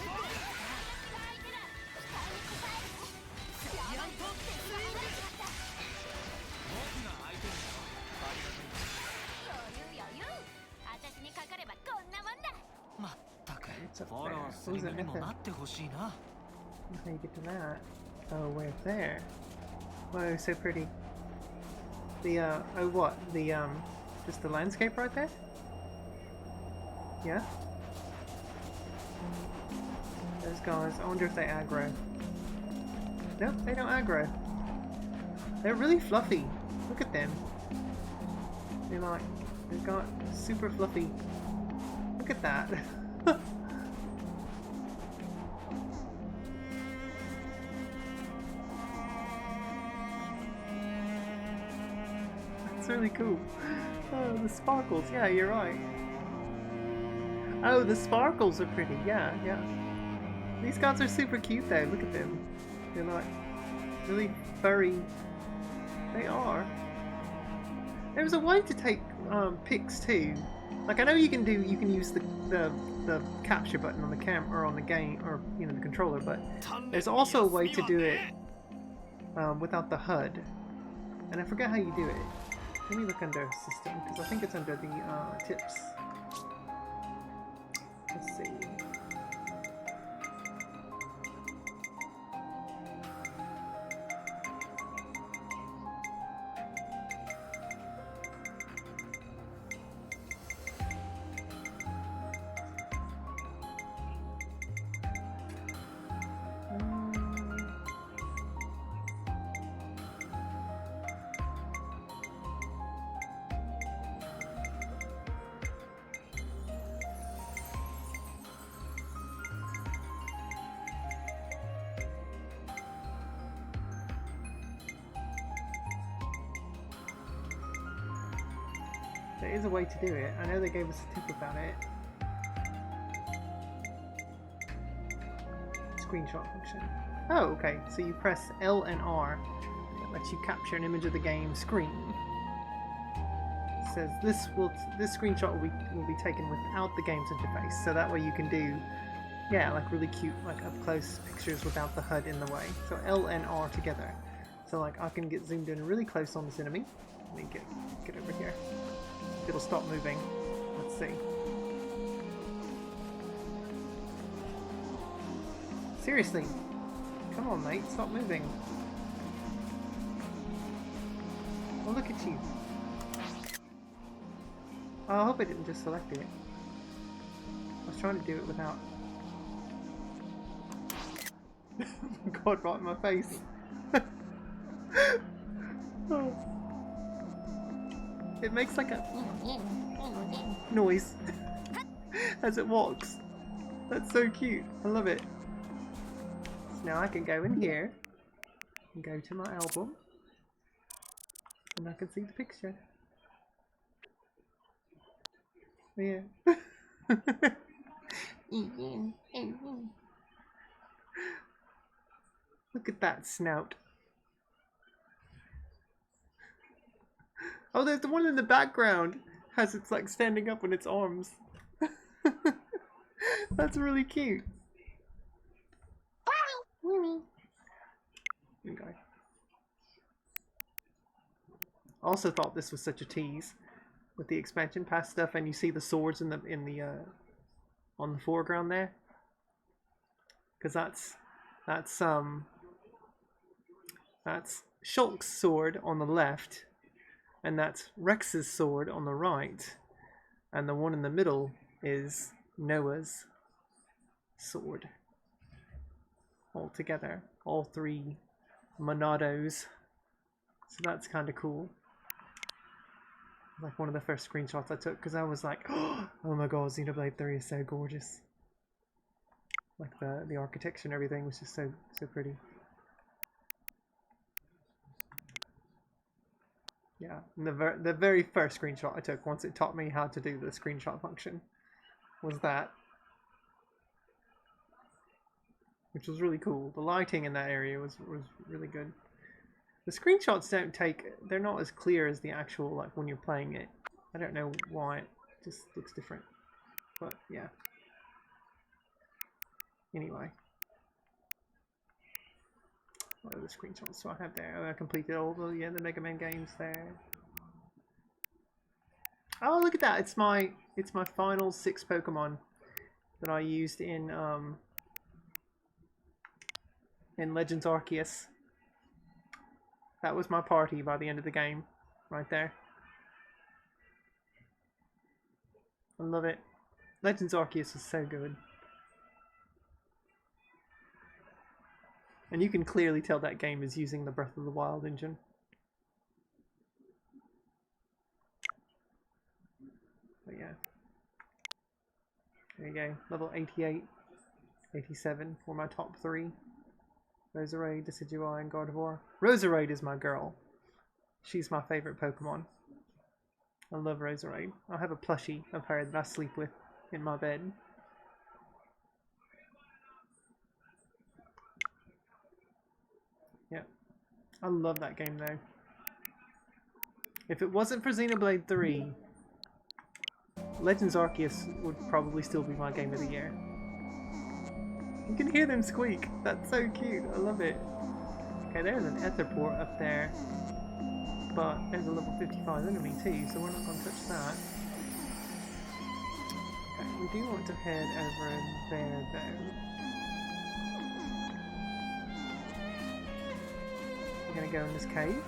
相手だ。期待に応える。やばいぞ。敵が離れちまった。僕が相手にだよ。ありがとう。余裕余裕。私にかかればこんなもんだ。まったく。 It's up フォロ there. ーする What was 身 it にも method? なってほしいな。 How do you get to that? Oh, we're there. Whoa, so pretty. The, oh what? The, just the landscape right there? Yeah? Those guys, I wonder if they aggro. Nope, they don't aggro. They're really fluffy. Look at them. They're like, they've got super fluffy. Look at that. That's really cool. Oh, the sparkles. Yeah, you're right. Oh, the sparkles are pretty. Yeah, yeah. These guys are super cute though. Look at them. They're like really furry. They are. There's a way to take pics too. Like I know you can use the capture button on the camera or on the game or the controller, but there's also a way to do it without the HUD. And I forget how you do it. Let me look under system because I think it's under the tips. Let's see. There is a way to do it. I know they gave us a tip about it. screenshot function? Oh, okay. So you press L and R. That lets you capture an image of the game screen. It says this screenshot will be taken without the game's interface. So that way you can do, yeah, like really cute, like up close pictures without the HUD in the way. So L and R together. So like I can get zoomed in really close on this enemy. Let me get over here. It'll stop moving. Let's see. Seriously. Come on, mate. Stop moving. Oh, look at you. Oh, I hope I didn't just select it. I was trying to do it without... God, right in my face. Oh. It makes like a noise as it walks. That's so cute. I love it. So now I can go in here and go to my album and I can see the picture. Yeah. Look at that snout. Oh, there's the one in the background. Has its like standing up on its arms. That's really cute. Okay. I also thought this was such a tease with the expansion pass stuff, and you see the swords in the on the foreground there, because that's Shulk's sword on the left. And that's Rex's sword on the right. And the one in the middle is Noah's sword. All together. All three Monados. So that's kind of cool. Like one of the first screenshots I took, because I was like, oh my god, Xenoblade 3 is so gorgeous. Like the architecture and everything was just so pretty. Yeah, and the very first screenshot I took, once it taught me how to do the screenshot function, was that. Which was really cool. The lighting in that area was really good. The screenshots they're not as clear as the actual, like when you're playing it. I don't know why, it just looks different. But yeah. Anyway. What are the screenshots do I have there? Oh, I completed all the Mega Man games there. Oh, look at that! It's my final 6 Pokemon that I used in Legends Arceus. That was my party by the end of the game, right there. I love it. Legends Arceus is so good. And you can clearly tell that game is using the Breath of the Wild engine. But yeah. There you go. Level 88, 87 for my top 3. Roserade, Decidueye, and Gardevoir. Roserade is my girl. She's my favourite Pokemon. I love Roserade. I have a plushie of her that I sleep with in my bed. Yeah. I love that game though. If it wasn't for Xenoblade 3, Legends Arceus would probably still be my game of the year. You can hear them squeak. That's so cute. I love it. Okay, there's an Etherport up there. But there's a level 55 enemy too, so we're not going to touch that. Okay, we do want to head over there though. We're going to go in this cave.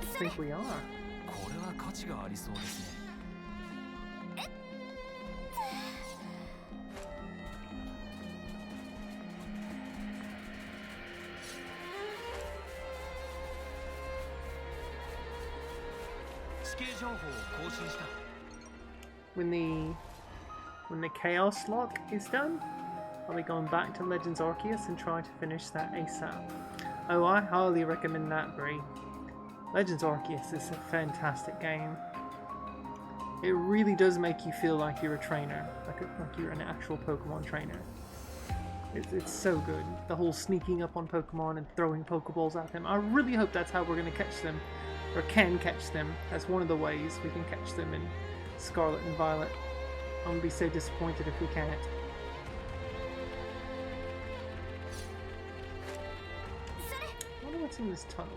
I think we are. これは価値がありそうですね。地形情報を更新した。 When the Chaos Lock is done, I'll be going back to Legends Arceus and try to finish that ASAP. Oh, I highly recommend that, Brie. Legends Arceus is a fantastic game. It really does make you feel like you're a trainer, like you're an actual Pokemon trainer. It's so good. The whole sneaking up on Pokemon and throwing Pokeballs at them. I really hope that's how we're going to catch them, or can catch them. That's one of the ways we can catch them in Scarlet and Violet. I'm going to be so disappointed if we can't. I wonder what's in this tunnel.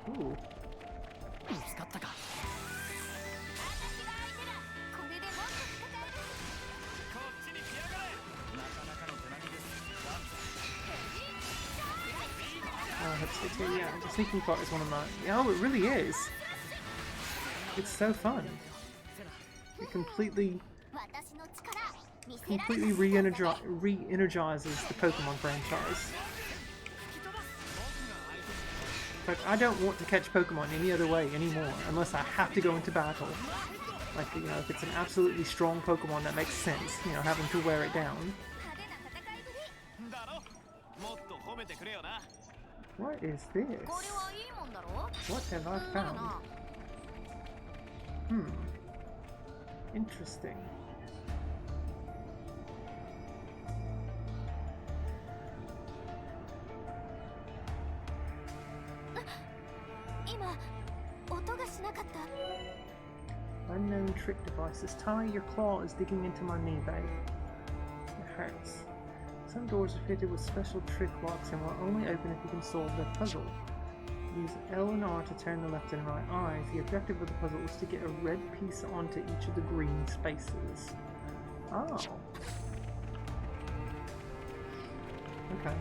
Ooh. 見つかったか。これでもっと戦える。こっちに来やがれ。なかなかの手並みです。 Yeah, the sneaking part is one of my... Oh, it really is! It's so fun. It completely re-energizes the Pokemon franchise. Like, I don't want to catch Pokemon any other way anymore, unless I have to go into battle. Like, you know, if it's an absolutely strong Pokemon that makes sense, you know, having to wear it down. What is this? What have I found? Interesting. Unknown trick devices. Tie your claw is digging into my knee, babe. It hurts. Some doors are fitted with special trick locks and will only open if you can solve their puzzle. Use L and R to turn the left and right eyes. The objective of the puzzle is to get a red piece onto each of the green spaces. Oh. Okay.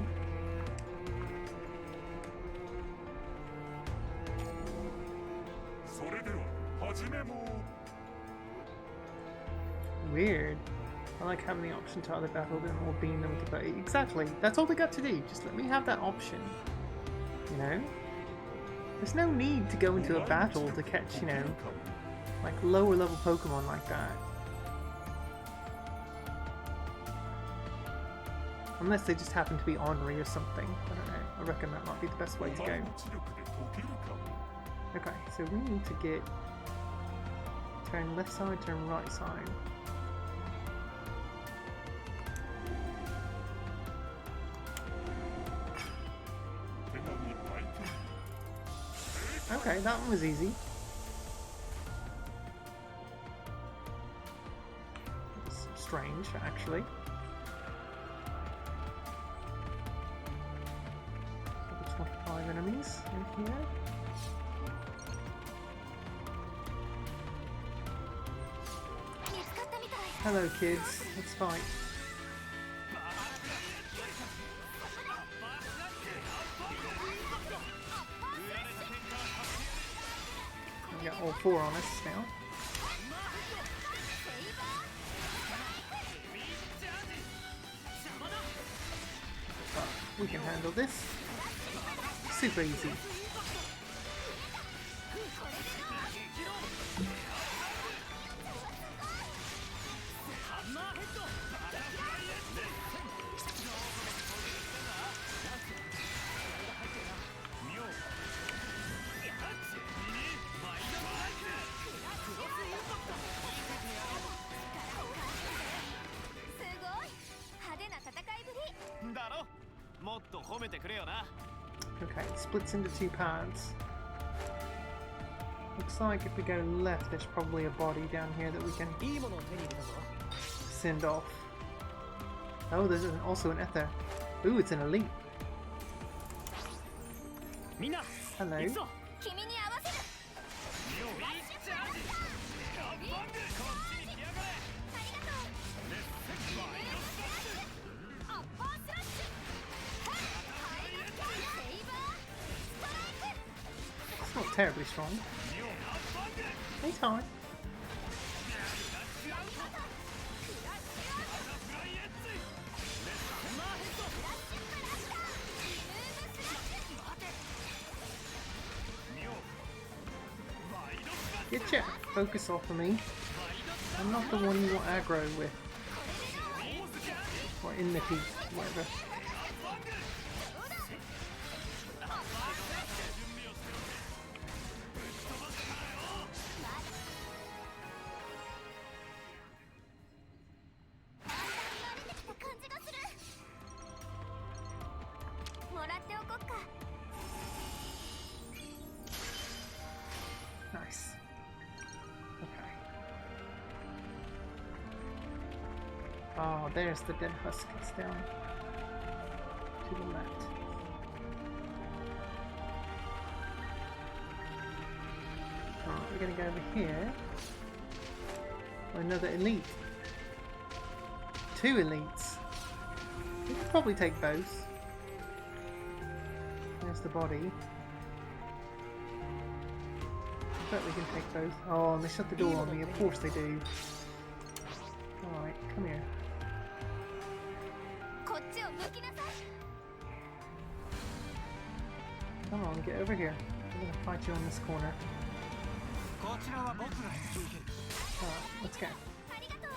Weird. I like having the option to either battle them or beam them to play. Exactly. That's all we got to do. Just let me have that option. You know? There's no need to go into a battle to catch, you know, like lower level Pokemon like that. Unless they just happen to be ornery or something. I don't know. I reckon that might be the best way to go. Okay, so we need to get... Turn left side, turn right side. Okay, that one was easy. It's strange, actually. 25 enemies in here. Hello, kids. Let's fight. We got all four on us now. But we can handle this. Super easy. Okay, it splits into two paths. Looks like if we go left, there's probably a body down here that we can send off. Oh, there's also an Ether. Ooh, it's an elite. Hello. Not terribly strong. Hey, Ty. Get your focus off of me. I'm not the one you want aggro with. Or enmity, whatever. Oh, there's the dead husk. It's down to the left. Alright, we're gonna go over here. Another elite. 2 elites. We could probably take both. There's the body. I bet we can take both. Oh, and they shut the door on me. Of course they do. Alright, come here. こっちを向きなさい Come on, get over here. I'm gonna fight you on this corner. こちらは僕が引き受ける Alright, let's go. ありがとう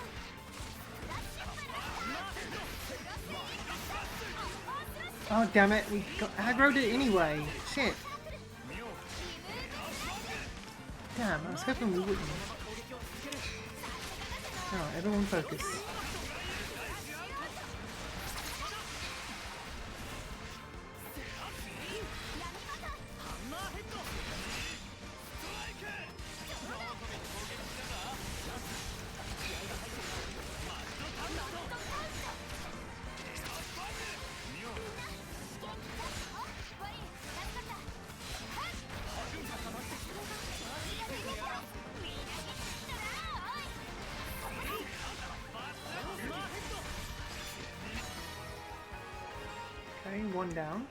Oh, damn it. We got aggroed it anyway. Shit. Damn, I was hoping we wouldn't. Alright, everyone focus. Okay, one down.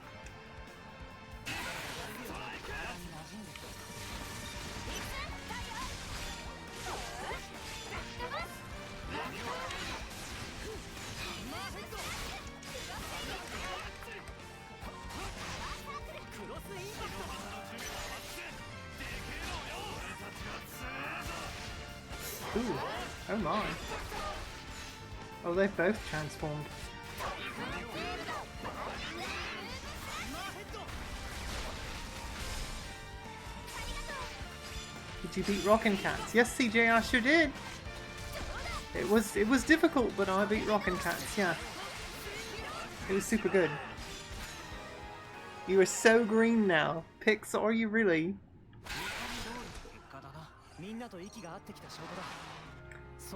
Ooh, oh my. Oh, they've both transformed. Did you beat Rockin Kats? Yes, CJ, I sure did. It was difficult, but I beat Rockin Kats. Yeah, it was super good. You are so green now, Pix. Are you really? 結果だなみんなと息が合ってきた証拠だ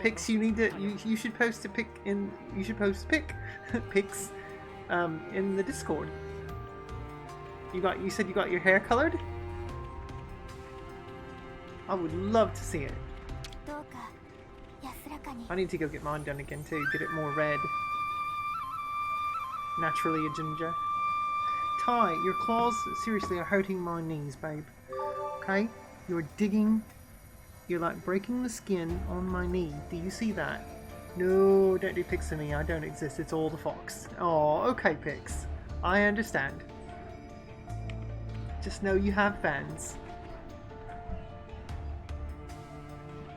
Pix, you need to you should post a pic in you should post pic pics in the Discord. You said you got your hair colored? I would love to see it. どうか安らかに I need to go get mine done again too, get it more red. Naturally a ginger. Ty, your claws seriously are hurting my knees, babe. Okay? You're digging. You're like breaking the skin on my knee. Do you see that? No, don't do Pix to me. I don't exist. It's all the fox. Oh, okay, Pix. I understand. Just know you have fans.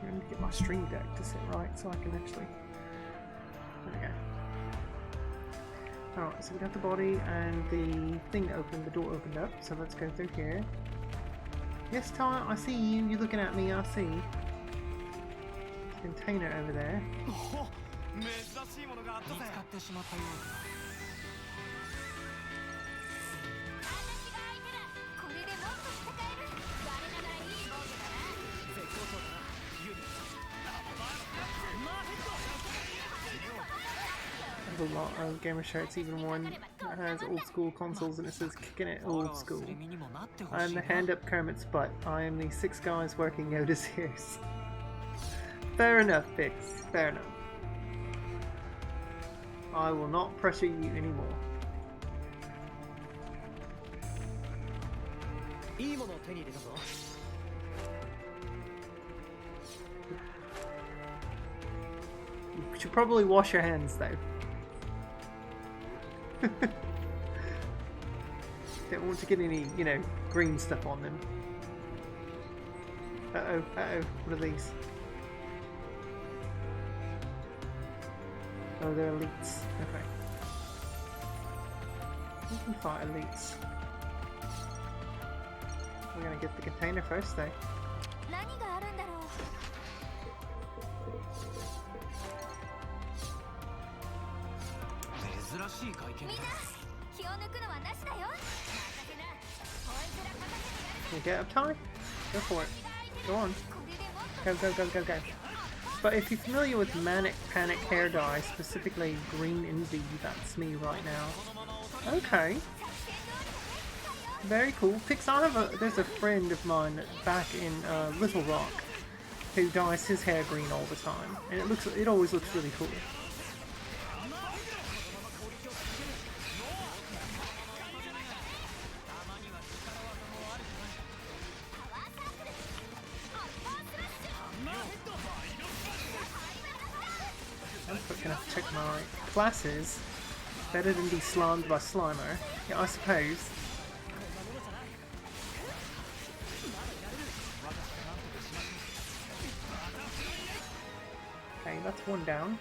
I need to get my stream deck to sit right so I can actually. There we go. Alright, so we got the body and the thing opened, the door opened up. So let's go through here. Yes, Ty, I see you. You're looking at me. I see. Container over there. 珍しいものがあったぜ見つかってしまったようだ 私が相手だこれでもっと戦える我ながらいい防具だな絶好調だなユニマーヘッド There's a lot of gamer shirts, even one that has old school consoles and it says kicking it old school. I am the hand up Kermit's butt. I am the 6 guys working Yoda's ears. Fair enough, Pix. Fair enough. I will not pressure you anymore. いいものを手に入れたぞ You should probably wash your hands though. Don't want to get any, you know, green stuff on them. Uh-oh, what are these? Oh, they're elites. Okay. We can fight elites. We're gonna get the container first though. 何があるんだろう 珍しい会見みんな気を抜くのはなしだよ任せなこいつら勝たせてやる Can you get up, Ty? Go for it. Go on. これでもっと Go. But if you're familiar with Manic Panic hair dye, specifically Green Envy, that's me right now. Okay. Very cool. There's a friend of mine back in Little Rock who dyes his hair green all the time, and it always looks really cool. I'm gonna have to check my classes. Better than be slimed by Slimer. Yeah, I suppose. Okay, that's one down.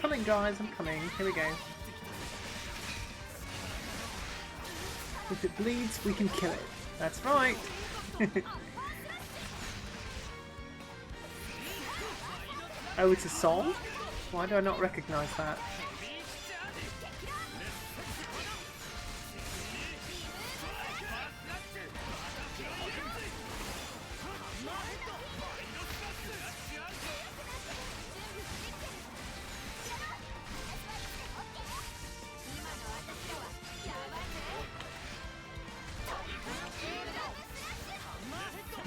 Coming, guys, I'm coming. Here we go. If it bleeds, we can kill it. That's right. Oh, it's a song? Why do I not recognize that?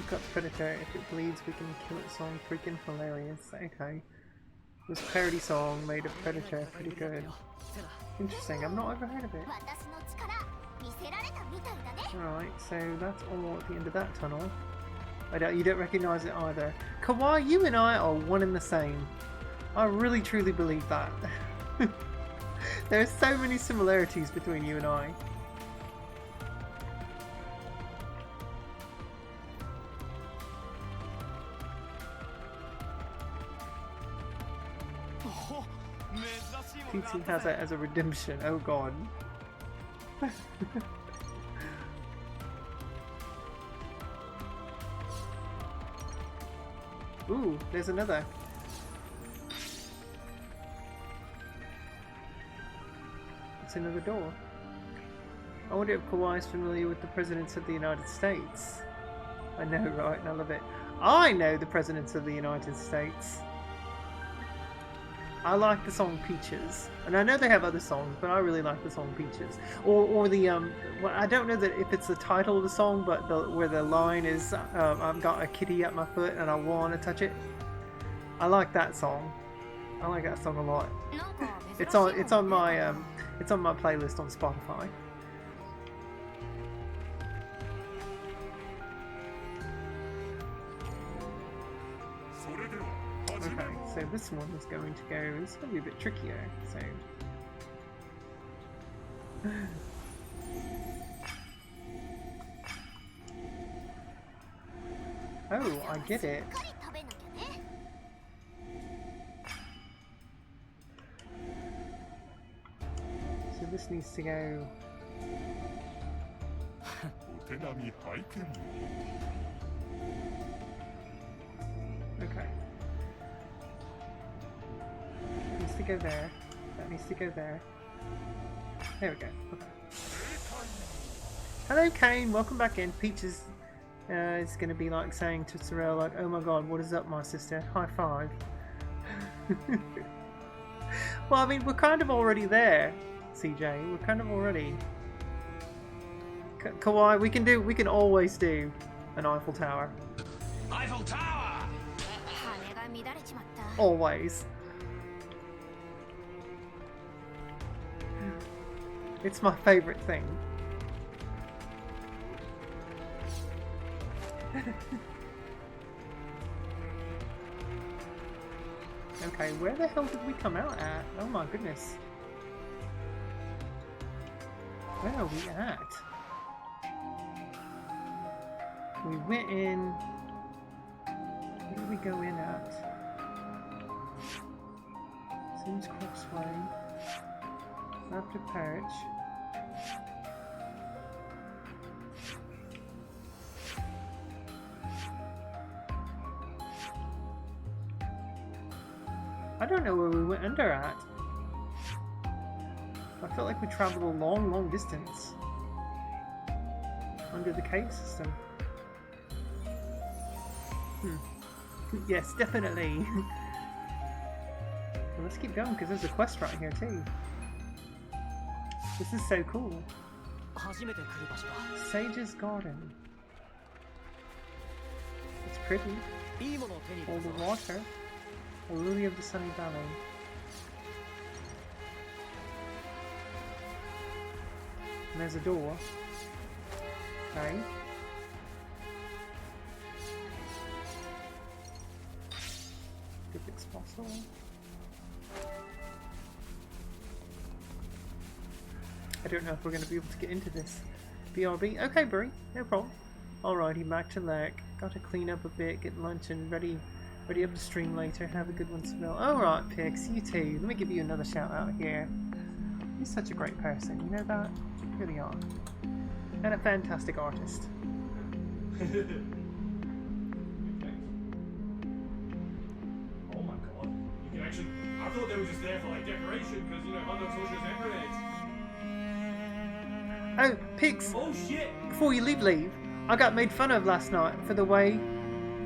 Got Predator, if it bleeds we can kill it song, freaking hilarious. Okay. This parody song made of Predator, pretty good. Interesting, I've not ever heard of it. Alright, so that's all at the end of that tunnel. You don't recognise it either. Kawaii, you and I are one and the same. I really truly believe that. There are so many similarities between you and I. TT has it as a redemption, oh god. Ooh, there's another. It's another door. I wonder if Kawaii's familiar with the presidents of the United States. I know, right? I love it. I know the presidents of the United States. I like the song Peaches, and I know they have other songs, but I really like the song Peaches. Or the well, I don't know that if it's the title of the song, but where the line is, I've got a kitty at my foot and I want to touch it. I like that song. I like that song a lot. It's on my playlist on Spotify. Okay, so this one is going to go, it's going to be a bit trickier, so... Oh, I get it. So this needs to go... Okay. Needs to go there. That needs to go there. There we go. Okay. Hello, Kane. Welcome back in. Peaches is going to be like saying to Sorrel, like, "Oh my God, what is up, my sister? High five." Well, I mean, we're kind of already there, CJ. We're kind of already. Kawaii, we can always do an Eiffel Tower. Eiffel Tower! Always. It's my favorite thing. Okay, where the hell did we come out at? Oh my goodness. Where are we at? We went in... Where did we go in at? Sims Crossway. After Perch. I don't know where we went under at. I felt like we travelled a long, long distance under the cave system. Yes, definitely. Well, let's keep going because there's a quest right here too. This is so cool. 初めて来る場所だ。 Sage's Garden. It's pretty. いいものを手に入 All れ the たぞ。 water. A lily of the sunny valley. And there's a door. Okay. Fix fossil. I don't know if we're going to be able to get into this. BRB. Okay, Brie. No problem. Alrighty, back to Lurk. Got to clean up a bit, get lunch, and ready up to stream later. Have a good one, Seville. Alright, Pix. You too. Let me give you another shout out here. You're such a great person. You know that? You really are. And a fantastic artist. Oh my god. You can actually... I thought they were just there for like decoration because, you know, other soldiers and grenades. Oh, Pix! Oh shit! Before you leave, I got made fun of last night for the way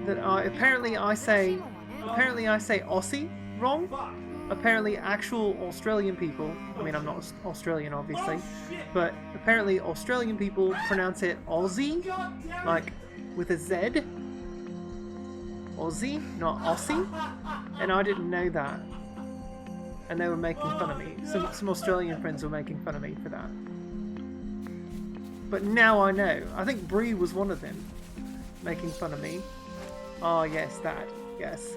that apparently I say Aussie wrong. Fuck! Apparently actual Australian people, I mean I'm not Australian obviously, Oh shit! but apparently Australian people pronounce it Aussie, God damn it! like with a Z. Aussie, not Aussie. And I didn't know that. And they were making fun of me. Some Australian friends were making fun of me for that. But now I know. I think Bree was one of them making fun of me. Oh yes, that. Yes.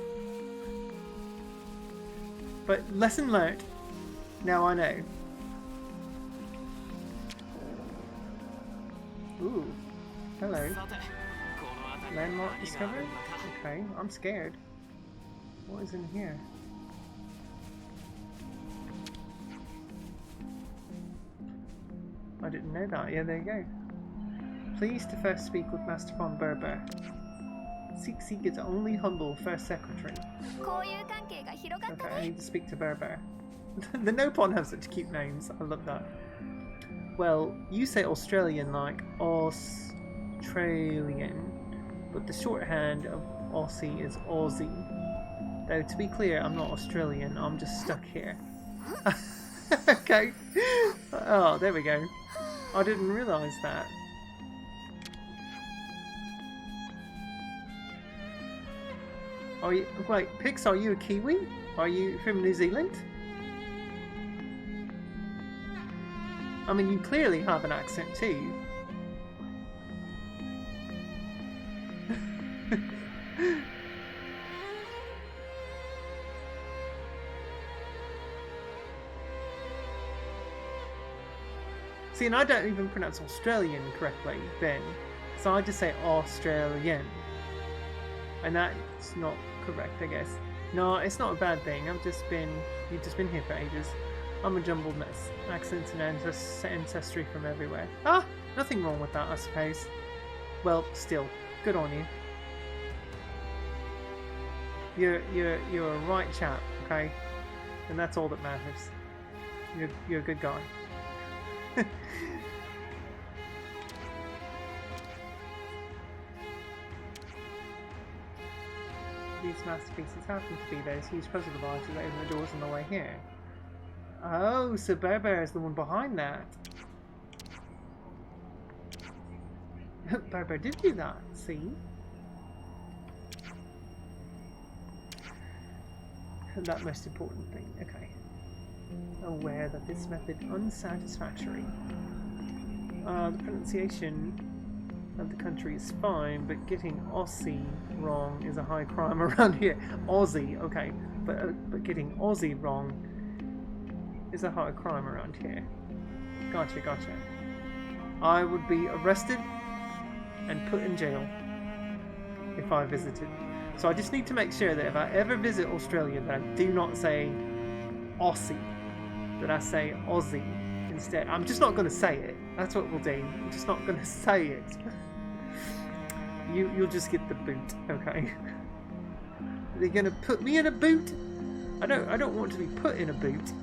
But lesson learnt. Now I know. Ooh. Hello. さて、この辺りに Landmark 何がある discovered? のか。 Okay, I'm scared. What is in here? I didn't know that. Yeah, there you go. Pleased to first speak with Master von Berber. Seek is only humble first secretary. こういう関係が広がった Okay, I ね need to speak to Berber. The Nopon have such cute names. I love that. Well, you say Australian like Australian, but the shorthand of Aussie is Aussie. Though to be clear, I'm not Australian. I'm just stuck here. Okay. Oh, there we go. I didn't realise that. Are you wait, Pix? Are you a Kiwi? Are you from New Zealand? I mean, you clearly have an accent too. See, and I don't even pronounce Australian correctly, Ben. So I just say Australian. And that's not correct, I guess. No, it's not a bad thing. You've just been here for ages. I'm a jumbled mess. Accents and ancestry from everywhere. Ah! Nothing wrong with that, I suppose. Well, still, good on you. You're a right chap, okay? And that's all that matters. You're a good guy. These masterpieces happen to be those huge puzzle devices that open the doors on the way here. Oh, so Berber is the one behind that. Berber did do that, see? That most important thing, okay. Aware that this method unsatisfactory. The pronunciation of the country is fine, but getting Aussie wrong is a high crime around here. Aussie, okay, but getting Aussie wrong is a high crime around here. Gotcha. I would be arrested and put in jail if I visited. So I just need to make sure that if I ever visit Australia, that I do not say Aussie, that I say Aussie instead. I'm just not going to say it. That's what we'll do. I'm just not going to say it. You'll just get the boot, okay? They're going to put me in a boot? I don't want to be put in a boot.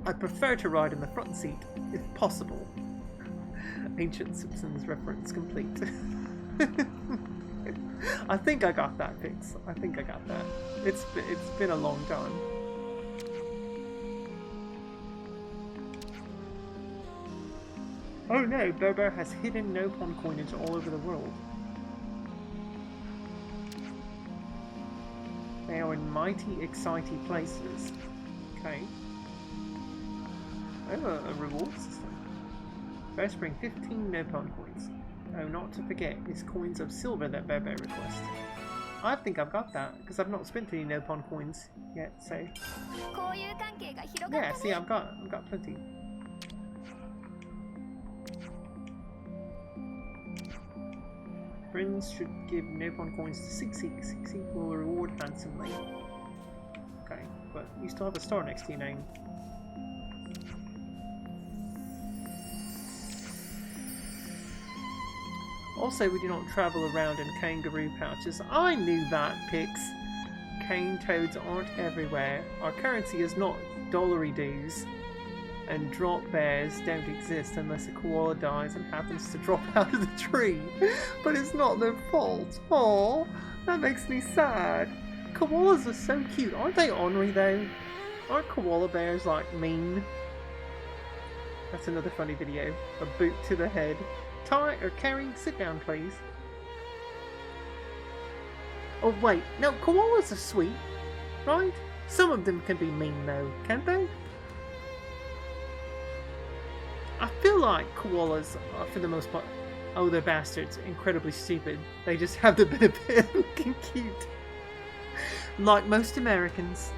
I prefer to ride in the front seat, if possible. Ancient Simpsons reference complete. I think I got that, Pix. I think I got that. It's been a long time. Oh no, Berber has hidden no-pon coinage all over the world. They are in mighty, exciting places. Okay. Oh, a reward system. First bring 15 no-pon coins. Oh, not to forget, is coins of silver that Berber requests. I think I've got that, because I've not spent any no-pon coins yet, so... Yeah, see, I've got plenty. Friends should give no-pon coins to Sixie. Sixie will reward handsomely. Okay, but you still have a star next to your name. Also, we do not travel around in kangaroo pouches. I knew that, Pix. Cane toads aren't everywhere. Our currency is not dollary dues. And drop bears don't exist unless a koala dies and happens to drop out of the tree. But it's not their fault. Aww, that makes me sad. Koalas are so cute. Aren't they ornery though? Aren't koala bears like mean? That's another funny video. A boot to the head. Ty or Carrie, sit down please. Oh wait, no, koalas are sweet, right? Some of them can be mean though, can't they? I feel like koalas are, for the most part, oh they're bastards, incredibly stupid. They just have the benefit of looking cute. Like most Americans.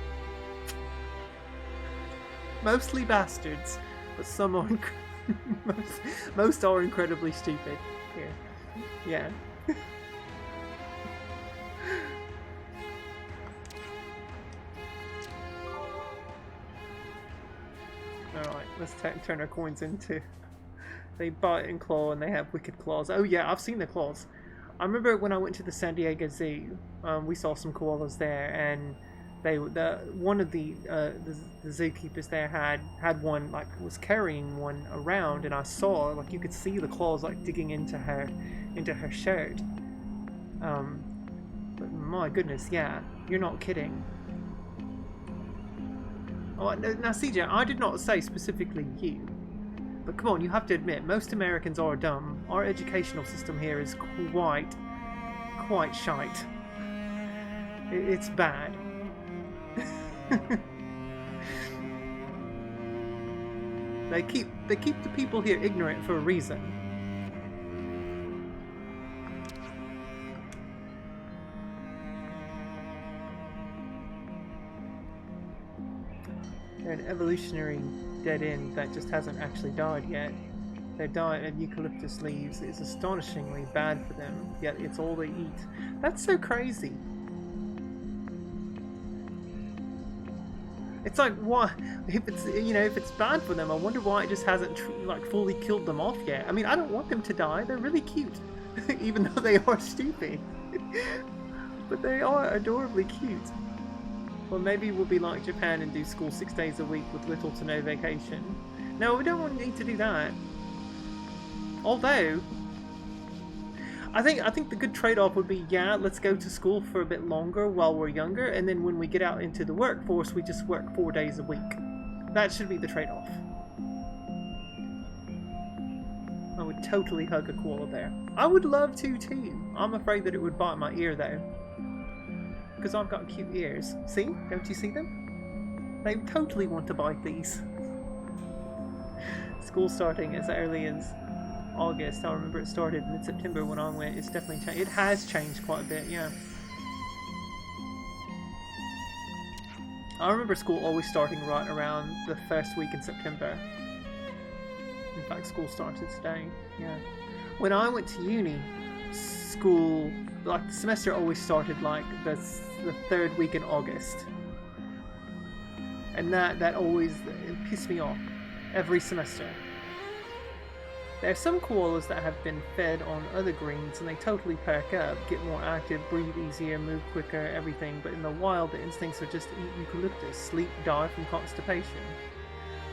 Mostly bastards, but some are most are incredibly stupid. Here. Yeah. Alright, let's turn our coins into... They bite and claw and they have wicked claws. Oh yeah, I've seen the claws. I remember when I went to the San Diego Zoo, we saw some koalas there, and one of the zookeepers there had one, like, was carrying one around, and I saw, like, you could see the claws like digging into her shirt. But my goodness, yeah, you're not kidding. Oh, now CJ, I did not say specifically you, but come on, you have to admit, most Americans are dumb. Our educational system here is quite shite. It's bad. They keep the people here ignorant for a reason. They're an evolutionary dead end that just hasn't actually died yet. Their diet of eucalyptus leaves is astonishingly bad for them, yet it's all they eat. That's so crazy. It's like, what if it's, you know, if it's bad for them, I wonder why it just hasn't like fully killed them off yet. I mean, I don't want them to die. They're really cute, even though they are stupid. But they are adorably cute. Well, maybe we'll be like Japan and do school 6 days a week with little to no vacation. No, we don't need to do that. Although, I think the good trade-off would be, yeah, let's go to school for a bit longer while we're younger, and then when we get out into the workforce, we just work 4 days a week. That should be the trade-off. I would totally hug a koala bear. I would love to too. I'm afraid that it would bite my ear though. Because I've got cute ears. See? Don't you see them? They totally want to bite these. School starting as early as August. I remember it started in September when I went. It's definitely changed. It has changed quite a bit, yeah. I remember school always starting right around the first week in September. In fact, school started today, yeah. When I went to uni, school, like the semester always started like the third week in August. And that always pissed me off every semester. There are some koalas that have been fed on other greens and they totally perk up, get more active, breathe easier, move quicker, everything, but in the wild the instincts are just eat eucalyptus, sleep, die from constipation.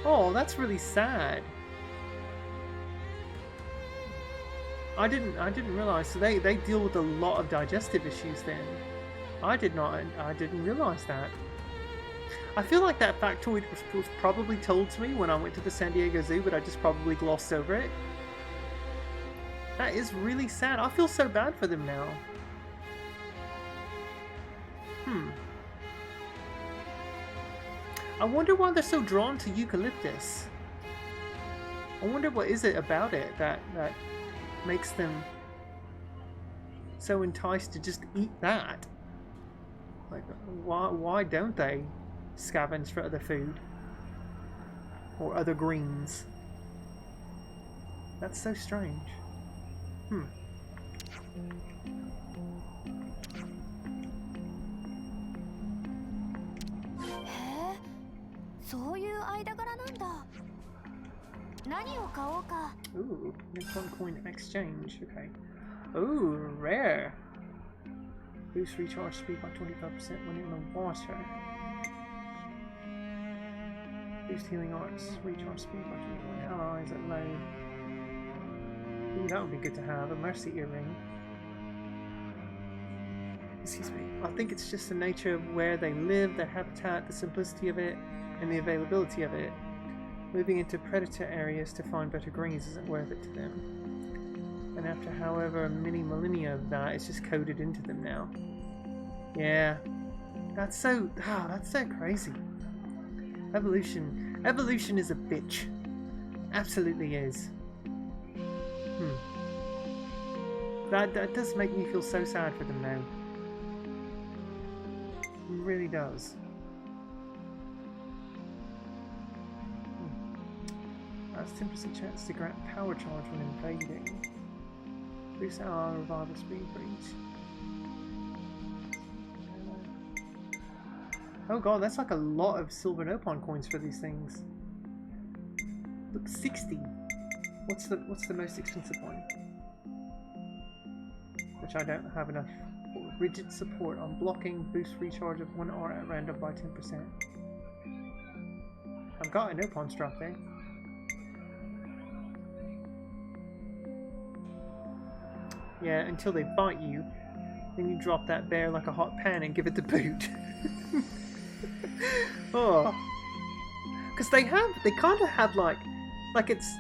Oh, that's really sad. I didn't realize. So they deal with a lot of digestive issues then. I didn't realize that. I feel like that factoid was probably told to me when I went to the San Diego Zoo, but I just probably glossed over it. That is really sad. I feel so bad for them now. I wonder why they're so drawn to eucalyptus. I wonder what is it about it that makes them so enticed to just eat that. Like, why don't they scavenge for other food or other greens? That's so strange. そういう間柄なんだ。何を買おうか。 Ooh, Nippon coin exchange. Okay. Ooh, rare. Boost recharge speed by 25% when in the water. Boost healing arts. Recharge speed by 21 allies at low. Ooh, that would be good to have. A mercy earring. Excuse me. I think it's just the nature of where they live, their habitat, the simplicity of it, and the availability of it. Moving into predator areas to find better greens isn't worth it to them. And after however many millennia of that, it's just coded into them now. Yeah. That's so crazy. Evolution is a bitch. Absolutely is. That does make me feel so sad for them now. It really does. That's 10% chance to grant power charge when invading. Boost our revival speed for each. Oh god, that's like a lot of silver Nopon coins for these things. Look, 60. What's the most expensive one? Which I don't have enough. Rigid support on blocking, boost recharge of 1 art at random by 10%. I've got a Nopon strap there. Yeah, until they bite you, then you drop that bear like a hot pan and give it the boot. Oh, because they kind of have like it's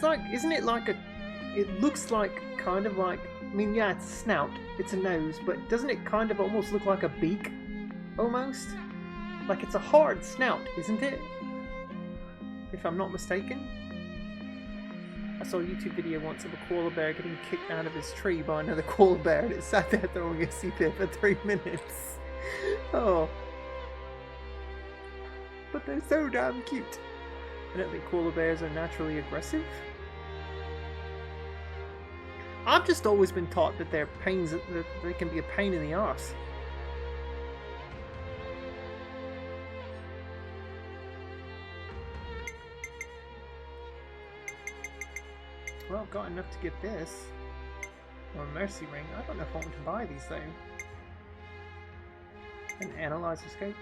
like, isn't it like a? It looks like kind of like, I mean, yeah, it's a snout, it's a nose, but doesn't it kind of almost look like a beak, almost? Like it's a hard snout, isn't it? If I'm not mistaken. I saw a YouTube video once of a koala bear getting kicked out of his tree by another koala bear, and it sat there throwing a CP for 3 minutes. Oh. But they're so damn cute. I don't think koala bears are naturally aggressive. I've just always been taught that they're pains, that they can be a pain in the arse. Well, I've got enough to get this. Or a mercy ring. I don't know if I want to buy these though. An analyzer scope.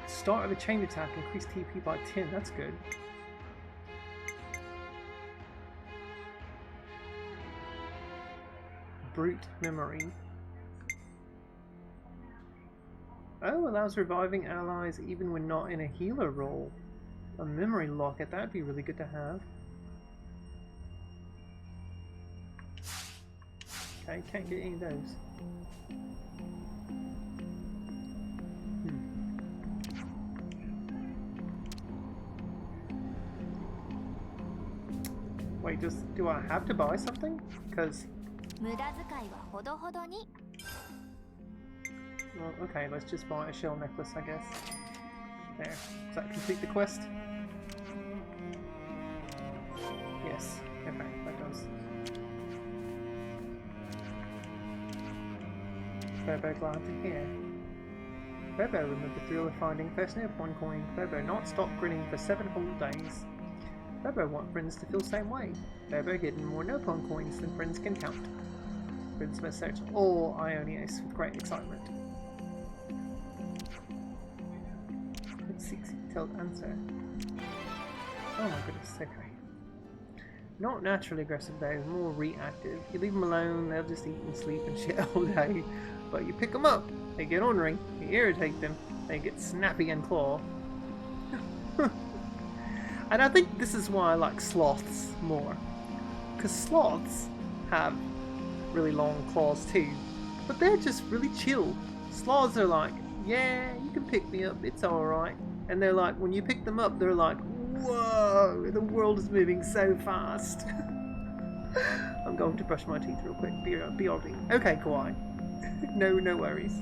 Start of a chain attack, increase TP by 10. That's good. Brute memory. Oh, allows reviving allies even when not in a healer role. A memory locket, that'd be really good to have. Okay, can't get any of those. Wait, do I have to buy something? Because... Well, okay, let's just buy a shell necklace, I guess. There. Does that complete the quest? Yes. Okay, that does. Bobo glad to hear. Bobo remembered the thrill of finding first Nopon coin. Bobo not stop grinning for 7 whole days. Bobo want friends to feel the same way. Bobo hidden more Nopon coins than friends can count. Friends must search all Ionios with great excitement. detailed answer. Oh my goodness, okay. Not naturally aggressive though, more reactive. You leave them alone, they'll just eat and sleep and shit all day. But you pick them up, they get ornery, you irritate them, they get snappy and claw. And I think this is why I like sloths more. Because sloths have really long claws too, but they're just really chill. Sloths are like, yeah, you can pick me up, it's alright. And they're like, when you pick them up, they're like, whoa, the world is moving so fast. I'm going to brush my teeth real quick. BRB. Okay, Kawaii. No worries.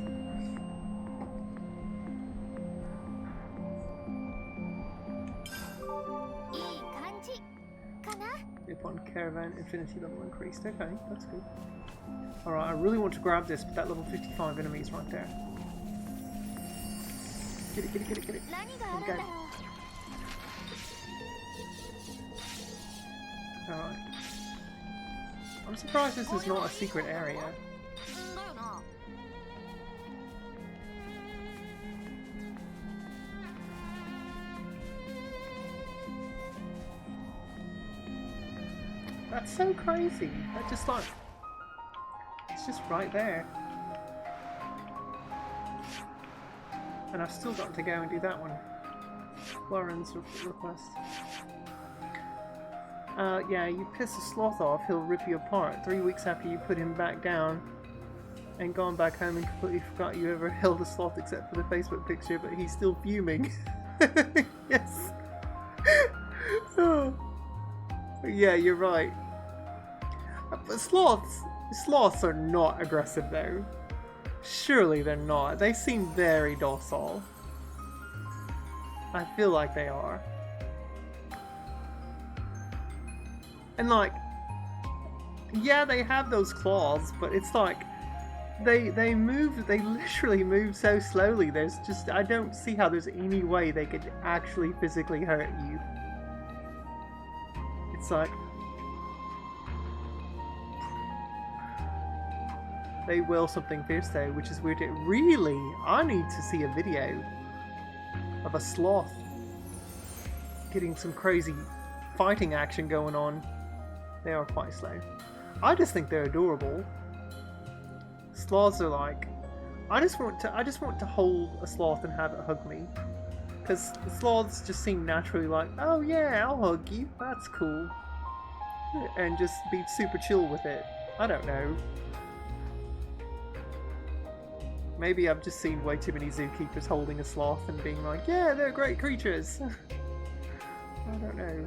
Upon caravan infinity level increased. Okay, that's good. Alright, I really want to grab this, but that level 55 enemy is right there. Get it. Okay. Alright. I'm surprised this is not a secret area. That's so crazy. That just like... It's just right there. And I've still got to go and do that one. Lauren's request. Yeah, you piss a sloth off, he'll rip you apart. 3 weeks after you put him back down and gone back home and completely forgot you ever held a sloth except for the Facebook picture, but he's still fuming. Yes. Oh. Yeah, you're right. But sloths are not aggressive though. Surely they're not. They seem very docile. I feel like they are. And like, yeah, they have those claws, but it's like they literally move so slowly. There's just, I don't see how there's any way they could actually physically hurt you. It's like they will something fierce though, which is weird. Really, I need to see a video of a sloth getting some crazy fighting action going on. They are quite slow. I just think they're adorable. Sloths are like, I just want to hold a sloth and have it hug me. Because the sloths just seem naturally like, oh yeah, I'll hug you, that's cool. And just be super chill with it. I don't know. Maybe I've just seen way too many zookeepers holding a sloth and being like, yeah, they're great creatures. I don't know.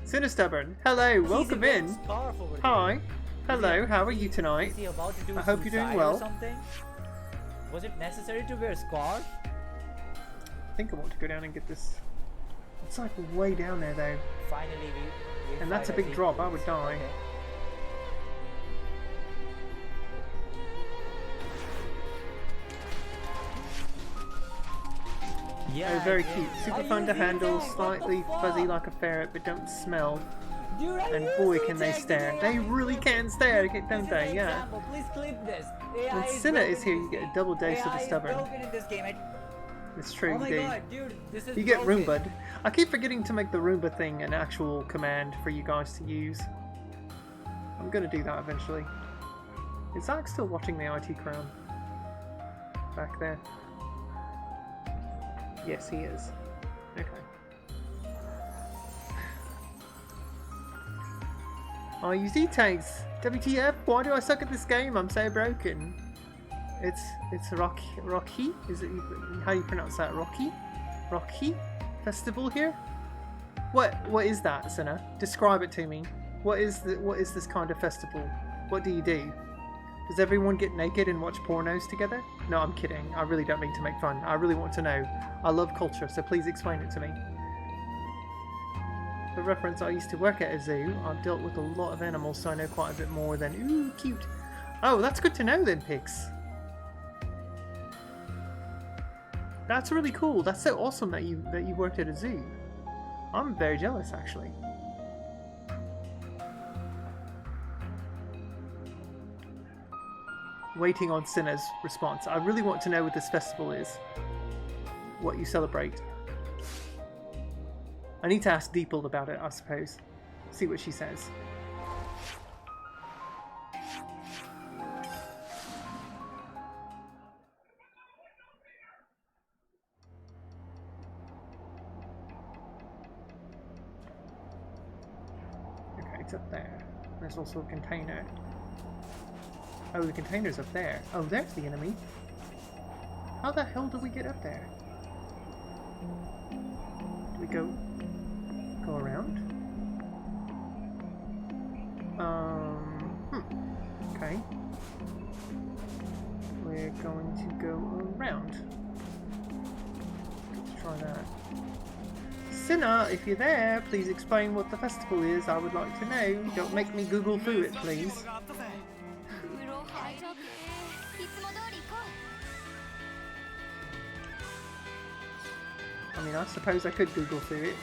Sinistubborn, hello, welcome in. Hi. Hello, how are you tonight? I hope you're doing well. Was it necessary to wear a scarf? I think I want to go down and get this. It's like way down there though. Finally, we and that's a big drop, I would die. Okay. Yeah, oh, very cute. Super fun to handle, slightly fuzzy like a ferret, but don't smell. And boy, can they stare. They really can stare, don't they? Yeah. Please clip this. When Cinna is here, you get a double dose of the stubborn. It's true, you do. God, dude, this is you get Roomba'd. I keep forgetting to make the Roomba thing an actual command for you guys to use. I'm gonna do that eventually. Is Zach still watching the IT Crown? Back there. Yes, he is. Okay. I use E-tags. WTF? Why do I suck at this game? I'm so broken. It's Rocky. Is it? How do you pronounce that? Rocky festival here. What is that, Senna? Describe it to me. What is this kind of festival? What do you do? Does everyone get naked and watch pornos together? No, I'm kidding. I really don't mean to make fun. I really want to know. I love culture, so please explain it to me. For reference, I used to work at a zoo. I've dealt with a lot of animals, so I know quite a bit more than, ooh, cute. Oh, that's good to know then, Pix. That's really cool. That's so awesome that you worked at a zoo. I'm very jealous, actually. Waiting on Cinna's response. I really want to know what this festival is. what you celebrate. I need to ask Deeple about it, I suppose. See what she says. Okay, it's up there. There's also a container. Oh, the container's up there. Oh, there's the enemy. How the hell do we get up there? Do we go around? Okay. We're going to go around. Let's try that. Sinner, if you're there, please explain what the festival is. I would like to know. Don't make me Google through it, please. I mean, I suppose I could Google through it.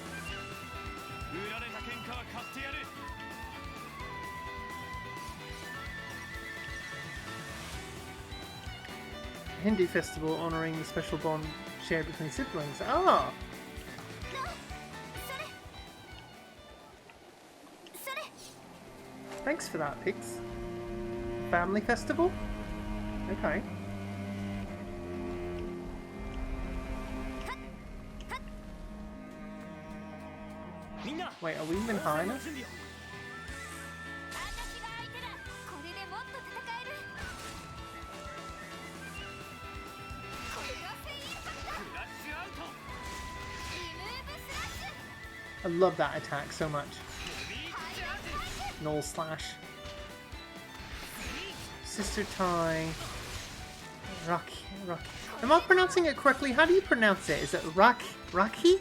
Hindu festival honouring the special bond shared between siblings. Ah! Thanks for that, Pix. Family festival? Okay. Wait, are we even high enough? I love that attack so much. Null slash. Sister tie. Rocky. Am I pronouncing it correctly? How do you pronounce it? Is it Raki?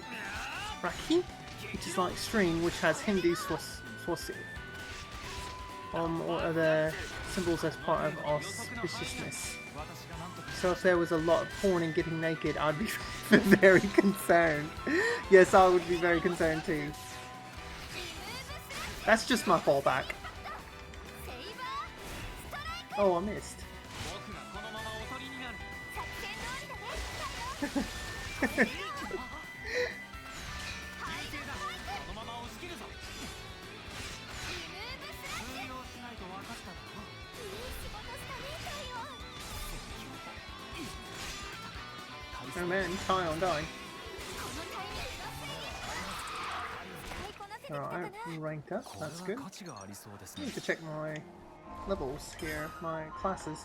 Which is like string, which has Hindu swastika. Or other symbols as part of auspiciousness. So if there was a lot of porn and getting naked, I'd be very concerned. Yes, I would be very concerned too. That's just my fallback. Oh, I missed. Oh man, tie on die. Alright, I'm ranked up, that's good. I need to check my levels here, my classes.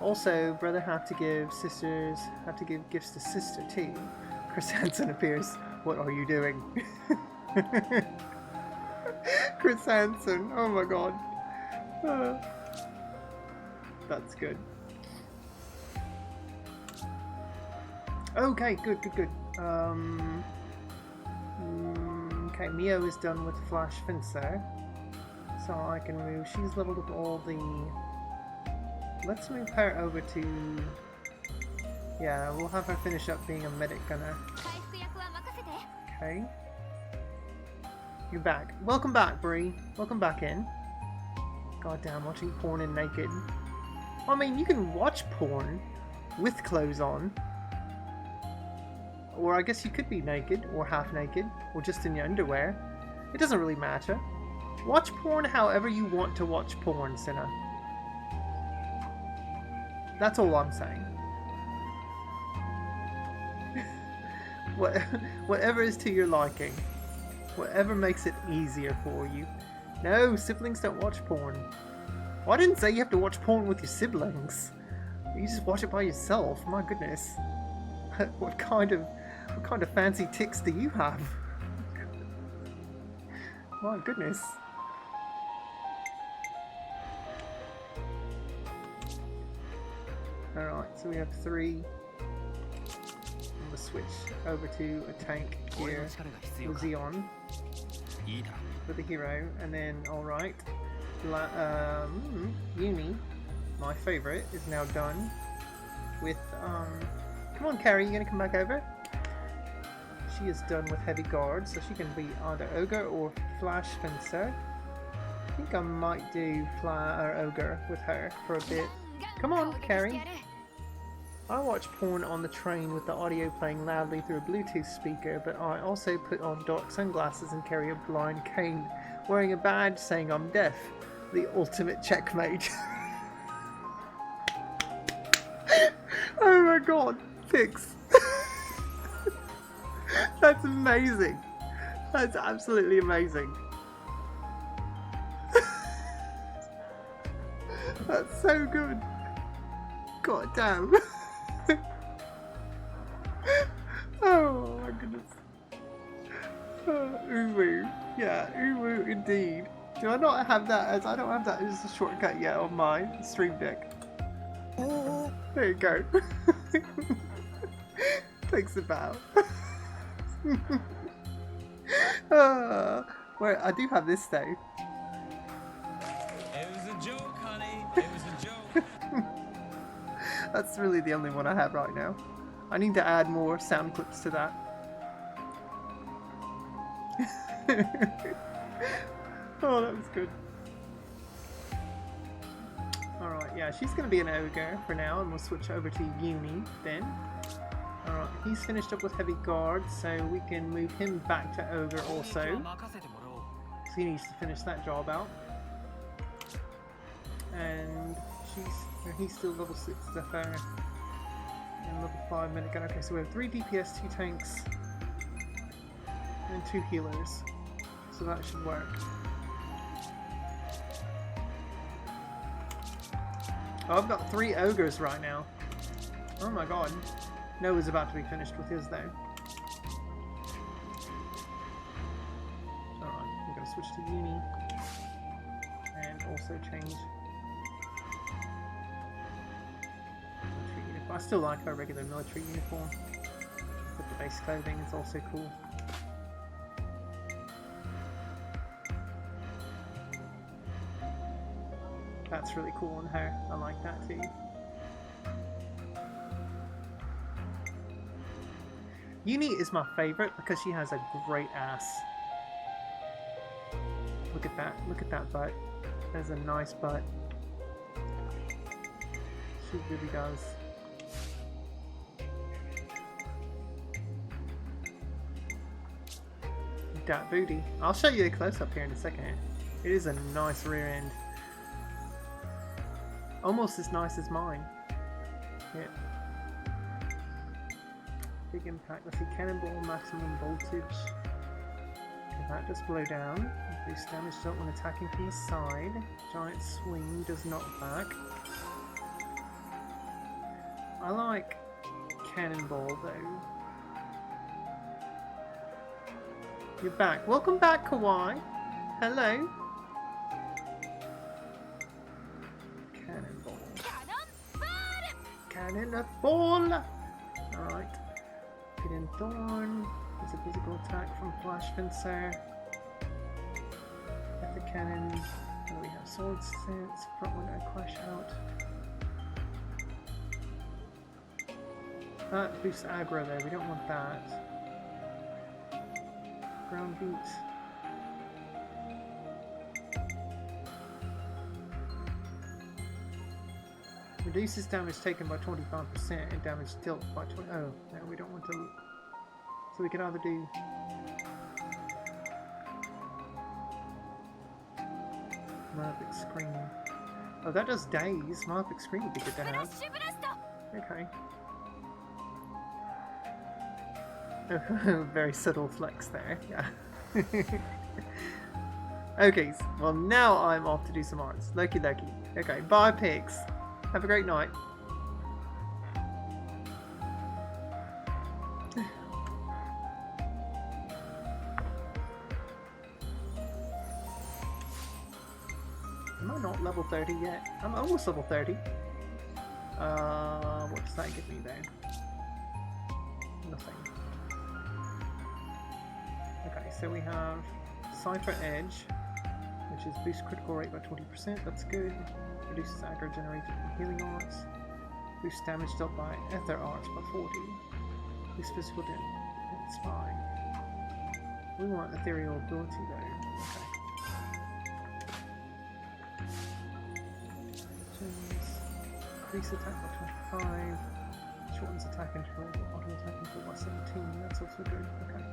Also, brother have to give gifts to sister too. Chris Hansen appears. What are you doing? Chris Hansen, oh my god. That's good. Okay, good. Okay, Mio is done with Flash Fencer. So I can move. She's leveled up all the... Let's move her over to... Yeah, we'll have her finish up being a medic gunner. Okay. You're back. Welcome back, Bree. Welcome back in. Goddamn, watching porn and naked. I mean, you can watch porn with clothes on. Or I guess you could be naked, or half naked, or just in your underwear. It doesn't really matter. Watch porn however you want to watch porn, Sinner. That's all I'm saying. Whatever is to your liking. Whatever makes it easier for you. No, siblings don't watch porn. Well, I didn't say you have to watch porn with your siblings. You just watch it by yourself. My goodness. What kind of fancy tics do you have? My goodness. Alright, so we have 3. I'm gonna switch over to a tank here with Xeon for the hero, and then alright. Yumi, my favourite, is now done with come on, Carrie, you gonna come back over? She is done with heavy guard, so she can be either ogre or flash fencer. I think I might do ogre with her for a bit. Come on, Carrie. I watch porn on the train with the audio playing loudly through a Bluetooth speaker, but I also put on dark sunglasses and carry a blind cane, wearing a badge saying I'm deaf. The ultimate checkmate. Oh my god, Pix. That's amazing. That's absolutely amazing. That's so good. God damn. Oh my goodness. Uwu. Yeah, Uwu indeed. Do I not have that as I don't have that as a shortcut yet on my stream deck. There you go. Takes a bow. Well, I do have this though. It was a joke, honey. It was a joke. That's really the only one I have right now. I need to add more sound clips to that. Oh, that was good. Alright, yeah, she's going to be an ogre for now, and we'll switch over to Uni then. Alright, he's finished up with heavy guard, so we can move him back to ogre also. So he needs to finish that job out. And he's still level 6 Zephyr. And level 5 minute gun. Okay, so we have 3 DPS, 2 tanks, and 2 healers. So that should work. Oh, I've got 3 ogres right now. Oh my god. Noah's about to be finished with his though. Alright, we're going to switch to Uni. And also change. Military uniform. I still like our regular military uniform. But the base clothing is also cool. That's really cool on her. I like that too. Uni is my favourite because she has a great ass. Look at that. Look at that butt. There's a nice butt. She really does. That booty. I'll show you a close up here in a second. It is a nice rear end. Almost as nice as mine. Yeah. Big impact. Let's see, cannonball, maximum voltage. Okay, that does blow down. Boost damage dealt when attacking from the side. Giant swing does knock back. I like cannonball though. You're back. Welcome back, Kawaii. Hello. Cannonball! Alright. Hidden Thorn. There's a physical attack from Flash Fencer. At the cannon. And we have Sword Sense. Front window Clash Out. That boosts aggro though, we don't want that. Ground Beat. Reduces damage taken by 25% and damage dealt by 20. Oh, no, we don't want to. So we can either do. Murphic Scream. Oh, that does daze. Murphic Scream would be good to have. Okay. Very subtle flex there, yeah. Okay, well now I'm off to do some arts. Loki Loki. Okay, bye pigs. Have a great night. Am I not level 30 yet? I'm almost level 30. What does that give me there? Nothing. Okay, so we have Cypher Edge, which is boost critical rate by 20%, that's good. Reduces aggro generated from healing arts. Boost damage dealt by ether arts by 40. Boost physical damage, that's fine. We want ethereal ability though. Okay. Increase attack by 25. Shortens attack interval, auto attack interval by 17. That's also good. Okay.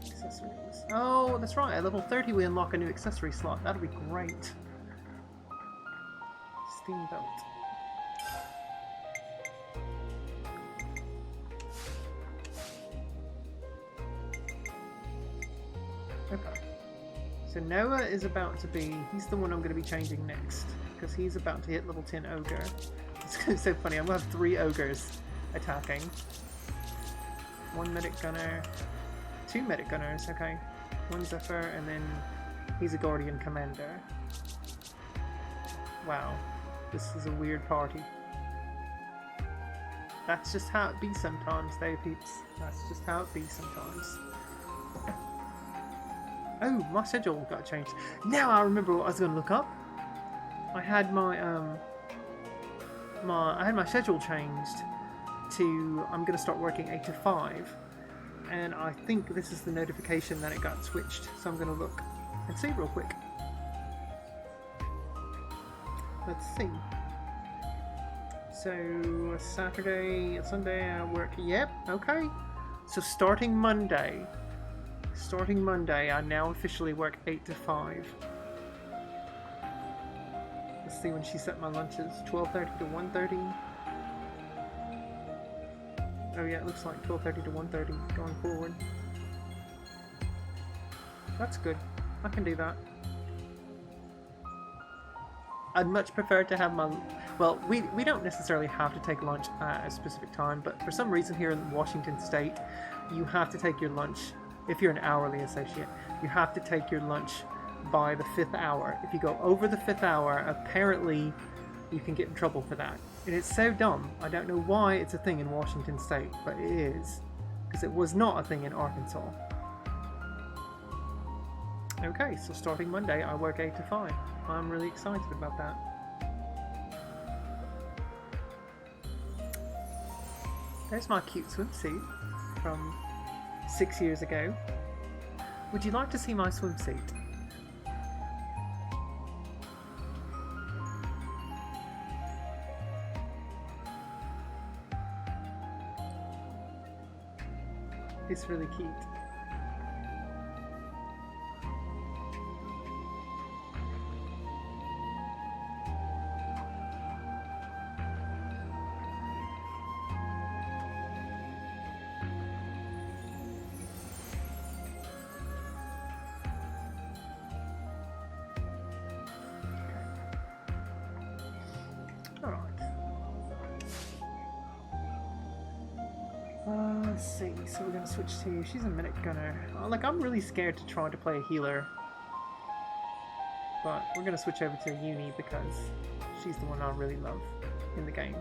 Accessories. Oh, that's right. At level 30, we unlock a new accessory slot. That'll be great. Steam belt. Okay. So Noah is about to be, he's the one I'm going to be changing next, because he's about to hit level 10 ogre. It's so funny, I'm going to have 3 ogres attacking. 1 medic gunner, 2 medic gunners, okay. 1 Zephyr, and then he's a guardian commander. Wow, this is a weird party. That's just how it be sometimes, though, peeps. That's just how it be sometimes. Oh, my schedule got changed. Now I remember what I was going to look up. I had my schedule changed to I'm going to start working 8 to 5, and I think this is the notification that it got switched. So I'm going to look and see real quick. Let's see. So Saturday, Sunday I work. Yep. Okay. So starting Monday, I now officially work 8 to 5. Let's see when she set my lunches. 12:30 to 1:30. Oh yeah, it looks like 12:30 to 1:30 going forward. That's good. I can do that. I'd much prefer to have my... Well, we don't necessarily have to take lunch at a specific time, but for some reason here in Washington State, you have to take your lunch. If you're an hourly associate, you have to take your lunch by the 5th hour. If you go over the 5th hour, apparently you can get in trouble for that. And it's so dumb. I don't know why it's a thing in Washington State, but it is. Because it was not a thing in Arkansas. Okay, so starting Monday, I work 8 to 5. I'm really excited about that. There's my cute swimsuit from 6 years ago. Would you like to see my swimsuit? It's really cute. Let's see, so we're going to switch to, she's a minute gunner. Like, I'm really scared to try to play a healer. But we're going to switch over to Uni because she's the one I really love in the game.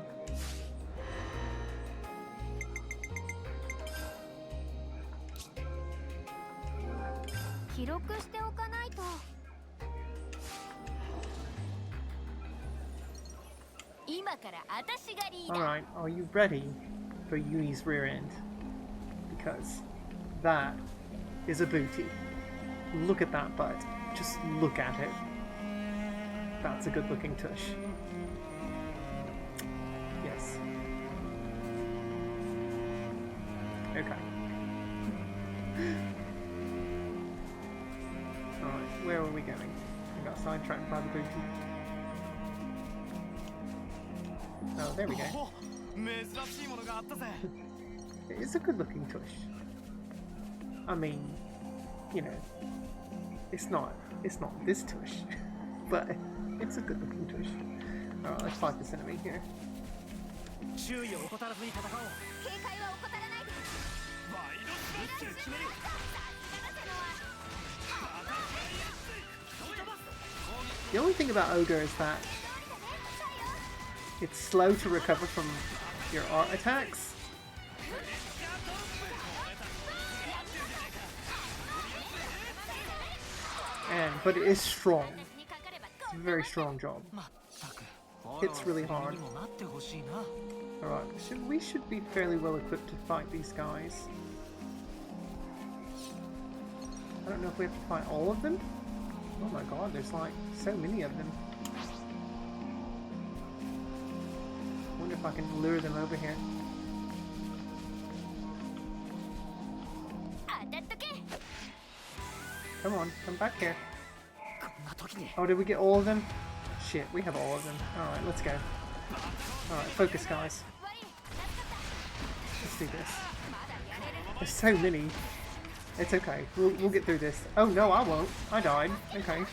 Alright, are you ready for Uni's rear end? Because that is a booty. Look at that butt. Just look at it. That's a good looking tush. Yes. Okay. Alright, where are we going? I got sidetracked by the booty. Oh, there we go. It is a good looking tush. I mean, you know, it's not this tush, but it's a good looking tush. Alright, let's fight this enemy here. The only thing about Ogre is that it's slow to recover from your art attacks. But it is strong. It's a very strong job. Hits really hard. Alright, we should be fairly well equipped to fight these guys. I don't know if we have to fight all of them. Oh my god, there's like so many of them. if I can lure them over here. 当たっとけ Come on, come back here. こんな時に Oh, did we get all of them? Shit, we have all of them. Alright, let's go. Alright, focus, guys. 悪い助かっ Let's do this. たまだやれる There's so many. It's okay. We'll get through this. Oh, no, I won't. I died. Okay.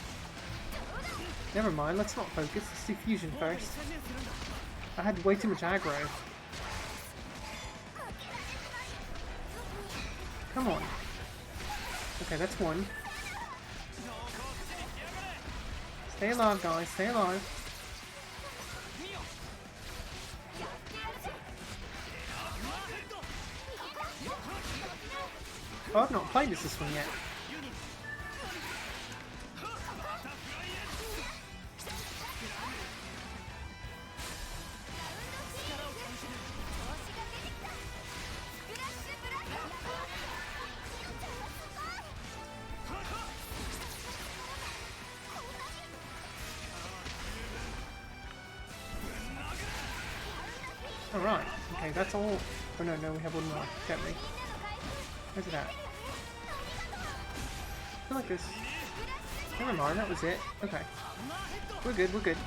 Never mind, let's not focus. Let's do fusion first. I had way too much aggro. Come on. Okay, that's one. Stay alive, guys. Stay alive. Oh, I've not played this one yet. Alright, okay, that's all. Oh no, no, we have one more, don't we? Where's it at? I feel like this. Never mind, that was it. Okay. We're good, we're good.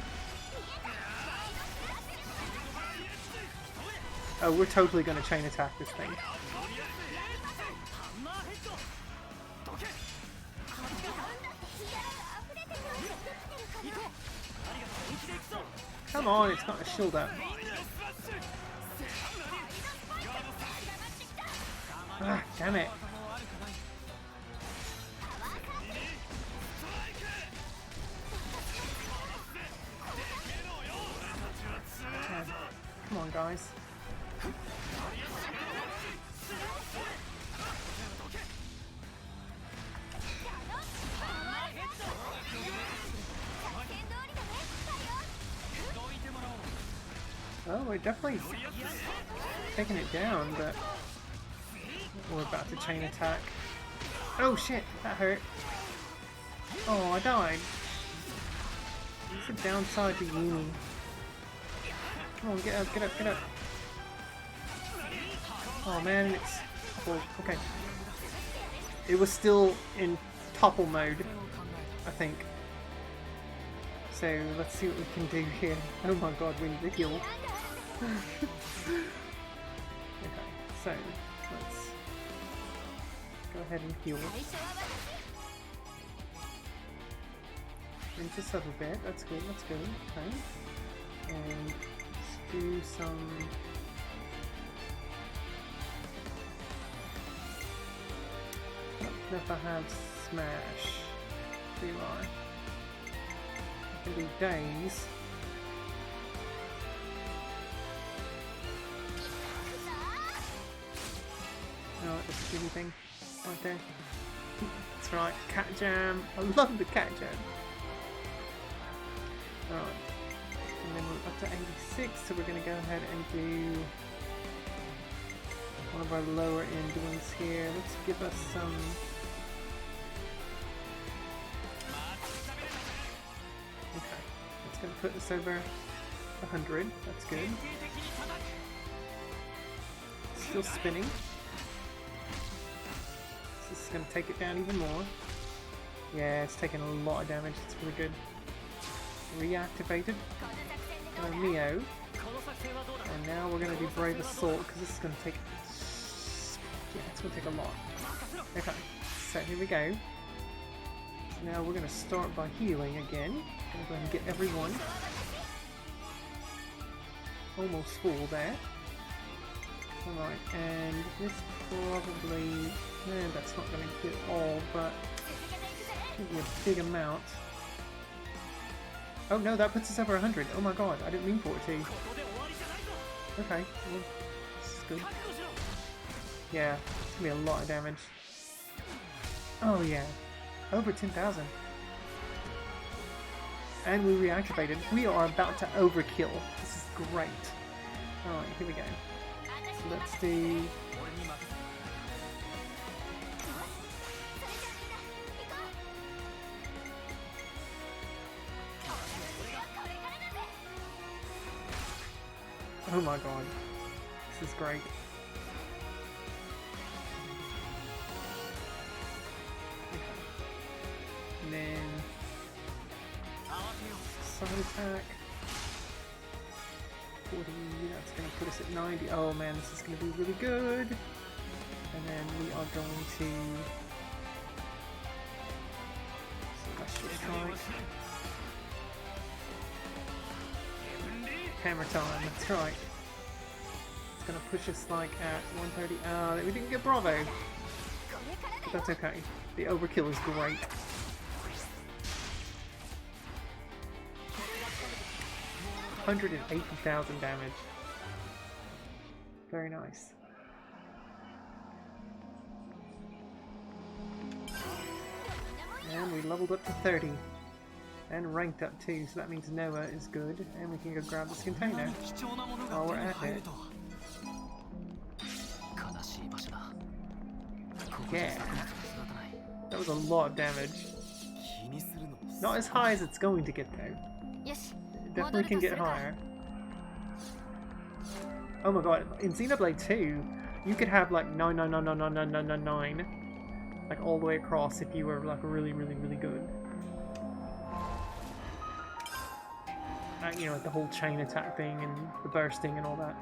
Oh, we're totally gonna chain attack this thing. Come on, it's got a shield up. Ah, damn it. Yeah. Come on, guys. Oh, we're definitely taking it down, but we're about to chain attack. Oh shit, that hurt. Oh, I died. It's the downside to Woomy. Come on, get up, get up, get up. Oh man, it's... Well, okay. It was still in topple mode, I think. So, let's see what we can do here. Oh my god, we need to heal. Okay, so, let's go ahead and heal. Rinse us up a bit, that's good, okay. And let's do some... I don't know if I have Smash. Do I? I can do Daze. Oh, it doesn't do anything. Right there. That's right, Cat Jam. I love the Cat Jam. Alright. And then we're up to 86, so we're going to go ahead and do one of our lower end ones here. Let's give us some... Okay, it's going to put us over 100. That's good. Still spinning. This is going to take it down even more. Yeah, it's taking a lot of damage. It's really good. Reactivated. Neo. And now we're going to do Brave Assault because this is going to take... Yeah, it's going to take a lot. Okay, so here we go. So now we're going to start by healing again. Going to go ahead and get everyone almost full there. Alright, and this probably... that's not going to get all, but give you a big amount. Oh no, that puts us over 100. Oh my god, I didn't mean for it to. Okay, well, this is good. Yeah, it's going to be a lot of damage. Oh yeah, over 10,000. And we reactivated. We are about to overkill. This is great. Alright, here we go. So let's do... Oh my god. This is great. Okay. And then side attack. 40, that's going to put us at 90. Oh man, this is going to be really good. And then we are going to Celestial Strike. Hammer time, that's right. It's going to push us like at 130. We didn't get Bravo. But that's okay. The overkill is great. $180,000 damage. Very nice. And we leveled up to 30. And ranked up too, so that means Noah is good. And we can go grab this container while we're at it. Yeah. That was a lot of damage. Not as high as it's going to get though. It definitely can get higher. Oh my god, in Xenoblade 2, you could have like 9999999 like all the way across if you were like really good. You know, like the whole chain attack thing and the bursting and all that.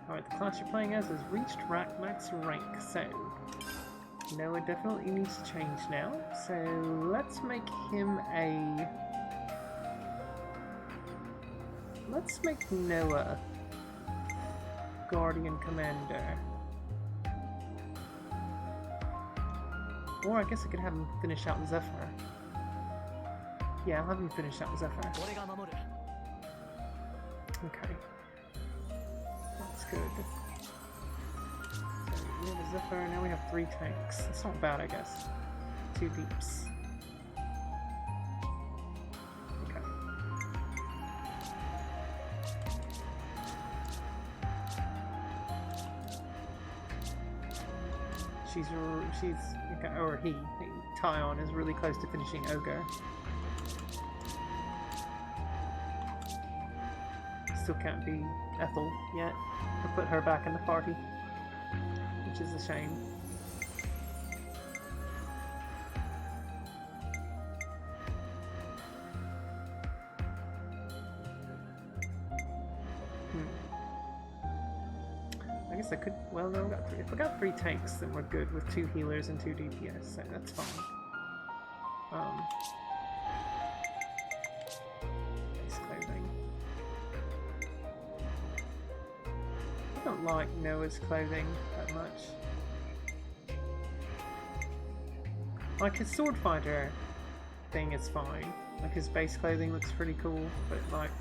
Alright, the class you're playing as has reached max rank, so Noah definitely needs to change now. So let's make him a... Let's make Noah Guardian Commander. Or I guess I could have him finish out Zephyr. Yeah, I'll have him finish out Zephyr. Okay. That's good. So we have a Zephyr, now we have 3 tanks. That's not bad, I guess. 2 deeps. Okay. She's okay, or he, Tyon is really close to finishing Ogre. Still can't be Ethel yet. I'll put her back in the party, which is a shame. I guess I could. Well, no, if we got 3 tanks, then we're good with 2 healers and 2 DPS, so that's fine. Base clothing. I don't like Noah's clothing that much. Like his sword fighter thing is fine. Like his base clothing looks pretty cool, but like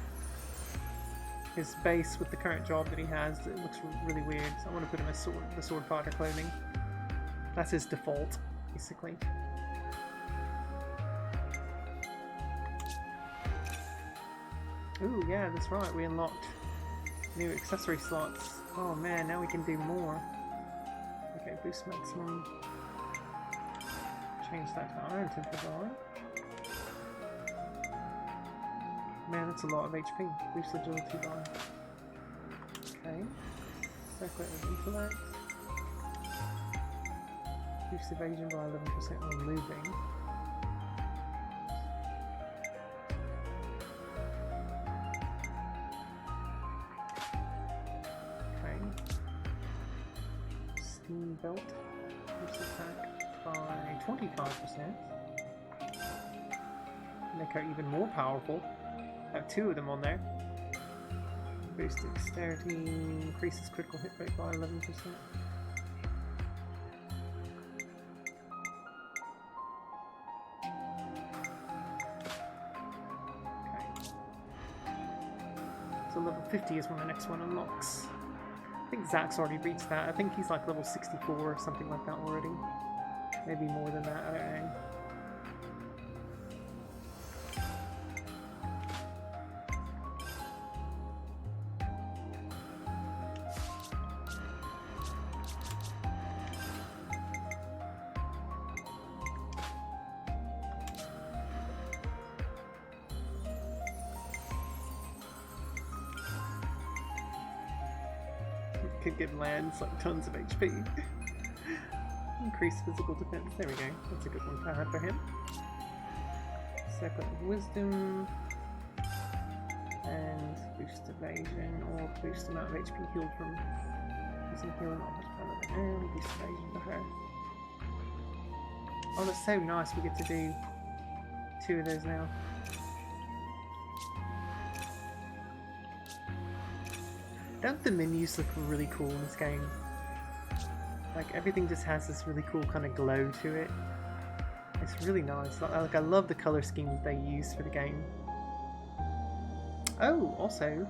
his base with the current job that he has, it looks really weird. So I want to put him as the sword fighter clothing. That's his default, basically. Ooh, yeah, that's right. We unlocked new accessory slots. Oh man, now we can do more. Okay, boost maximum. Change that to Iron Templar. Man, that's a lot of HP. Boost agility bar. Okay. Circlet of intellect. Boost evasion by 11% when moving. Belt, boost attack by 25%. Make her even more powerful. I have 2 of them on there. Boost dexterity, increases critical hit rate by 11%. Okay. So level 50 is when the next one unlocks. I think Zach's already reached that. I think he's like level 64 or something like that already. Maybe more than that, I don't know. could give lands like tons of HP. Increase physical defense. There we go. That's a good one to have for him. Circle of Wisdom. And boost evasion or boost amount of HP healed from using healing offers and boost evasion for her. Oh, that's so nice. We get to do 2 of those now. Don't the menus look really cool in this game? Like everything just has this really cool kind of glow to it. It's really nice. Like I love the color schemes they use for the game. Oh, also,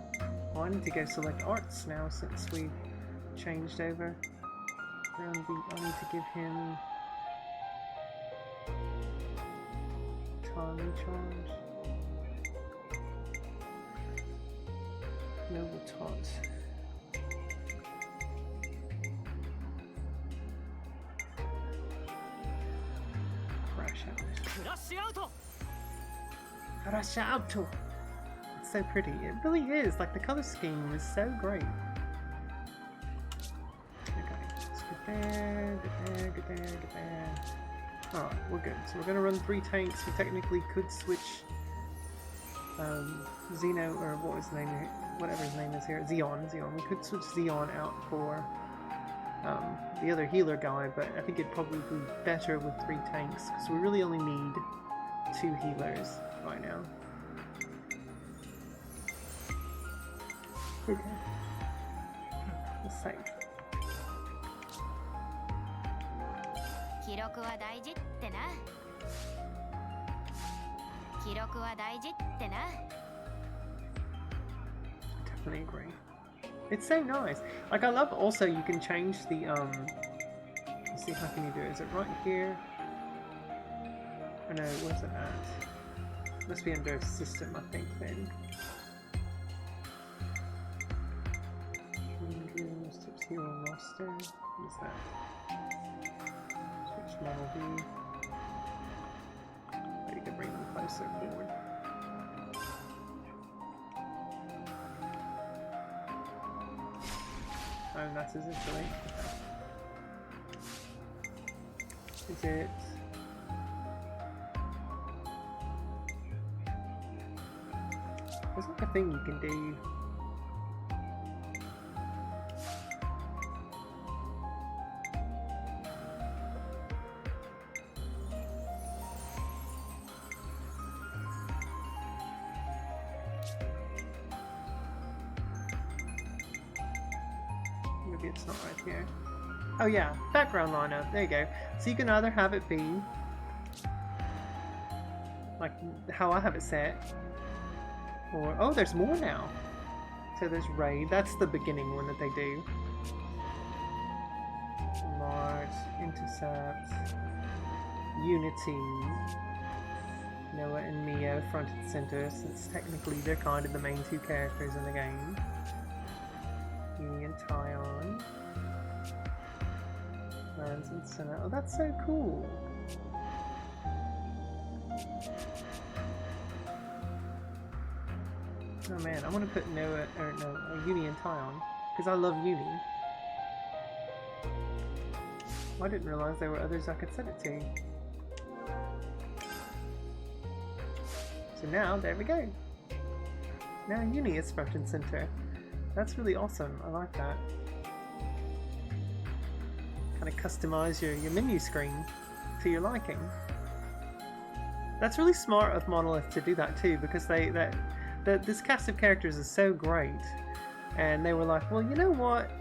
I need to go select arts now since we've changed over. I need to give him time recharge. Noble taunt. Crash out. クラッシュアウト Crash out. It's so pretty. It really is. Like the color scheme is so great. Okay, let's get there, get there, get there, get there. Alright, we're good. So we're gonna run 3 tanks. We technically could switch Xeno, or what was his name here? Whatever his name is here. Xeon. We could switch Xeon out for the other healer guy, but I think it'd probably be better with 3 tanks because we really only need 2 healers right now. Okay. Let's save. 記録は大事ってな。記録は大事ってな。 Definitely agree. It's so nice. Like I love also you can change the let's see, how can you do it? Is it right here? Oh no, where's it at? Must be under system, I think then. Tips hero roster. What is that? Switch model view. Maybe you can bring them closer forward. Oh, that's his Italy. Is it? There's like a thing you can do. Maybe it's not right here. Oh yeah, background lineup. There you go. So you can either have it be like how I have it set, or oh, there's more now. So there's raid. That's the beginning one that they do. Mars, Intercept, Unity, Noah and Mia front and center, since technically they're kind of the main 2 characters in the game. Yumi and Tyon. Lands and Senna. Oh, that's so cool! Oh man, I want to put Noah, or no, Yumi and Tyon, because I love Yumi. I didn't realize there were others I could set it to. So now, there we go. Now Yumi is front and center. That's really awesome. I like that. Kind of customize your menu screen to your liking. That's really smart of Monolith to do that too, because this cast of characters is so great, and they were like, well, you know what?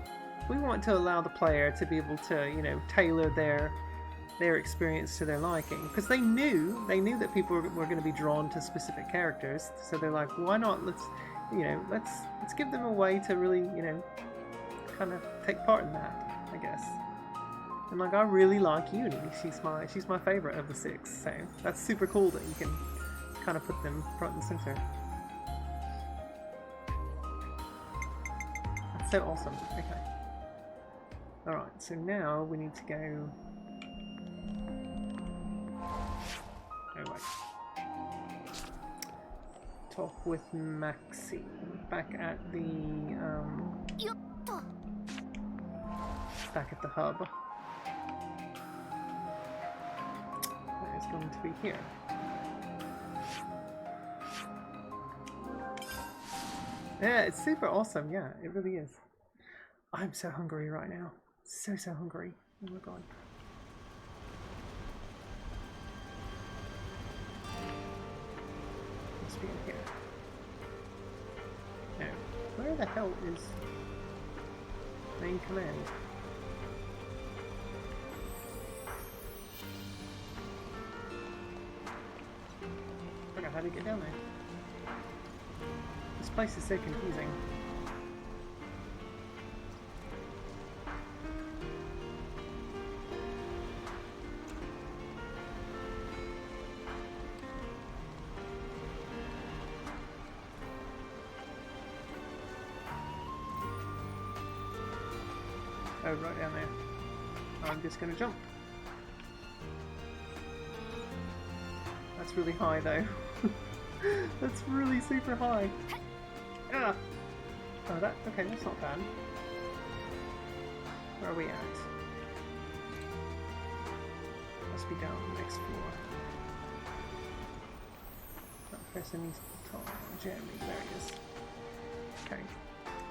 We want to allow the player to be able to, you know, tailor their experience to their liking, because they knew that people were going to be drawn to specific characters. So they're like, why not? Let's give them a way to really, you know, kind of take part in that, I guess. And like, I really like Uni. She's my favorite of the 6. So that's super cool that you can kind of put them front and center. That's so awesome. Okay. All right. So now we need to go. Oh wait. Talk with Maxine back at the back at the hub. That is going to be here. Yeah, it's super awesome. Yeah, it really is. I'm so hungry right now. So hungry. Oh my god. Must be in here. No. Where the hell is main command? I forgot how to get down there. This place is so confusing. Oh, right down there. I'm just gonna jump. That's really high though. That's really super high. Ah! Oh, that, okay, that's not bad. Where are we at? Must be down the next floor. Not pressing these buttons. Jeremy, there it is. Okay.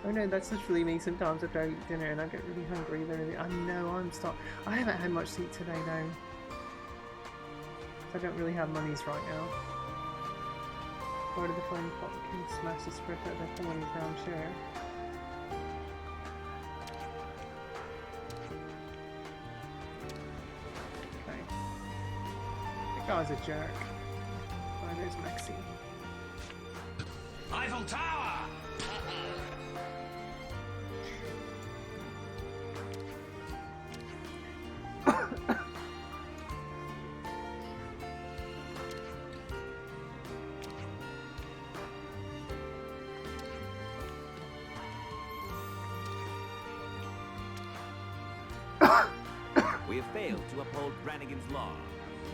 Oh no, that's literally me sometimes after I eat dinner and I get really hungry. Literally, I know I'm starving. I haven't had much to eat today though. So I don't really have monies right now. Part of the flaming pot can smash the script out of the monies now, I'm sure. Okay. That guy's a jerk. Oh, there's Maxie. Eiffel Tower! We have failed to uphold Brannigan's law.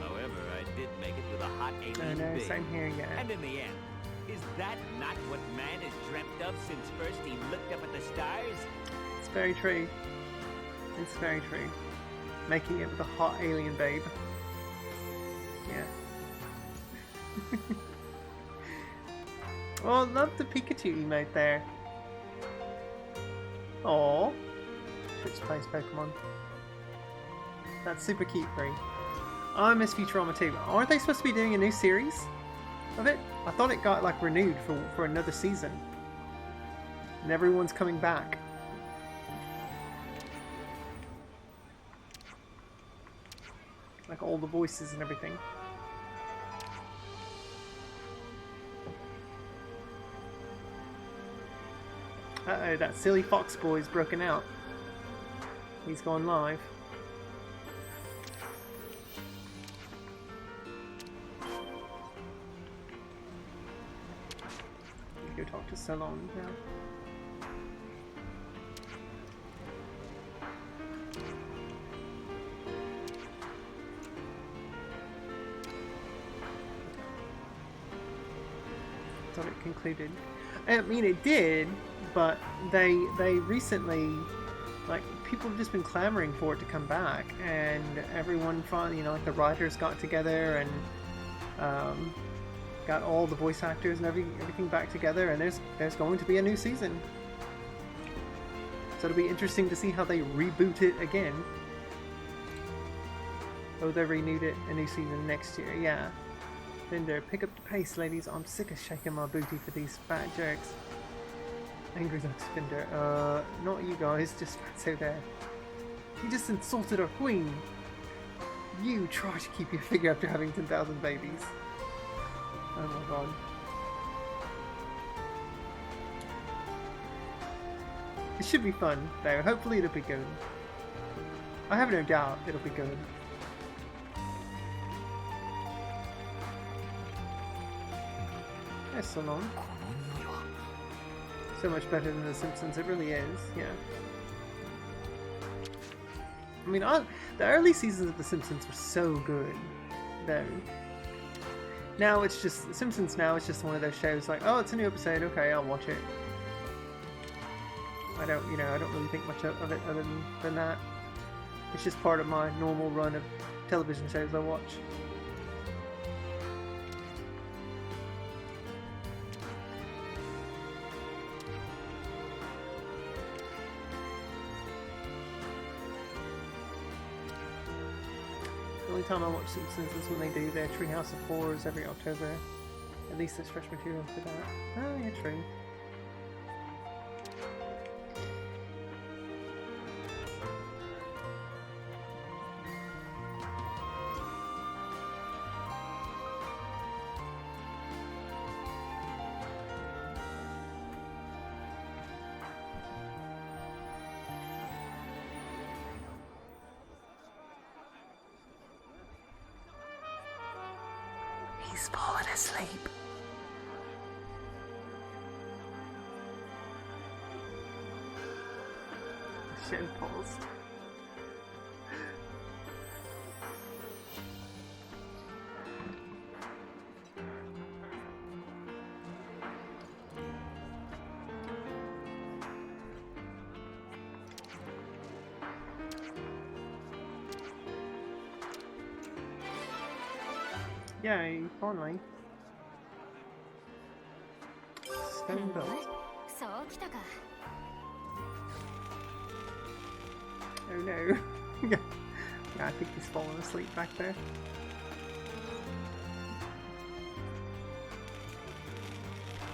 However, I did make it with a hot alien no, big. same here, yeah. And in the end, is that not what man has dreamt of since first he looked up at the stars? It's very true. It's very true. Making it with a hot alien babe. Yeah. Well, I love the Pikachu emote there. Aww. Switch place Pokemon. That's super cute, Free. I miss Futurama too. Aren't they supposed to be doing a new series of it? I thought it got like renewed for another season. And everyone's coming back. Like all the voices and everything. Uh-oh, that silly fox boy's broken out. He's gone live. Go talk to Salon now. Thought it concluded. I mean, it did, but they recently, like, people have just been clamoring for it to come back, and everyone finally, you know, like the writers got together and got all the voice actors and everything back together, and there's going to be a new season. So it'll be interesting to see how they reboot it again. Oh, they renewed it a new season next year, yeah. Linder, pick up the pace, ladies. I'm sick of shaking my booty for these fat jerks. Angry Dog Spinder. Not you guys, just Fatso there. You just insulted our queen. You try to keep your figure after having 10,000 babies. Oh my god. It should be fun, though. Hopefully it'll be good. I have no doubt it'll be good. That's so long. So much better than The Simpsons, it really is, yeah. I mean, the early seasons of The Simpsons were so good, though. Now it's just, The Simpsons now it's just one of those shows like, oh, it's a new episode, okay, I'll watch it. I don't really think much of it other than that. It's just part of my normal run of television shows I watch. The only time I watch Simpsons is when they do their Treehouse of Horrors every October. At least there's fresh material for that. Oh, yeah, true. He's fallen asleep. The show paused. Yay, finally. Stone built. そうきたか。 Oh no. Yeah, I think he's fallen asleep back there.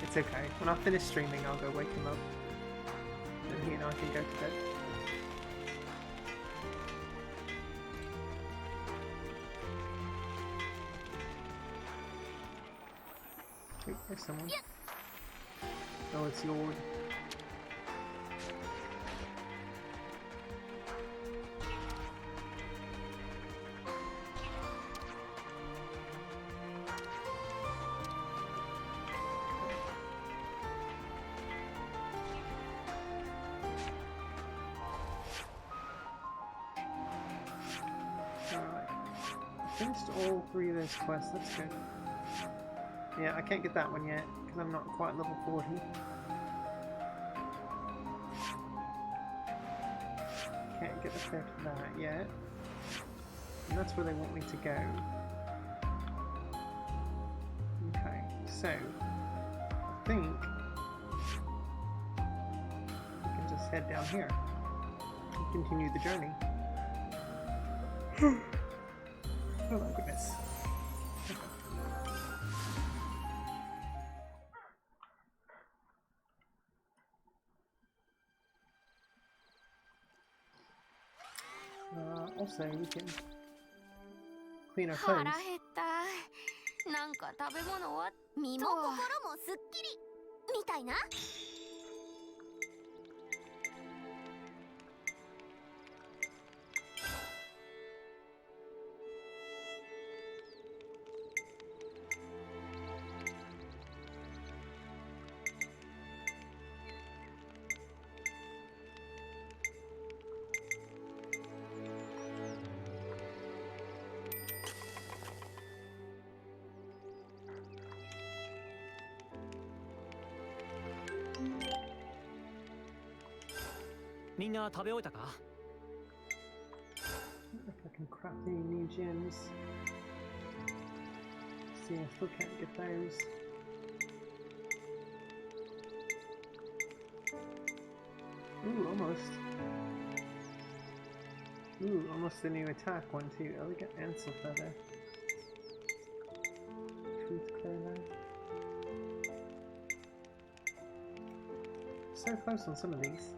It's okay. When I finish streaming, I'll go wake him up. Then he and I can go to bed. Oh, there's someone. Oh, it's Lord. Alright. Finished all 3 of those quests, that's good. Yeah, I can't get that one yet, because I'm not quite level 40. Can't get up there to that yet. And that's where they want me to go. Okay, so I think we can just head down here and continue the journey. Oh my goodness. Also, we can clean our clothes. 腹減った。なんか食べ物は身も心もすっきりみたいな。みんな食べ終えたか？ Look like I can craft any new gems. See, I still can't get those. Ooh, almost. Ooh, almost a new attack one too. Oh, we got Ansel Feather. Truth Clear. So close on some of these.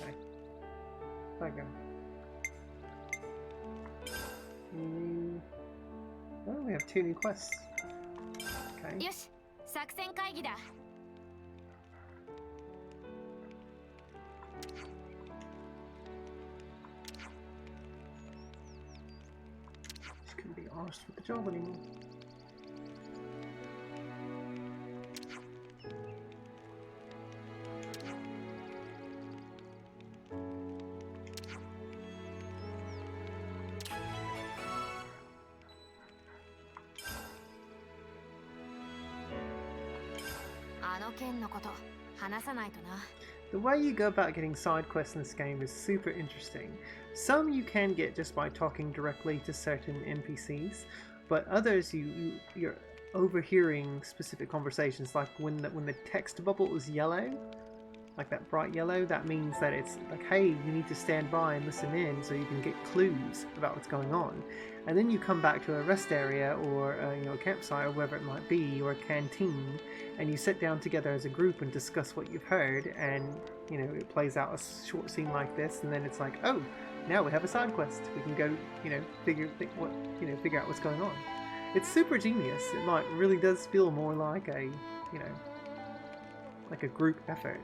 Okay. There we go. Oh, we have 2 new quests. Okay. よし、作戦会議だ。 Just couldn't be arsed with the job anymore. The way you go about getting side quests in this game is super interesting. Some you can get just by talking directly to certain NPCs, but others you're overhearing specific conversations, like when the text bubble is yellow, like that bright yellow, that means that it's like, hey, you need to stand by and listen in so you can get clues about what's going on. And then you come back to a rest area or a campsite or wherever it might be, or a canteen, and you sit down together as a group and discuss what you've heard, and it plays out a short scene like this, and then it's like, oh, now we have a side quest. We can go, figure out what's going on. It's super genius. It like really does feel more like a, like a group effort.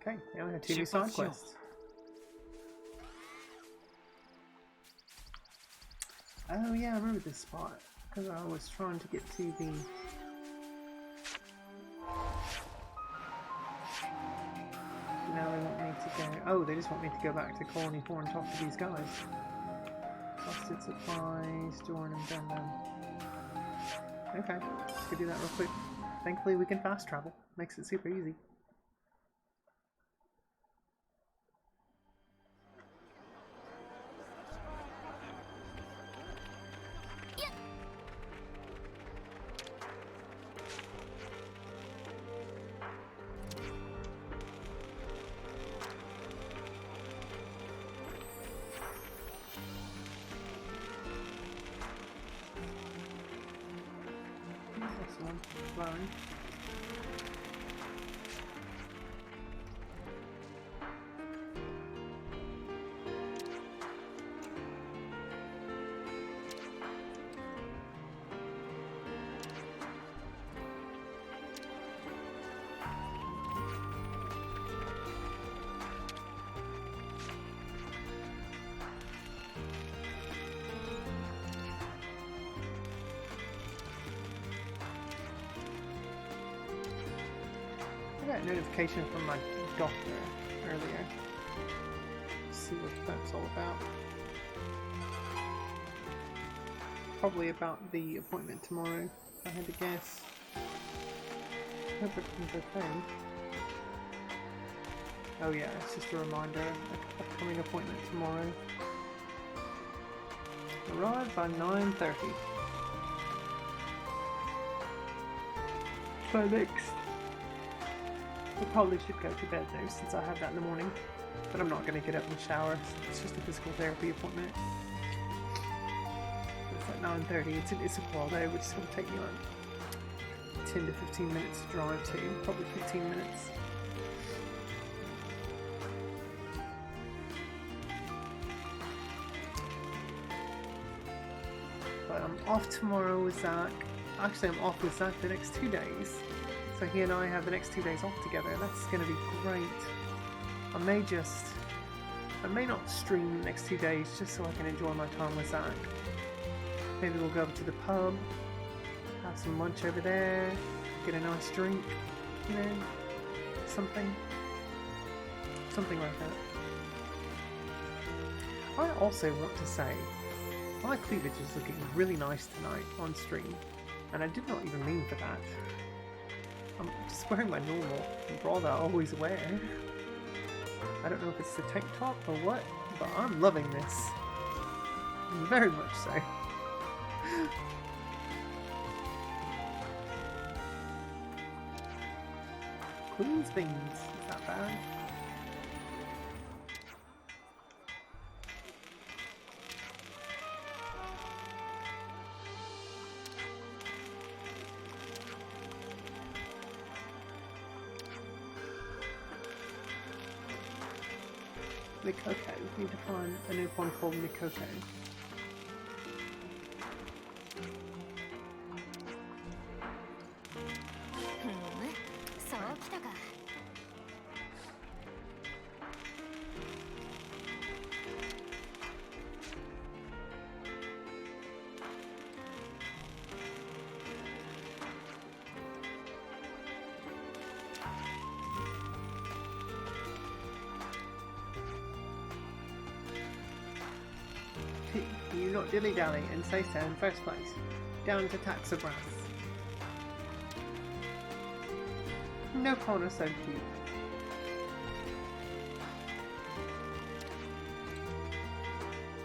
Okay, now we have 2 new side quests. Oh yeah, I remember this spot, because I was trying to get to the... Now they want me to go... Oh, they just want me to go back to Colony 4 and talk to these guys. Busted supplies, join them, done them. Okay, let's go do that real quick. Thankfully we can fast travel, makes it super easy. Flowering. I got a notification from my doctor earlier. Let's see what that's all about. Probably about the appointment tomorrow, if I had to guess. Hope everything's okay. Oh yeah, it's just a reminder. Upcoming appointment tomorrow. Arrive by 9:30. So next. I probably should go to bed though, since I have that in the morning. But I'm not going to get up and shower. It's just a physical therapy appointment. It's at 9:30. It's a while though, which is going to take me like 10 to 15 minutes to drive to. Probably 15 minutes. But I'm off tomorrow with Zach. Actually, I'm off with Zach the next 2 days. So he and I have the next 2 days off together. That's going to be great. I may not stream the next 2 days just so I can enjoy my time with Zach. Maybe we'll go over to the pub, have some lunch over there, get a nice drink, something like that. I also want to say, my cleavage is looking really nice tonight on stream, and I did not even mean for that. I'm just wearing my normal bra that I always wear. I don't know if it's the tank top or what, but I'm loving this. Very much so. Queen's beans, is that bad? Mikoko. We need to find a new one called Mikoko. そうきたか。You not dilly-dally and say so in first place. Down to taxa brass. No corner so cute.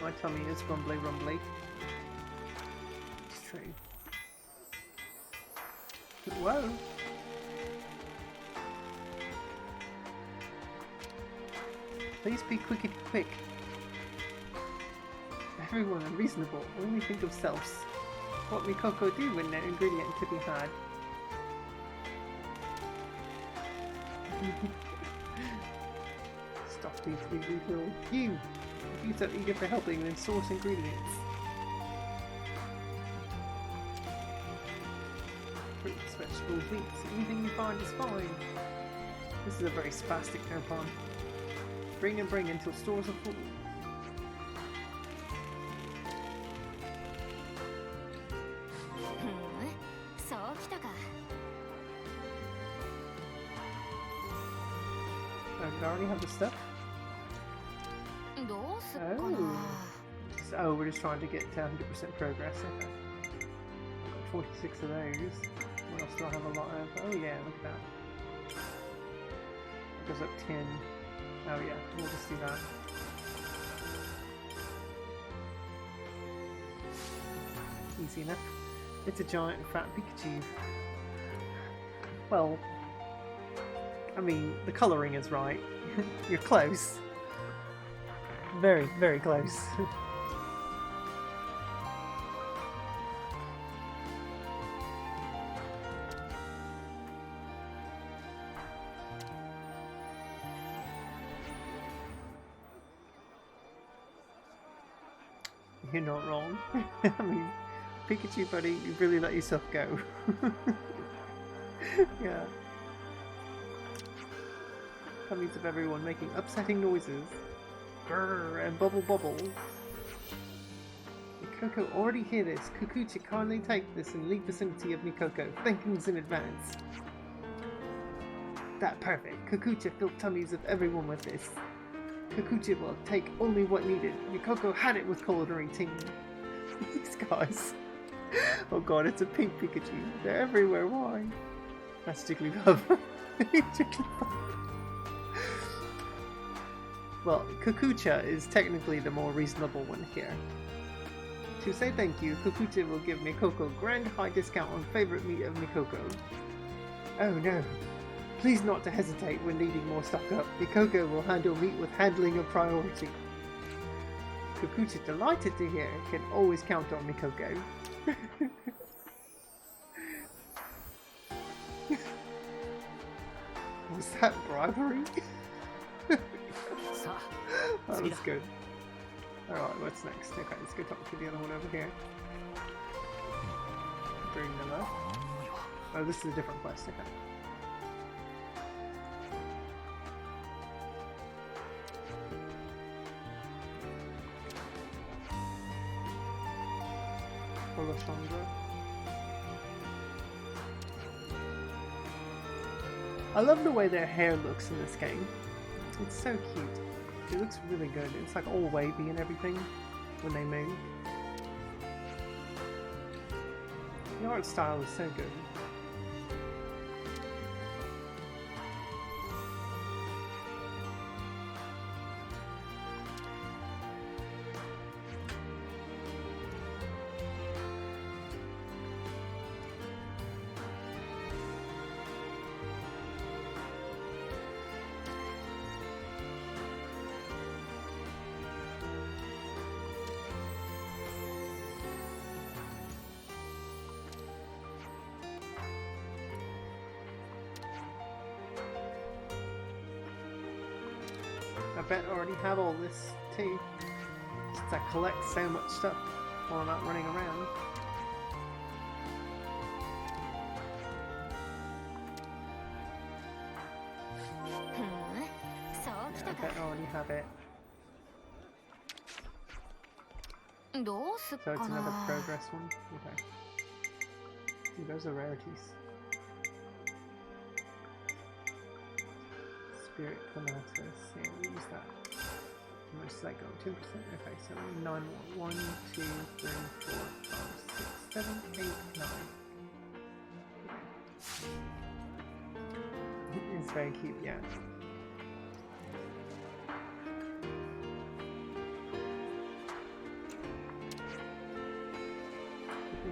My tummy is rumbly rumbly. It's true. Whoa! Please be quickety quick. Everyone unreasonable, only think of selves. What Mikoko do when no ingredient to be had? Stop these people. You so eager for helping and source ingredients. Fruits, vegetables, meats, anything you find is fine. This is a very spastic Nopon. Bring and bring until stores are full. I already have the stuff. Oh, we're just trying to get to 100% progress. Okay. I've got 46 of those. What else do I have a lot of? Oh yeah, look at that. It goes up 10. Oh yeah, we'll just do that. Easy enough. It's a giant fat Pikachu. Well, I mean, the colouring is right. You're close. Very, very close. You're not wrong. I mean, Pikachu buddy, you really let yourself go. Yeah. Tummies of everyone making upsetting noises. Grrr, and bubble bubble. Mikoko already hear this. Kukuchi kindly take this and leave vicinity of Mikoko. Thankings in advance. That perfect. Kukuchi filled tummies of everyone with this. Kukuchi will take only what needed. Mikoko had it with culinary team. These guys. Oh god, it's a pink Pikachu. They're everywhere. Why? That's Jigglypuff. Jigglypuff. Well, Kukucha is technically the more reasonable one here. To say thank you, Kukucha will give Mikoko grand high discount on favorite meat of Mikoko. Oh no. Please not to hesitate when needing more stock up. Mikoko will handle meat with handling a priority. Kukucha delighted to hear, can always count on Mikoko. Was that bribery? That was good. Alright, what's next? Okay, let's go talk to the other one over here. Bring them up. Oh, this is a different quest, okay. I love the way their hair looks in this game. It's so cute. It looks really good. It's like all wavy and everything when they move. The art style is so good. I bet I already have all this too, since I collect so much stuff while I'm not running around. don't already have it. どうすっ So か it's another な。 progress one? Okay. Ooh, those are rarities. Spirit Clematis. Yeah, we'll use that. How much does that go? 2%? Okay, so 9 more. 1, 2, 3, 4, 5, 6, 7, 8, 9. It's very cute, yeah.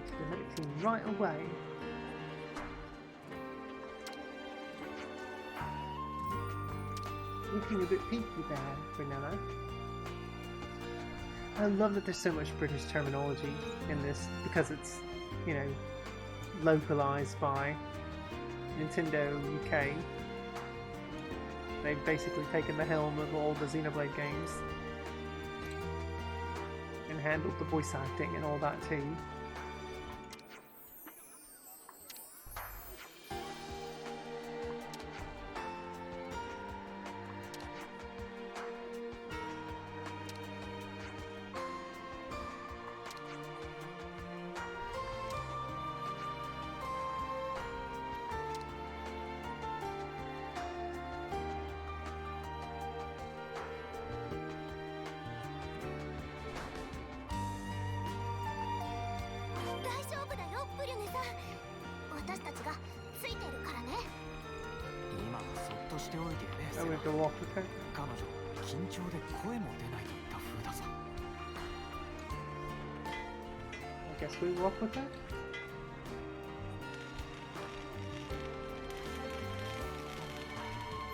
To the medic team right away. Looking a bit peaky there, Vanilla. I love that there's so much British terminology in this because it's, you know, localized by Nintendo UK. They've basically taken the helm of all the Xenoblade games and handled the voice acting and all that too. Oh, we have to walk with her? 彼女緊張で声も出ないと言った風だぞ。 I guess we walk with her?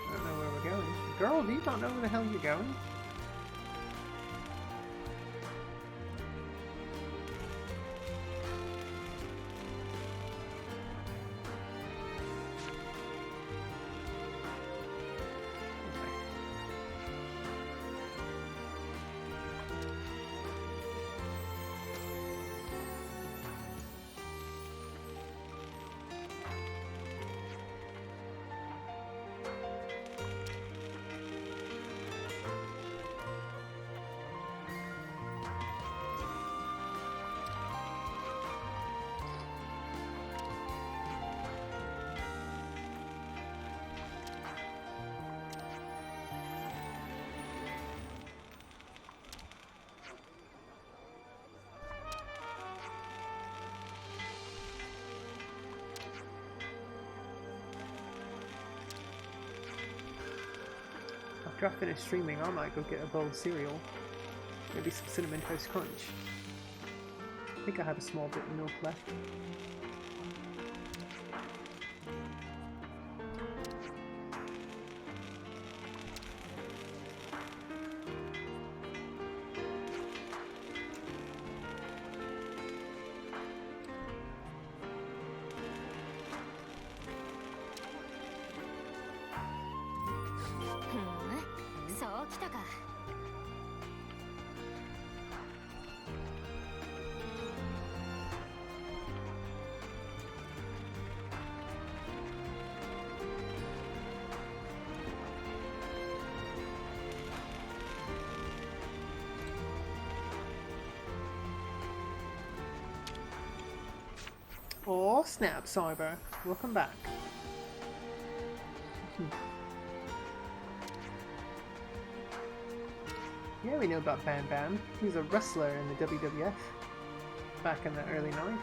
I don't know where we're going. Girl, do you not know where the hell you're going? After I finish streaming, I might go get a bowl of cereal. Maybe some Cinnamon Toast Crunch. I think I have a small bit of milk left. Oh snap, Cyber. Welcome back. Yeah, we know about Bam Bam. He was a wrestler in the WWF back in the early 90s.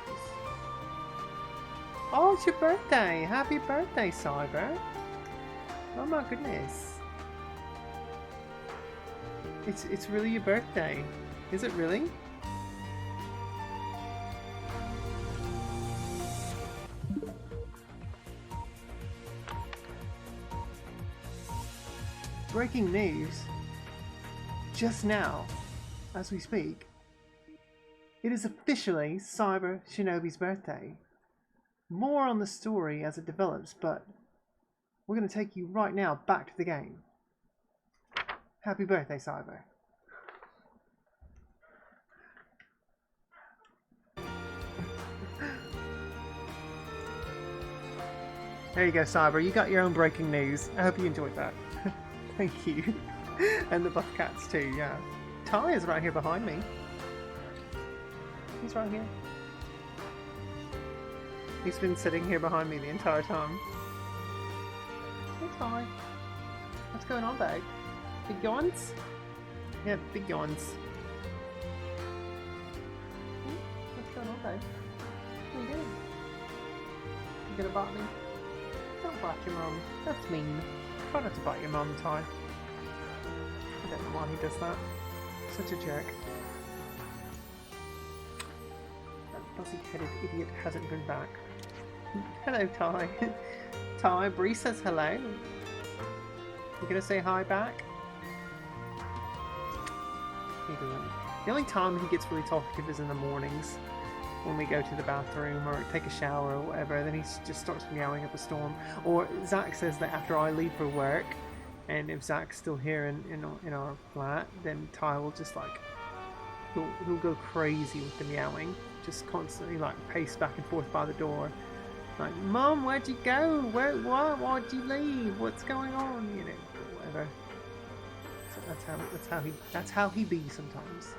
Oh, it's your birthday! Happy birthday, Cyber! Oh my goodness. It's really your birthday. Is it really? Breaking news. Just now, as we speak, it is officially Cyber Shinobi's birthday. More on the story as it develops, but we're going to take you right now back to the game. Happy birthday, Cyber. There you go, Cyber. You got your own breaking news. I hope you enjoyed that. Thank you. And the buff cats too, yeah. Ty is right here behind me. He's right here. He's been sitting here behind me the entire time. Hey Ty. What's going on, babe? Big yawns? Yeah, big yawns. What's going on, babe? What are you doing? You gonna bite me? Don't bite your mum. That's mean. Try not to bite your mum, Ty. I don't know why he does that. Such a jerk. That fuzzy-headed idiot hasn't been back. Hello, Ty. Ty, Bree says hello. You gonna say hi back? He doesn't. The only time he gets really talkative is in the mornings. When we go to the bathroom or take a shower or whatever, then he just starts meowing up a storm. Or Zach says that after I leave for work, and if Zach's still here in our flat, then Ty will just like, he'll go crazy with the meowing. Just constantly like pace back and forth by the door. Like, Mum, where'd you go? Why'd you leave? What's going on? You know, whatever. So that's how he be sometimes.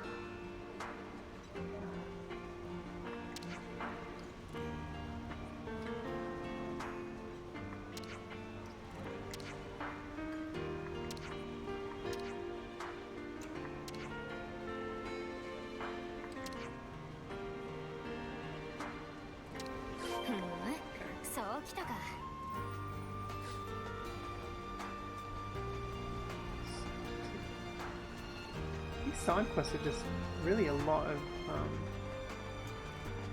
Side quests are just really a lot of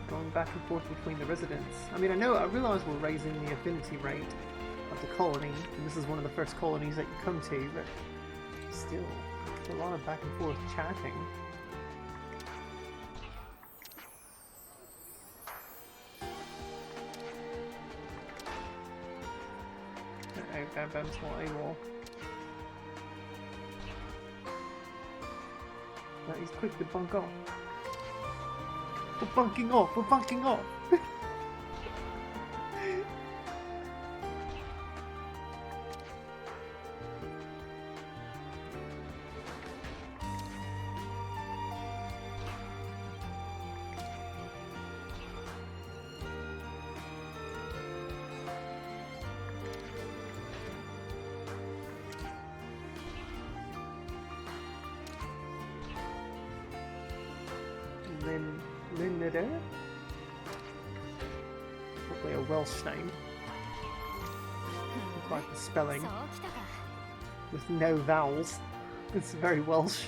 going back and forth between the residents. I mean, I realise we're raising the affinity rate of the colony, and this is one of the first colonies that you come to, but still, it's a lot of back and forth chatting. Uh-oh, Bam Bam's not AWOL. Right, he's quick to bunk off. We're bunking off! We're bunking off! Linda? Probably a Welsh name. Like the spelling. With no vowels. It's very Welsh.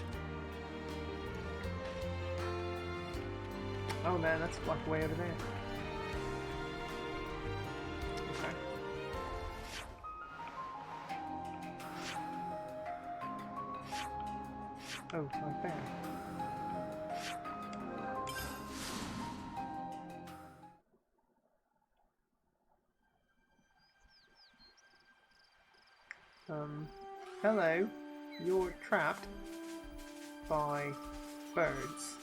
Oh man, that's like way over there. Okay. Oh, right there. Hello. You're trapped by birds.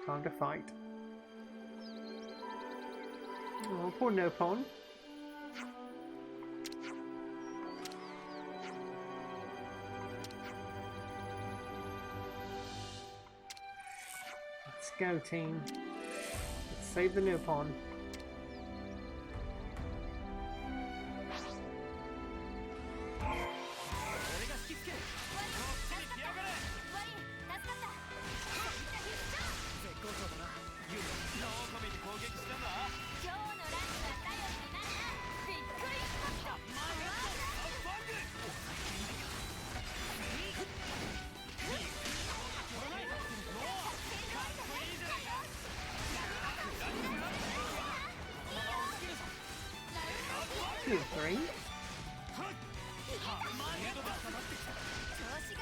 Time to fight. Oh, poor Nopon. Let's go, team. Let's save the Nopon.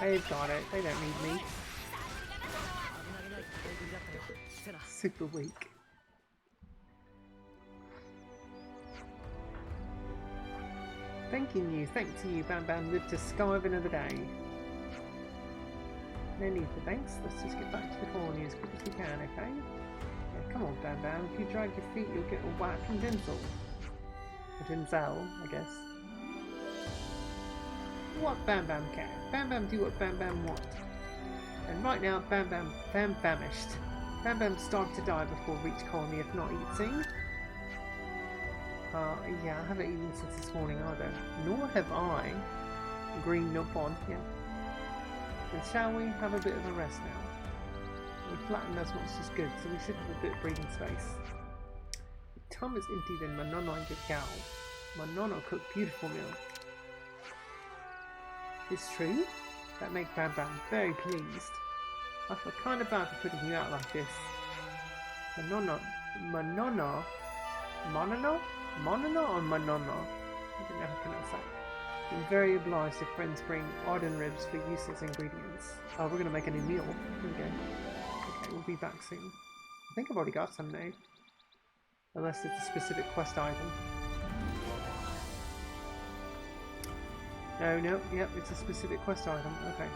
They've got it. They don't need me. Super weak. Thanking you. Thanks to you, Bam Bam. Live to skive another day. No need for thanks. Let's just get back to the colony as quick as we can, okay? Yeah, come on, Bam Bam. If you drag your feet, you'll get a whack from Denzel. Or Denzel, I guess. what Bam Bam can. Bam Bam do what Bam Bam want. And right now, Bam famished. Bam Bam starved to die before reach colony if not eating. Yeah, I haven't eaten since this morning either. Nor have I. Green up on, yeah. Then shall we have a bit of a rest now? We flattened those monsters good, so we should have a bit of breathing space. The tum is empty, then Manonna and gal. Manonna cooked beautiful meal. It's true? That makes Bam Bam very pleased. I feel kind of bad for putting you out like this. Manonna or Manonna? I don't know how to pronounce that. I'm very obliged if friends bring Arden ribs for useless ingredients. Oh, we're going to make a new meal. Here we go. Okay, we'll be back soon. I think I've already got some now. Unless it's a specific quest item. No, yep, it's a specific quest item. Okay.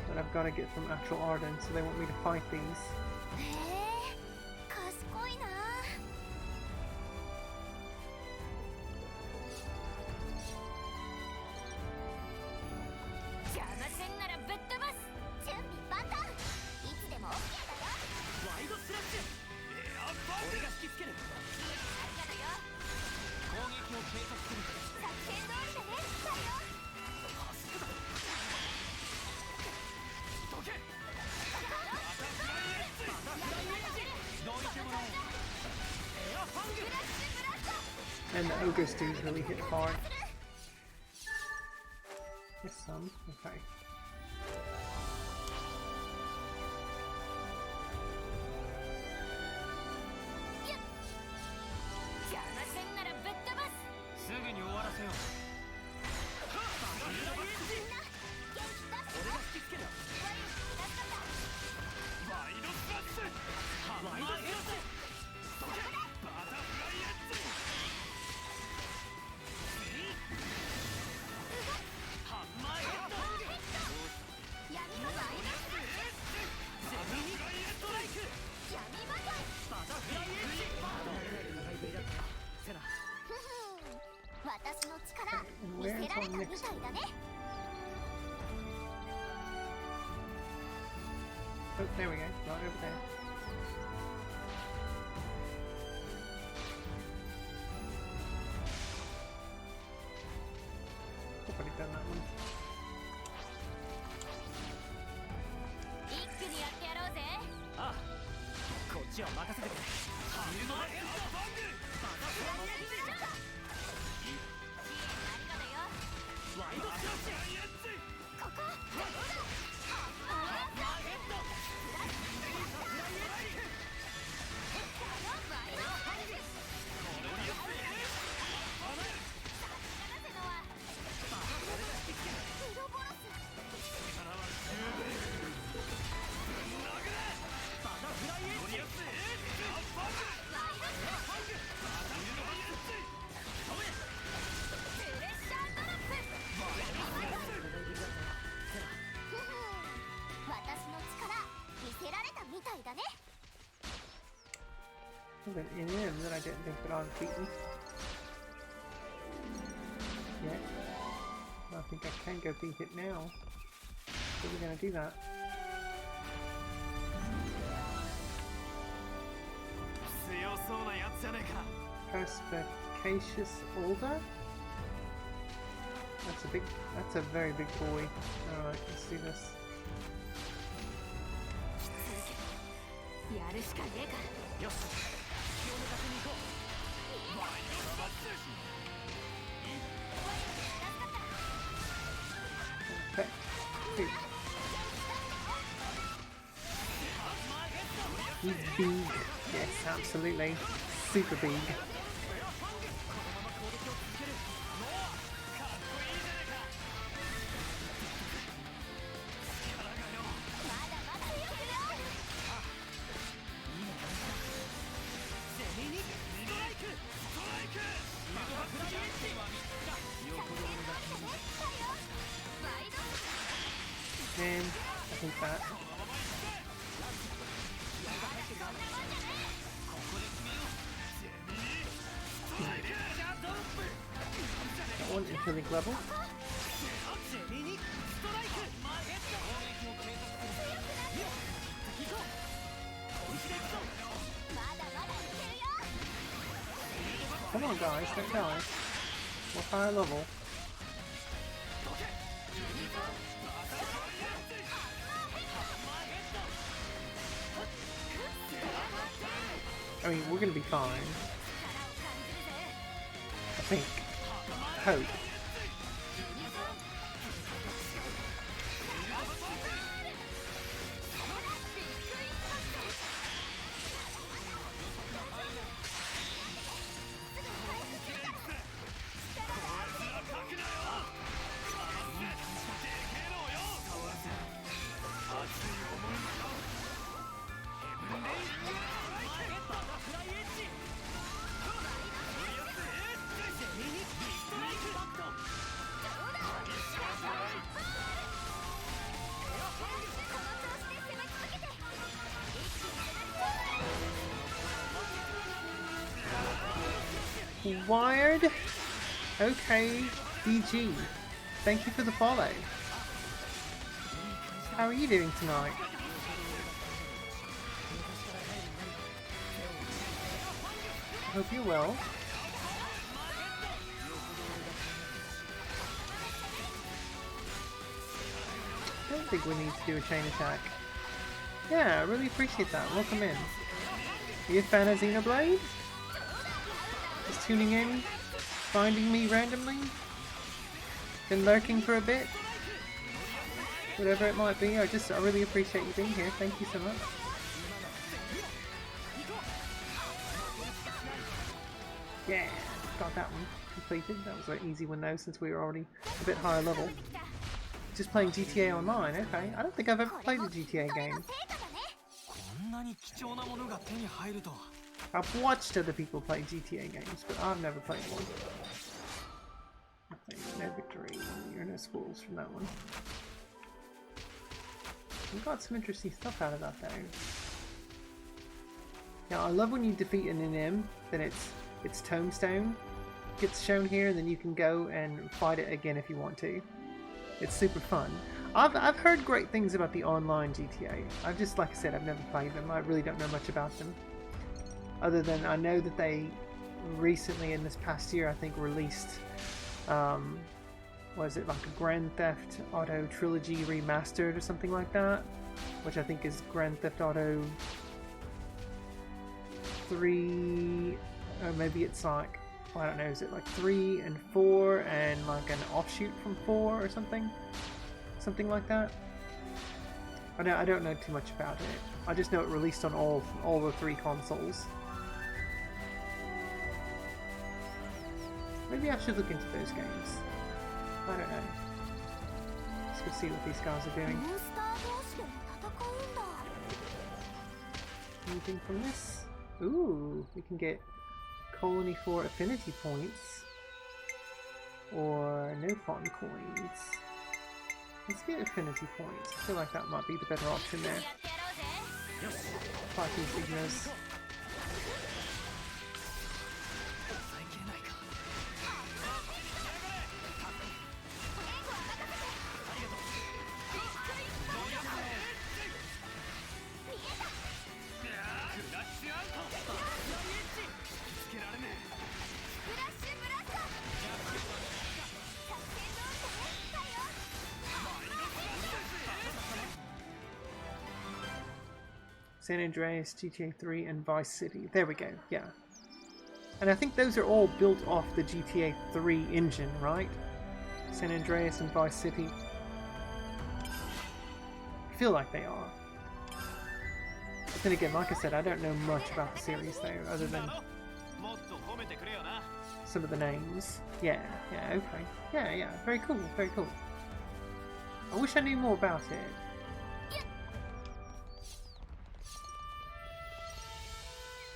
That I've got to get from actual Arden, so they want me to fight these. And the ogre stews really hit hard. There's some, okay. And where is our next one? Oh, there we go. Right over there. I've already done that one. There's an in that I didn't think that I was beaten. Yet. I think I can go beat it now. So we're going to do that. Perspicacious Alder? That's a very big boy. Alright, let's do this. He's big. Yes, absolutely. Super big. And I think that. That one, Interlink level. ゼミにストライクマーケット攻撃を計画するいや敵行こう本気で行くぞ Come on, guys, don't die. What higher level? I mean, we're gonna be fine. I think. Hope. Wired? Okay, DG. Thank you for the follow. How are you doing tonight? I hope you're well. I don't think we need to do a chain attack. Yeah, I really appreciate that. Welcome in. Are you a fan of Xenoblade? Just tuning in? Finding me randomly? Been lurking for a bit? Whatever it might be, I really appreciate you being here. Thank you so much. Yeah, got that one completed. That was an easy one though, since we were already a bit higher level. Just playing GTA Online, okay. I don't think I've ever played a GTA game. I've watched other people play GTA games, but I've never played one. I think no victory, or no schools from that one. We got some interesting stuff out of that though. Now I love when you defeat an NM, then its tombstone gets shown here, and then you can go and fight it again if you want to. It's super fun. I've heard great things about the online GTA. I've just, like I said, I've never played them. I really don't know much about them. Other than I know that they recently, in this past year, I think released, was it like a Grand Theft Auto Trilogy Remastered or something like that? Which I think is Grand Theft Auto 3, or maybe it's like, I don't know, is it like 3 and 4 and like an offshoot from 4 or something? Something like that? I don't know too much about it. I just know it released on all the 3 consoles. Maybe I should look into those games. I don't know. Let's go see what these guys are doing. Anything from this? Ooh, we can get Colony 4 affinity points. Or no pawn coins. Let's get affinity points. I feel like that might be the better option there. Fight these ignos. San Andreas, GTA 3, and Vice City. There we go, yeah. And I think those are all built off the GTA 3 engine, right? San Andreas and Vice City. I feel like they are. But then again, like I said, I don't know much about the series though, other than some of the names. Yeah, okay. Yeah, very cool, very cool. I wish I knew more about it.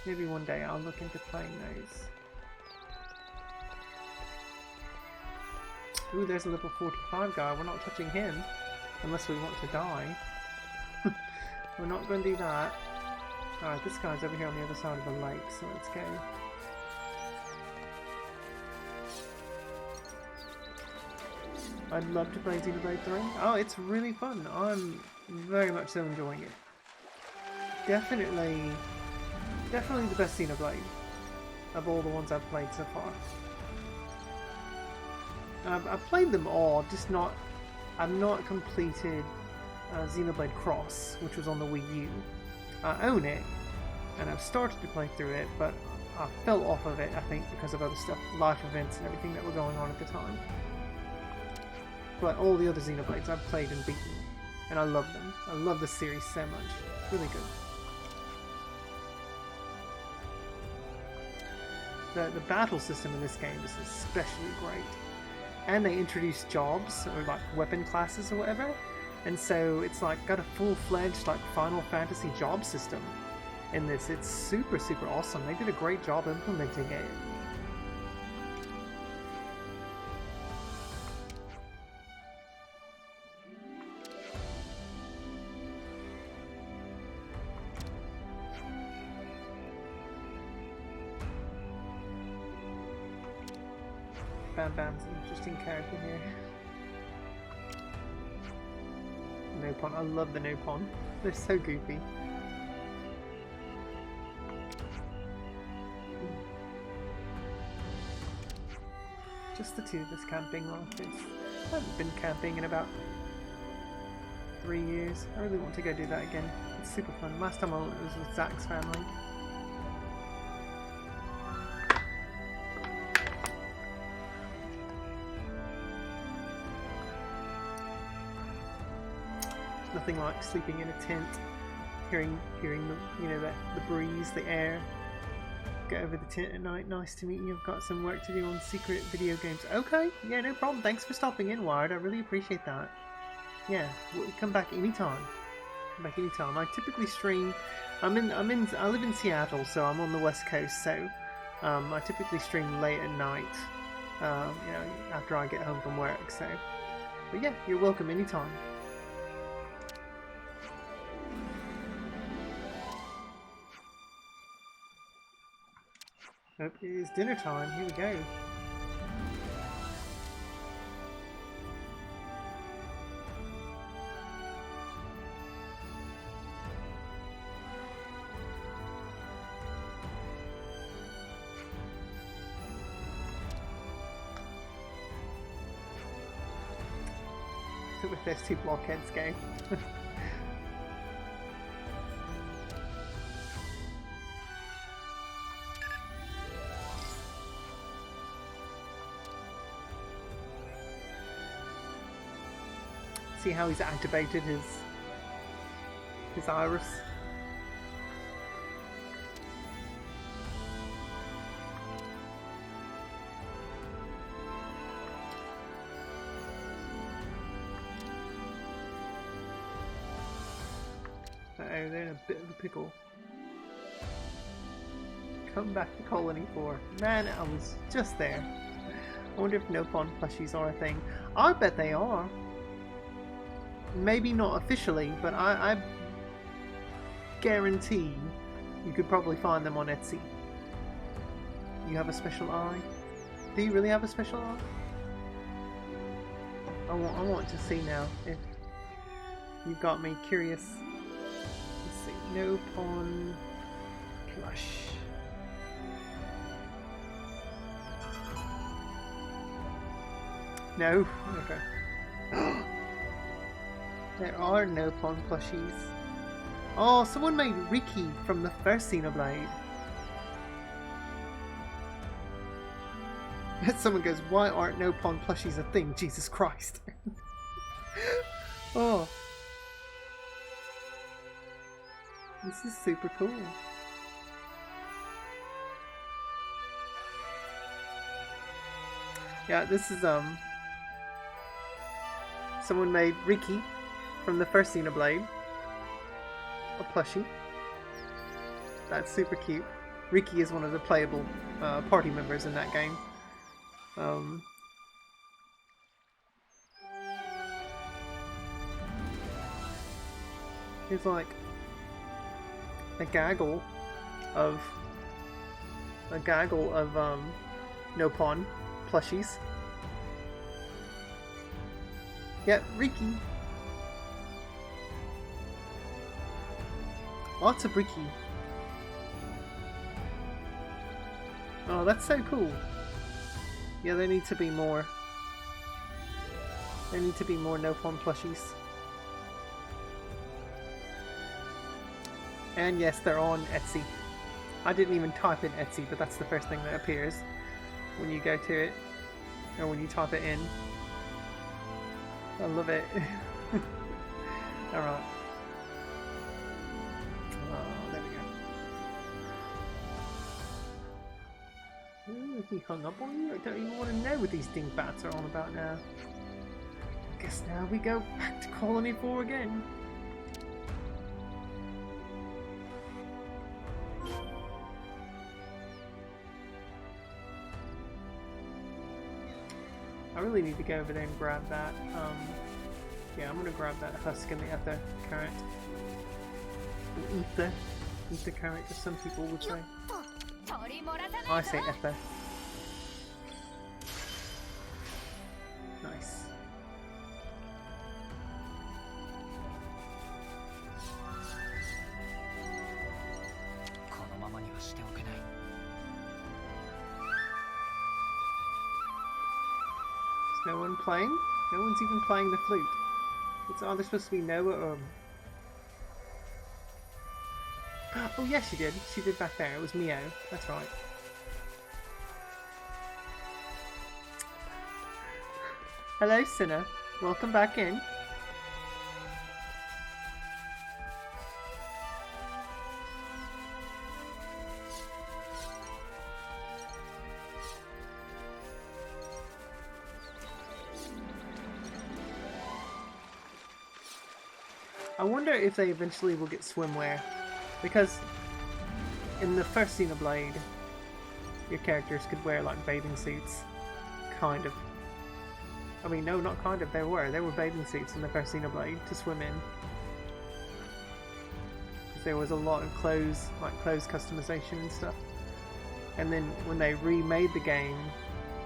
Maybe one day I'll look into playing those. Ooh, there's a level 45 guy. We're not touching him. Unless we want to die. We're not going to do that. Alright, this guy's over here on the other side of the lake, so let's go. I'd love to play Xenoblade 3. Oh, it's really fun. I'm very much so enjoying it. Definitely the best Xenoblade of all the ones I've played so far. I've played them all, just not. I've not completed Xenoblade Cross, which was on the Wii U. I own it, and I've started to play through it, but I fell off of it, I think, because of other stuff, life events and everything that were going on at the time. But all the other Xenoblades I've played and beaten, and I love them. I love the series so much. It's really good. The battle system in this game is especially great. And they introduced jobs, or like weapon classes or whatever. And so it's like got a full-fledged like Final Fantasy job system in this. It's super, super awesome. They did a great job implementing it. Bam Bam's an interesting character here. Nopon, I love the Nopon. They're so goofy. Just the two of us camping like this. I haven't been camping in about 3 years. I really want to go do that again. It's super fun. Last time I went was with Zach's family. Nothing like sleeping in a tent, hearing the breeze, the air. Get over the tent at night. Nice to meet you. I've got some work to do on secret video games. Okay, yeah, no problem. Thanks for stopping in, Wired. I really appreciate that. Yeah, come back anytime. Come back anytime. I typically stream. I live in Seattle, so I'm on the West Coast. So I typically stream late at night. After I get home from work. So, but yeah, you're welcome anytime. Oh, it is dinner time. Here we go. With those two blockheads go. See how he's activated his iris. Uh-oh, they're in a bit of a pickle. Come back to Colony 4. Man, I was just there. I wonder if Nopon plushies are a thing. I bet they are. Maybe not officially, but I guarantee you could probably find them on Etsy. You have a special eye? Do you really have a special eye? I want to see now if you've got me curious. Let's see. Nopon plush. No? Okay. There are Nopon plushies. Oh, someone made Ricky from the first Xenoblade. Someone goes, why aren't Nopon plushies a thing? Jesus Christ. Oh. This is super cool. Yeah, this is, someone made Ricky from the first Xenoblade. A plushie. That's super cute. Ricky is one of the playable party members in that game. There's like a gaggle of Nopon plushies. Yep, Riki. Lots of Riki. Oh, that's so cool. Yeah, there need to be more. There need to be more no fun plushies. And yes, they're on Etsy. I didn't even type in Etsy, but that's the first thing that appears when you go to it, or when you type it in. I love it. Alright. Oh, there we go. Ooh, he hung up on you? I don't even want to know what these dingbats are on about now. Guess now we go back to Colony 4 again. I really need to go over there and grab that. Yeah, I'm gonna grab that husk and the ether carrot. Ether carrot, as some people would say. I say ether. Nice. Is no one playing? No one's even playing the flute. It's either supposed to be Noah or... Oh yes, she did. She did back there. It was Mio. That's right. Hello, Sinner. Welcome back in. I wonder if they eventually will get swimwear, because in the first Xenoblade, your characters could wear like bathing suits, kind of. I mean, no, not kind of. There were bathing suits in the first Xenoblade to swim in. There was a lot of clothes, like clothes customization and stuff. And then when they remade the game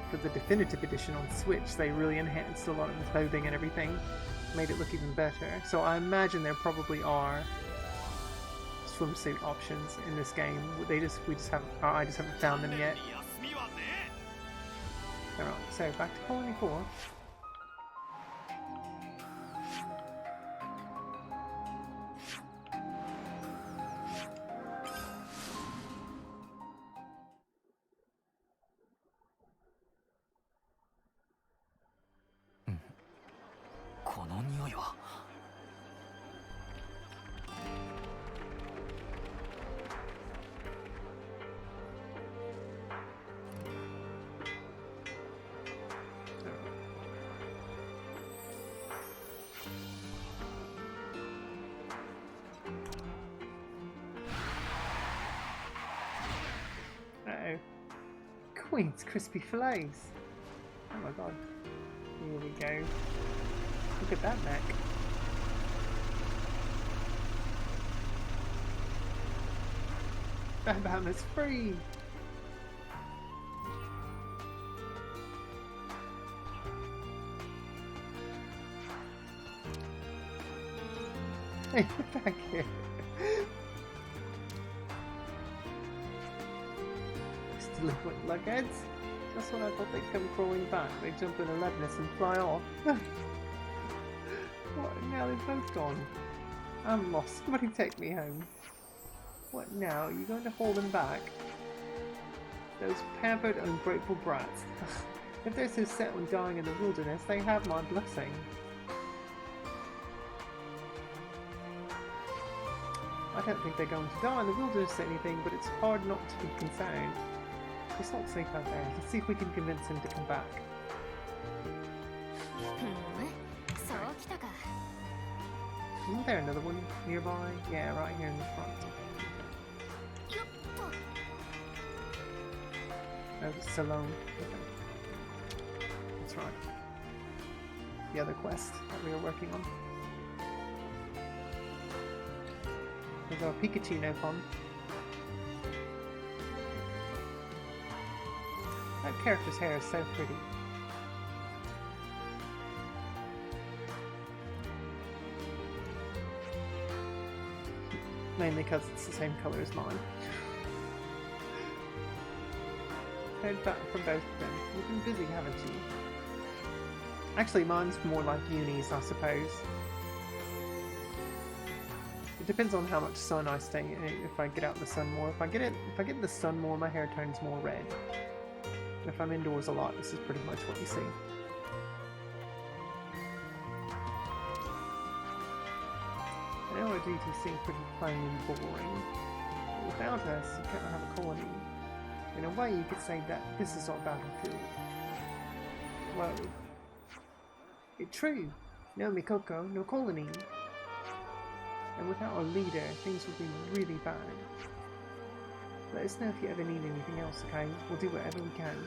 for the definitive edition on Switch, they really enhanced a lot of the clothing and everything. Made it look even better. So I imagine there probably are swimsuit options in this game. I just haven't found them yet. Alright, so back to Colony 4. Uh-oh. Queen's crispy fillets. Oh my god. Here we go. Look at that neck. Bam is free! Hey, get back here. Delinquent luckheads. Just when I thought they'd come crawling back, they jump in a leadness and fly off. What? Now they've both gone. I'm lost. Somebody take me home. What now? Are you going to hold them back? Those pampered, ungrateful brats. If they're so set on dying in the wilderness, they have my blessing. I don't think they're going to die in the wilderness or anything, but it's hard not to be concerned. It's not safe out there. Let's see if we can convince him to come back. Isn't there another one nearby? Yeah, right here in the front. Oh, it's Salome. Okay. That's right. The other quest that we are working on. There's our Pikachu no fun. That character's hair is so pretty. mainly because it's the same colour as mine. Heard back from both of them. You've been busy, haven't you? Actually, mine's more like unis, I suppose. It depends on how much sun I stay in. If I get out in the sun more, if I get in the sun more, my hair turns more red. If I'm indoors a lot, this is pretty much what you see. I know our duties seem pretty plain and boring, but without us, you can't have a colony. In a way, you could say that this is our battlefield. Whoa. It's true. No Mikoko, no colony. And without our leader, things would be really bad. Let us know if you ever need anything else, okay? We'll do whatever we can.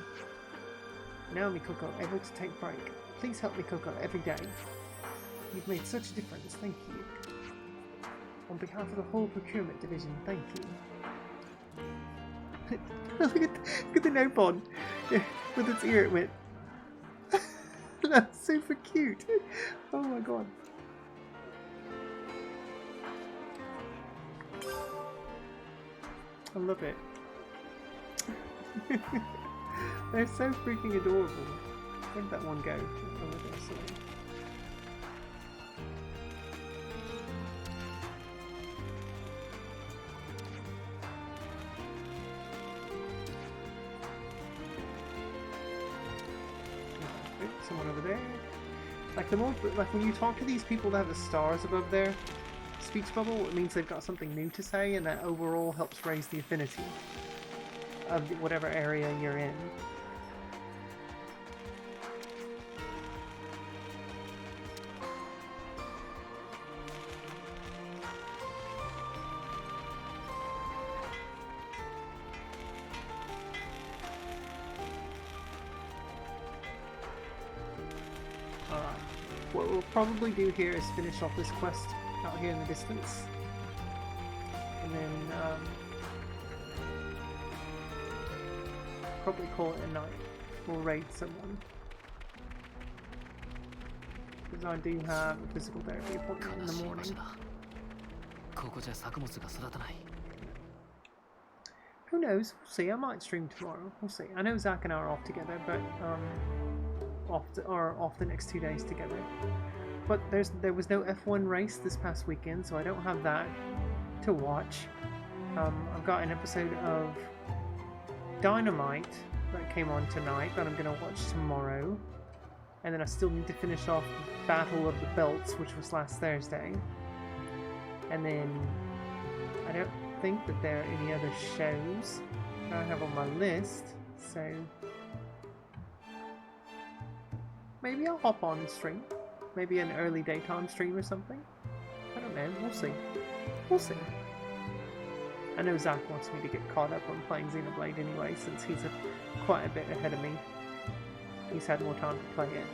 Now Mikoko, able to take break. Please help Mikoko every day. You've made such a difference, thank you. On behalf of the whole procurement division, thank you. look at the note on with its ear it went. That's super cute. Oh my god. I love it. They're so freaking adorable. Where did that one go? Oh, there, sorry. Someone over there. Like the more, like when you talk to these people that have the stars above their speech bubble, it means they've got something new to say, and that overall helps raise the affinity of whatever area you're in. What we'll probably do here is finish off this quest out here in the distance, and then probably call it a night. We'll raid someone, because I do have a physical therapy appointment in the morning. Who knows? We'll see. I might stream tomorrow. We'll see. I know Zach and I are off together, but off the next 2 days together. But there was no F1 race this past weekend, so I don't have that to watch. I've got an episode of Dynamite that came on tonight that I'm going to watch tomorrow. And then I still need to finish off Battle of the Belts, which was last Thursday. And then I don't think that there are any other shows that I have on my list, so maybe I'll hop on and stream. Maybe an early daytime stream or something. I don't know, we'll see. We'll see. I know Zach wants me to get caught up on playing Xenoblade anyway, since he's quite a bit ahead of me. He's had more time to play it.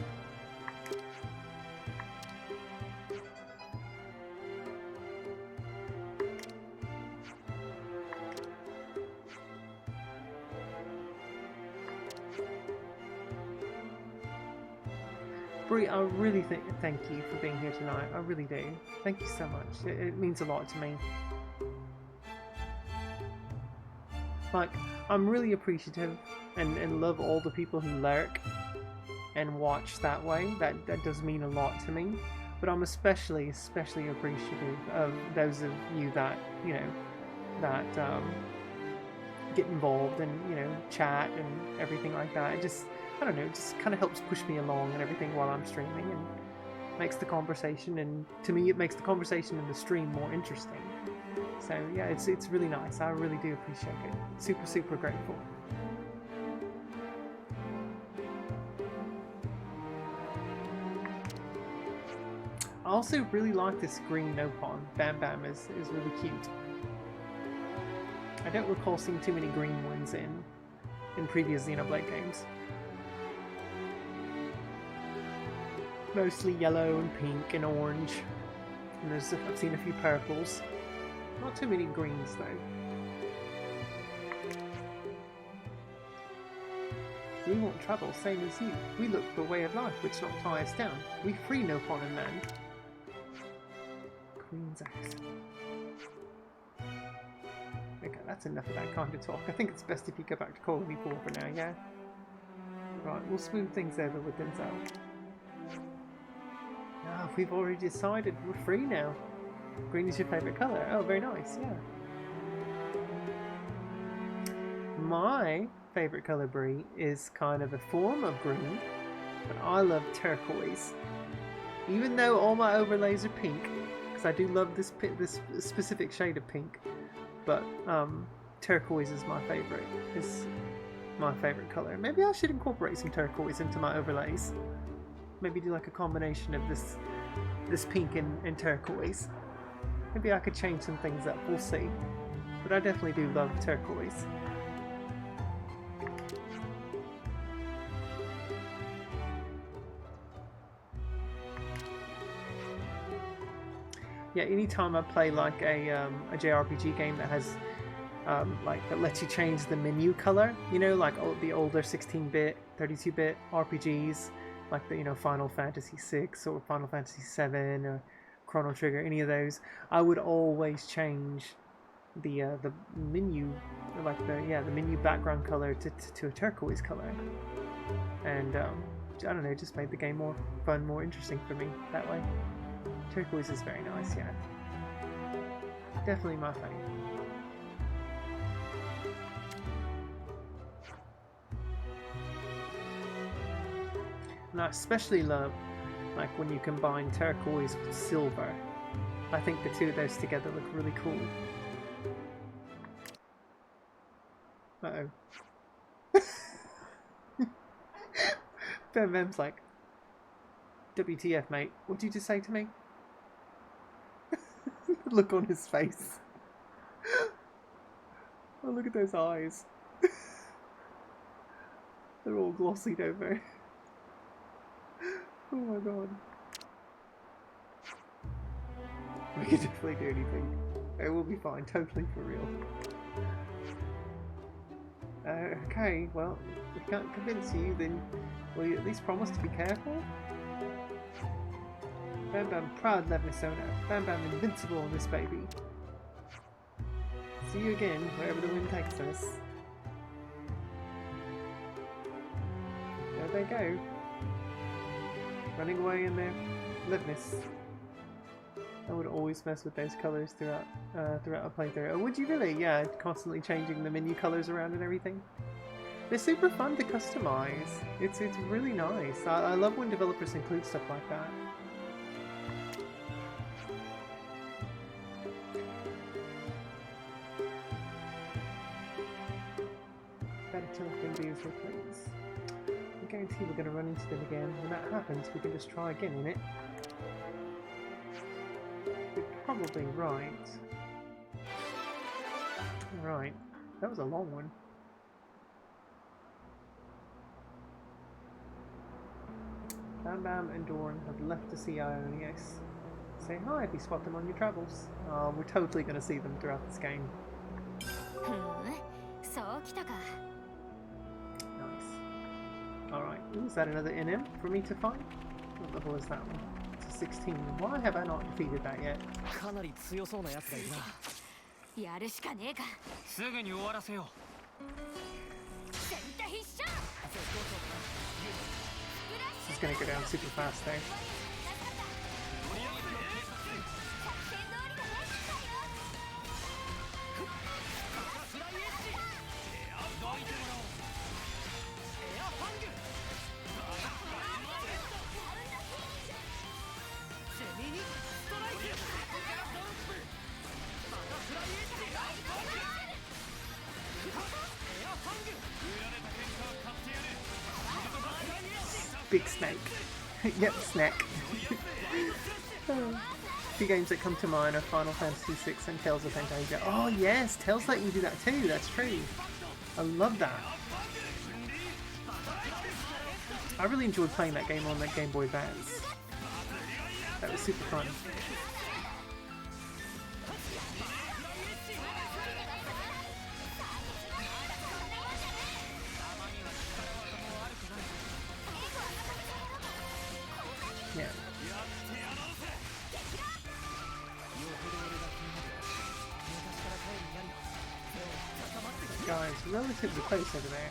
Brie, I really thank you for being here tonight. I really do. Thank you so much. It means a lot to me. Like, I'm really appreciative and love all the people who lurk and watch that way. That does mean a lot to me. But I'm especially appreciative of those of you that, you know, that get involved and, you know, chat and everything like that. It just, I don't know, it just kind of helps push me along and everything while I'm streaming, and makes the conversation, and to me it makes the conversation in the stream more interesting. So yeah, it's really nice. I really do appreciate it. Super grateful. I also really like this green Nopon. Bam Bam is really cute. I don't recall seeing too many green ones in previous Xenoblade games. Mostly yellow and pink and orange. And I've seen a few purples. Not too many greens though. We want travel, same as you. We look for a way of life which not tie us down. We free Nopon and man. Queen's axe. that's enough of that kind of talk. I think it's best if you go back to calling me Paul for now, yeah? Right, we'll smooth things over with Denzel. Ah, we've already decided we're free now. Green is your favourite colour. Oh, very nice, yeah. My favourite colour, Brie, is kind of a form of green, but I love turquoise. Even though all my overlays are pink, because I do love this specific shade of pink, but turquoise is my favourite. Is my favourite colour. Maybe I should incorporate some turquoise into my overlays. Maybe do like a combination of this pink and turquoise. Maybe I could change some things up. We'll see. But I definitely do love turquoise. Yeah, anytime I play like a JRPG game that has like that lets you change the menu color, you know, like the older 16-bit, 32-bit RPGs, like the Final Fantasy VI or Final Fantasy VII or Chrono Trigger, any of those, I would always change the menu, like the menu background color to a turquoise color, and I don't know, it just made the game more fun, more interesting for me that way. Turquoise is very nice, yeah. Definitely my fave. And I especially love like when you combine turquoise with silver. I think the two of those together look really cool. Uh-oh. Ben Mem's like, WTF, mate, what did you just say to me? Look on his face. Oh, look at those eyes. They're all glossied over. Oh my god. We can definitely do anything. It will be fine, totally for real. Okay, well, if we can't convince you, then will you at least promise to be careful? Bam Bam, proud Levis owner. Bam Bam, invincible on this baby. See you again, wherever the wind takes us. There they go. Running away in their liveness. I would always mess with those colours throughout a playthrough. Oh, would you really? Yeah, constantly changing the menu colours around and everything. They're super fun to customise. It's really nice. I love when developers include stuff like that. Better tell thing beautiful, please. I guarantee we're going to run into them again. When that happens, we can just try again, innit? You're probably right. Right. That was a long one. Bam Bam and Dorn have left to see Ionios. Say hi if you spot them on your travels. We're totally going to see them throughout this game. Nice. Alright, is that another NM for me to find? What level is that one? It's a 16. Why have I not defeated that yet? It's gonna go down super fast though. Big snake. Yep, snack. Two games that come to mind are Final Fantasy VI and Tales of Fantasia. Oh yes, Tales let you do that too, that's true. I love that. I really enjoyed playing that game on that Game Boy Advance. That was super fun. Yeah. relatively close over there.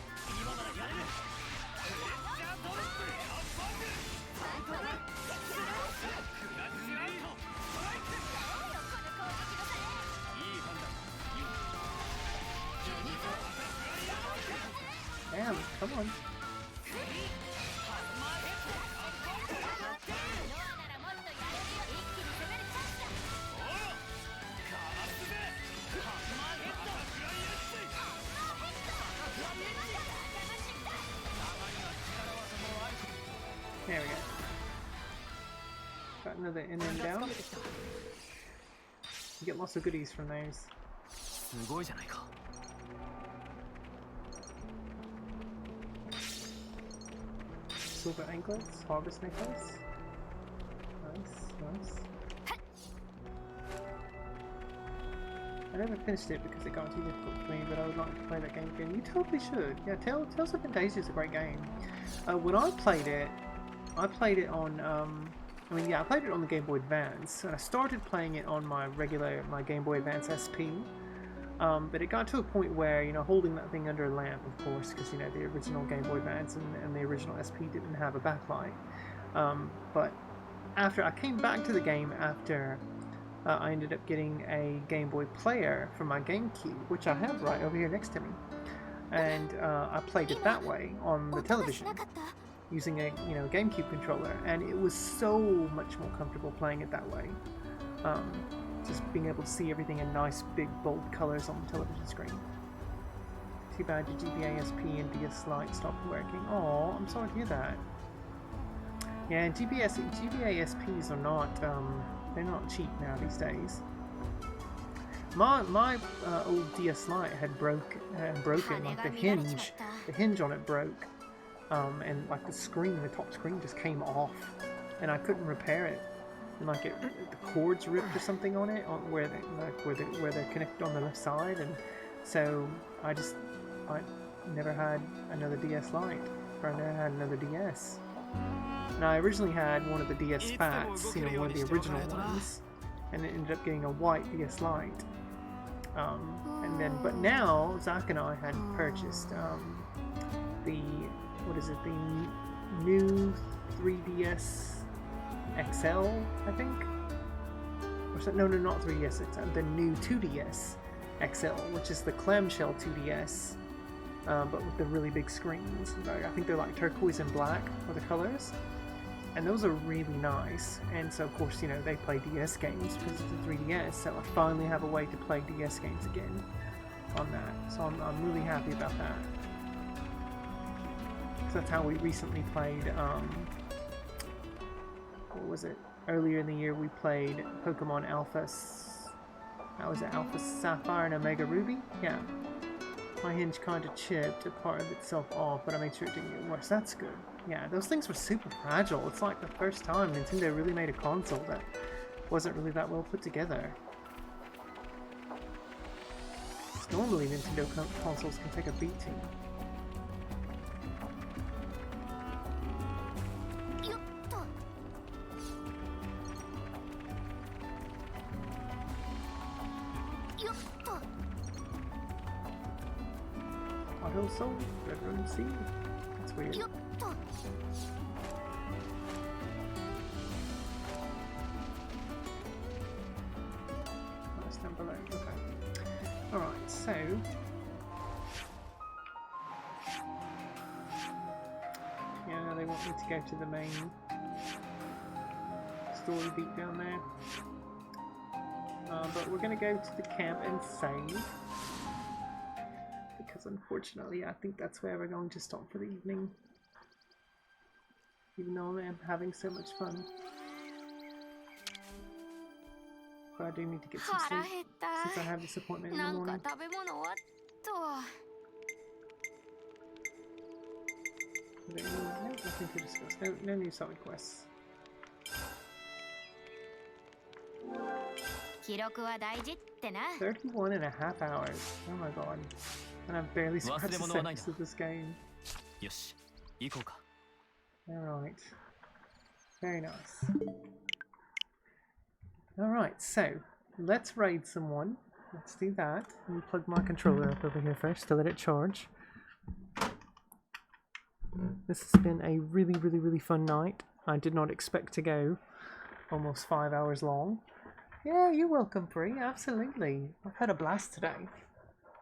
Damn, come on. There we go. Got another in and down. You get lots of goodies from those. Silver anklets, harvest necklace. Nice, nice. I never finished it because it got too difficult for me, but I would like to play that game again. You totally should. Yeah, Tales of Fantasia is a great game. When I played it on, I played it on the Game Boy Advance, and I started playing it on my Game Boy Advance SP. But it got to a point where, you know, holding that thing under a lamp, of course, because, you know, the original Game Boy Advance and the original SP didn't have a backlight. But after I came back to the game after I ended up getting a Game Boy player for my GameCube, which I have right over here next to me. And I played it that way on the television, using a GameCube controller, and it was so much more comfortable playing it that way. Just being able to see everything in nice, big, bold colors on the television screen. Too bad your GBA SP and DS Lite stopped working. Oh, I'm sorry to hear that. Yeah, GBA SPs are not, they're not cheap now these days. My old DS Lite had broken, like the hinge on it broke, and like the top screen just came off, and I couldn't repair it. And like the cords ripped or something on it, where they're connected on the left side, and so I never had another DS Lite, or I never had another DS. Now I originally had one of the DS Fats, you know, one of the original ones, and it ended up getting a white DS Lite. But now Zach and I had purchased the new 3DS XL, I think? No, not 3DS XL, the new 2DS XL, which is the clamshell 2DS, but with the really big screens. I think they're like turquoise and black are the colors, and those are really nice. And so, of course, you know, they play DS games because it's a 3DS, so I finally have a way to play DS games again on that. So I'm really happy about that. So that's how we recently played, what was it? Earlier in the year we played Pokemon Alpha, Alpha Sapphire and Omega Ruby? Yeah. My hinge kind of chipped a part of itself off, but I made sure it didn't get worse. That's good. Yeah, those things were super fragile. It's like the first time Nintendo really made a console that wasn't really that well put together. Normally Nintendo consoles can take a beating. Also, Red C. That's weird. That's down below. Okay. Alright, so. Yeah, they want me to go to the main story beat down there. But we're going to go to the camp and save. Because unfortunately I think that's where we're going to stop for the evening, even though I'm having so much fun. But I do need to get some sleep since I have this appointment in the morning. No, nothing to discuss. No new side quests. 31 and a half hours. Oh my god. And I've barely scratched the surface of this game. Alright. Very nice. Alright, so let's raid someone. let's do that. Let me plug my controller up over here first to let it charge. This has been a really fun night. I did not expect to go almost 5 hours long. Yeah, you're welcome, Bree. Absolutely. I've had a blast today.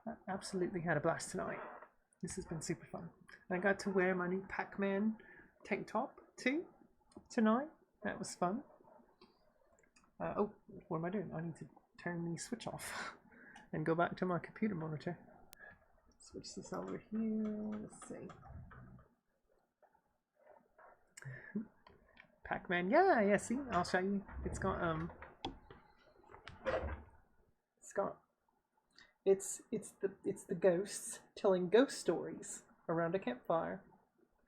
I absolutely had a blast tonight. This has been super fun. I got to wear my new Pac-Man tank top too tonight. That was fun. Oh, what am I doing? I need to turn the switch off and go back to my computer monitor. Switch this over here. Let's see. Pac-Man. Yeah, see? I'll show you. It's got it's the ghosts telling ghost stories around a campfire,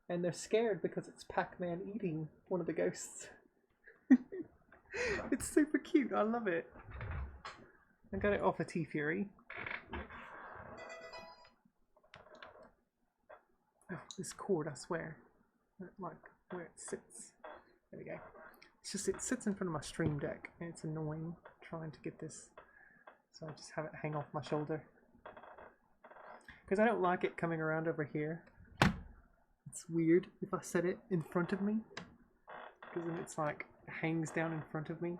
and they're scared because it's Pac-Man eating one of the ghosts. It's super cute. I love it. I got it off of T-Fury. Oh, this cord, I swear. Like where it sits. There we go. It's just, it sits in front of my stream deck, and it's annoying trying to get this. So I just have it hang off my shoulder. Because I don't like it coming around over here. It's weird if I set it in front of me. Because then it's like, hangs down in front of me.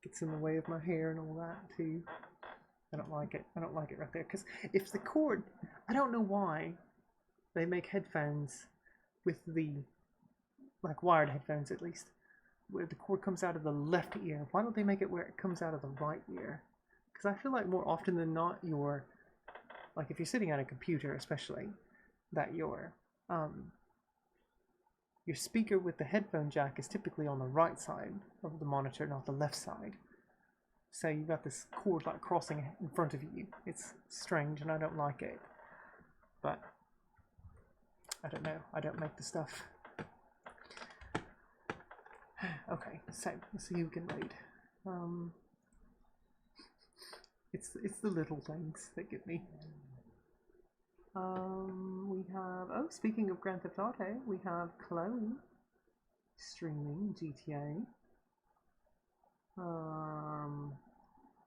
Gets in the way of my hair and all that too. I don't like it. I don't like it right there. Because if the cord, I don't know why they make headphones with the, like wired headphones at least, where the cord comes out of the left ear. Why don't they make it where it comes out of the right ear? Because I feel like more often than not, like if you're sitting at a computer especially, that your speaker with the headphone jack is typically on the right side of the monitor, not the left side. So you've got this cord like crossing in front of you. It's strange and I don't like it. But I don't know. I don't make the stuff. Okay, so let's see who can raid. It's the little things that get me. We have, oh, speaking of Grand Theft Auto, we have Chloe streaming GTA.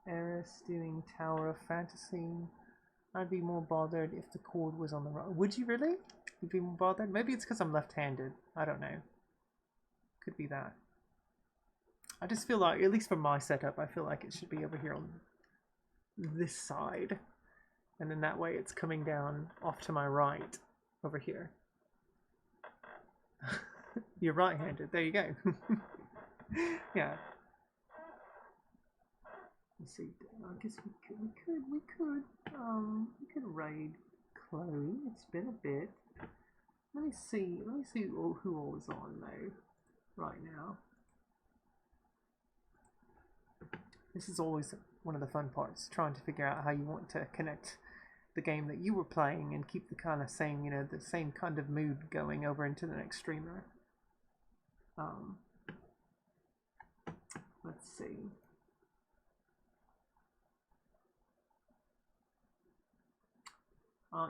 Eris doing Tower of Fantasy. I'd be more bothered if the cord was on the right. Would you really? You'd be more bothered? Maybe it's because I'm left-handed. I don't know. Could be that. I just feel like, at least for my setup, I feel like it should be over here on this side. And then that way it's coming down off to my right over here. You're right-handed. There you go. Yeah. Let's see. I guess we could raid Chloe. It's been a bit. Let me see who all is on though right now. This is always one of the fun parts, trying to figure out how you want to connect the game that you were playing and keep the kind of same, the same kind of mood going over into the next streamer. Let's see.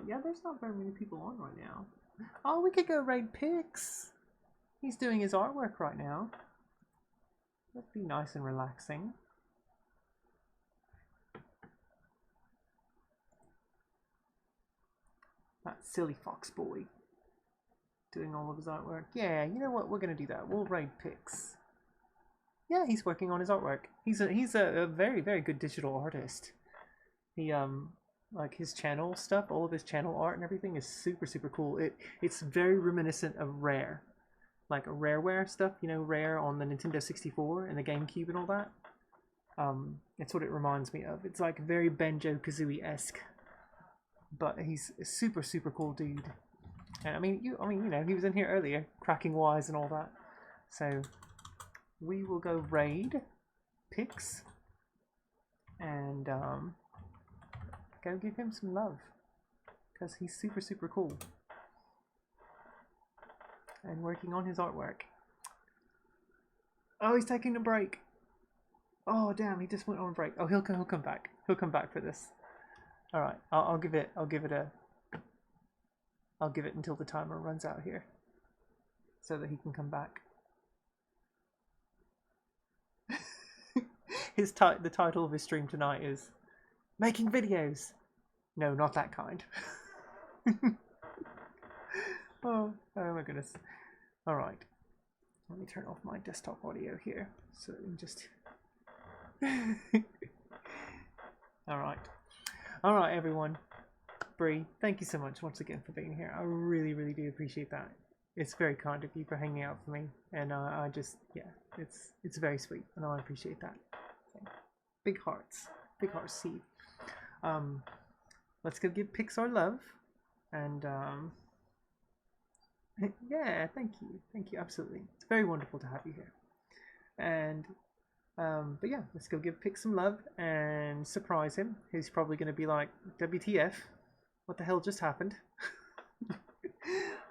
Yeah, there's not very many people on right now. Oh, we could go raid Pix. He's doing his artwork right now. That'd be nice and relaxing. That silly fox boy doing all of his artwork. Yeah, you know what? We're gonna do that. We'll raid Pix. Yeah, he's working on his artwork. He's a very, very good digital artist. He like his channel stuff, all of his channel art and everything is super, super cool. It's very reminiscent of Rare, like Rareware stuff. Rare on the Nintendo 64 and the GameCube and all that. It's what it reminds me of. It's like very Banjo-Kazooie-esque. But he's a super, super cool dude. And I mean, he was in here earlier, cracking wise and all that. So we will go raid Pix and go give him some love, because he's super, super cool and working on his artwork. Oh, he's taking a break. Oh damn, he just went on a break. Oh, he'll come back. He'll come back for this. All right, I'll give it until the timer runs out here, so that he can come back. The title of his stream tonight is making videos. No, not that kind. Oh my goodness. All right. Let me turn off my desktop audio here so that we can just. All right, everyone. Bree, thank you so much once again for being here. I really, really do appreciate that. It's very kind of you for hanging out for me, and I just, yeah, it's very sweet, and I appreciate that. So, big hearts, Steve. Let's go give Pixar love, and yeah, thank you, absolutely. It's very wonderful to have you here, and but yeah, let's go give Pix some love and surprise him. He's probably going to be like, WTF, what the hell just happened?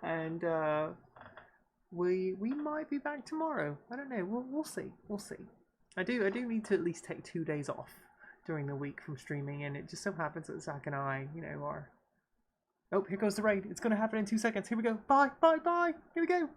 And we might be back tomorrow. I don't know. We'll see. I do need to at least take 2 days off during the week from streaming, and it just so happens that Zach and I, are. Oh, here goes the raid. It's going to happen in 2 seconds. Here we go. Bye. Here we go.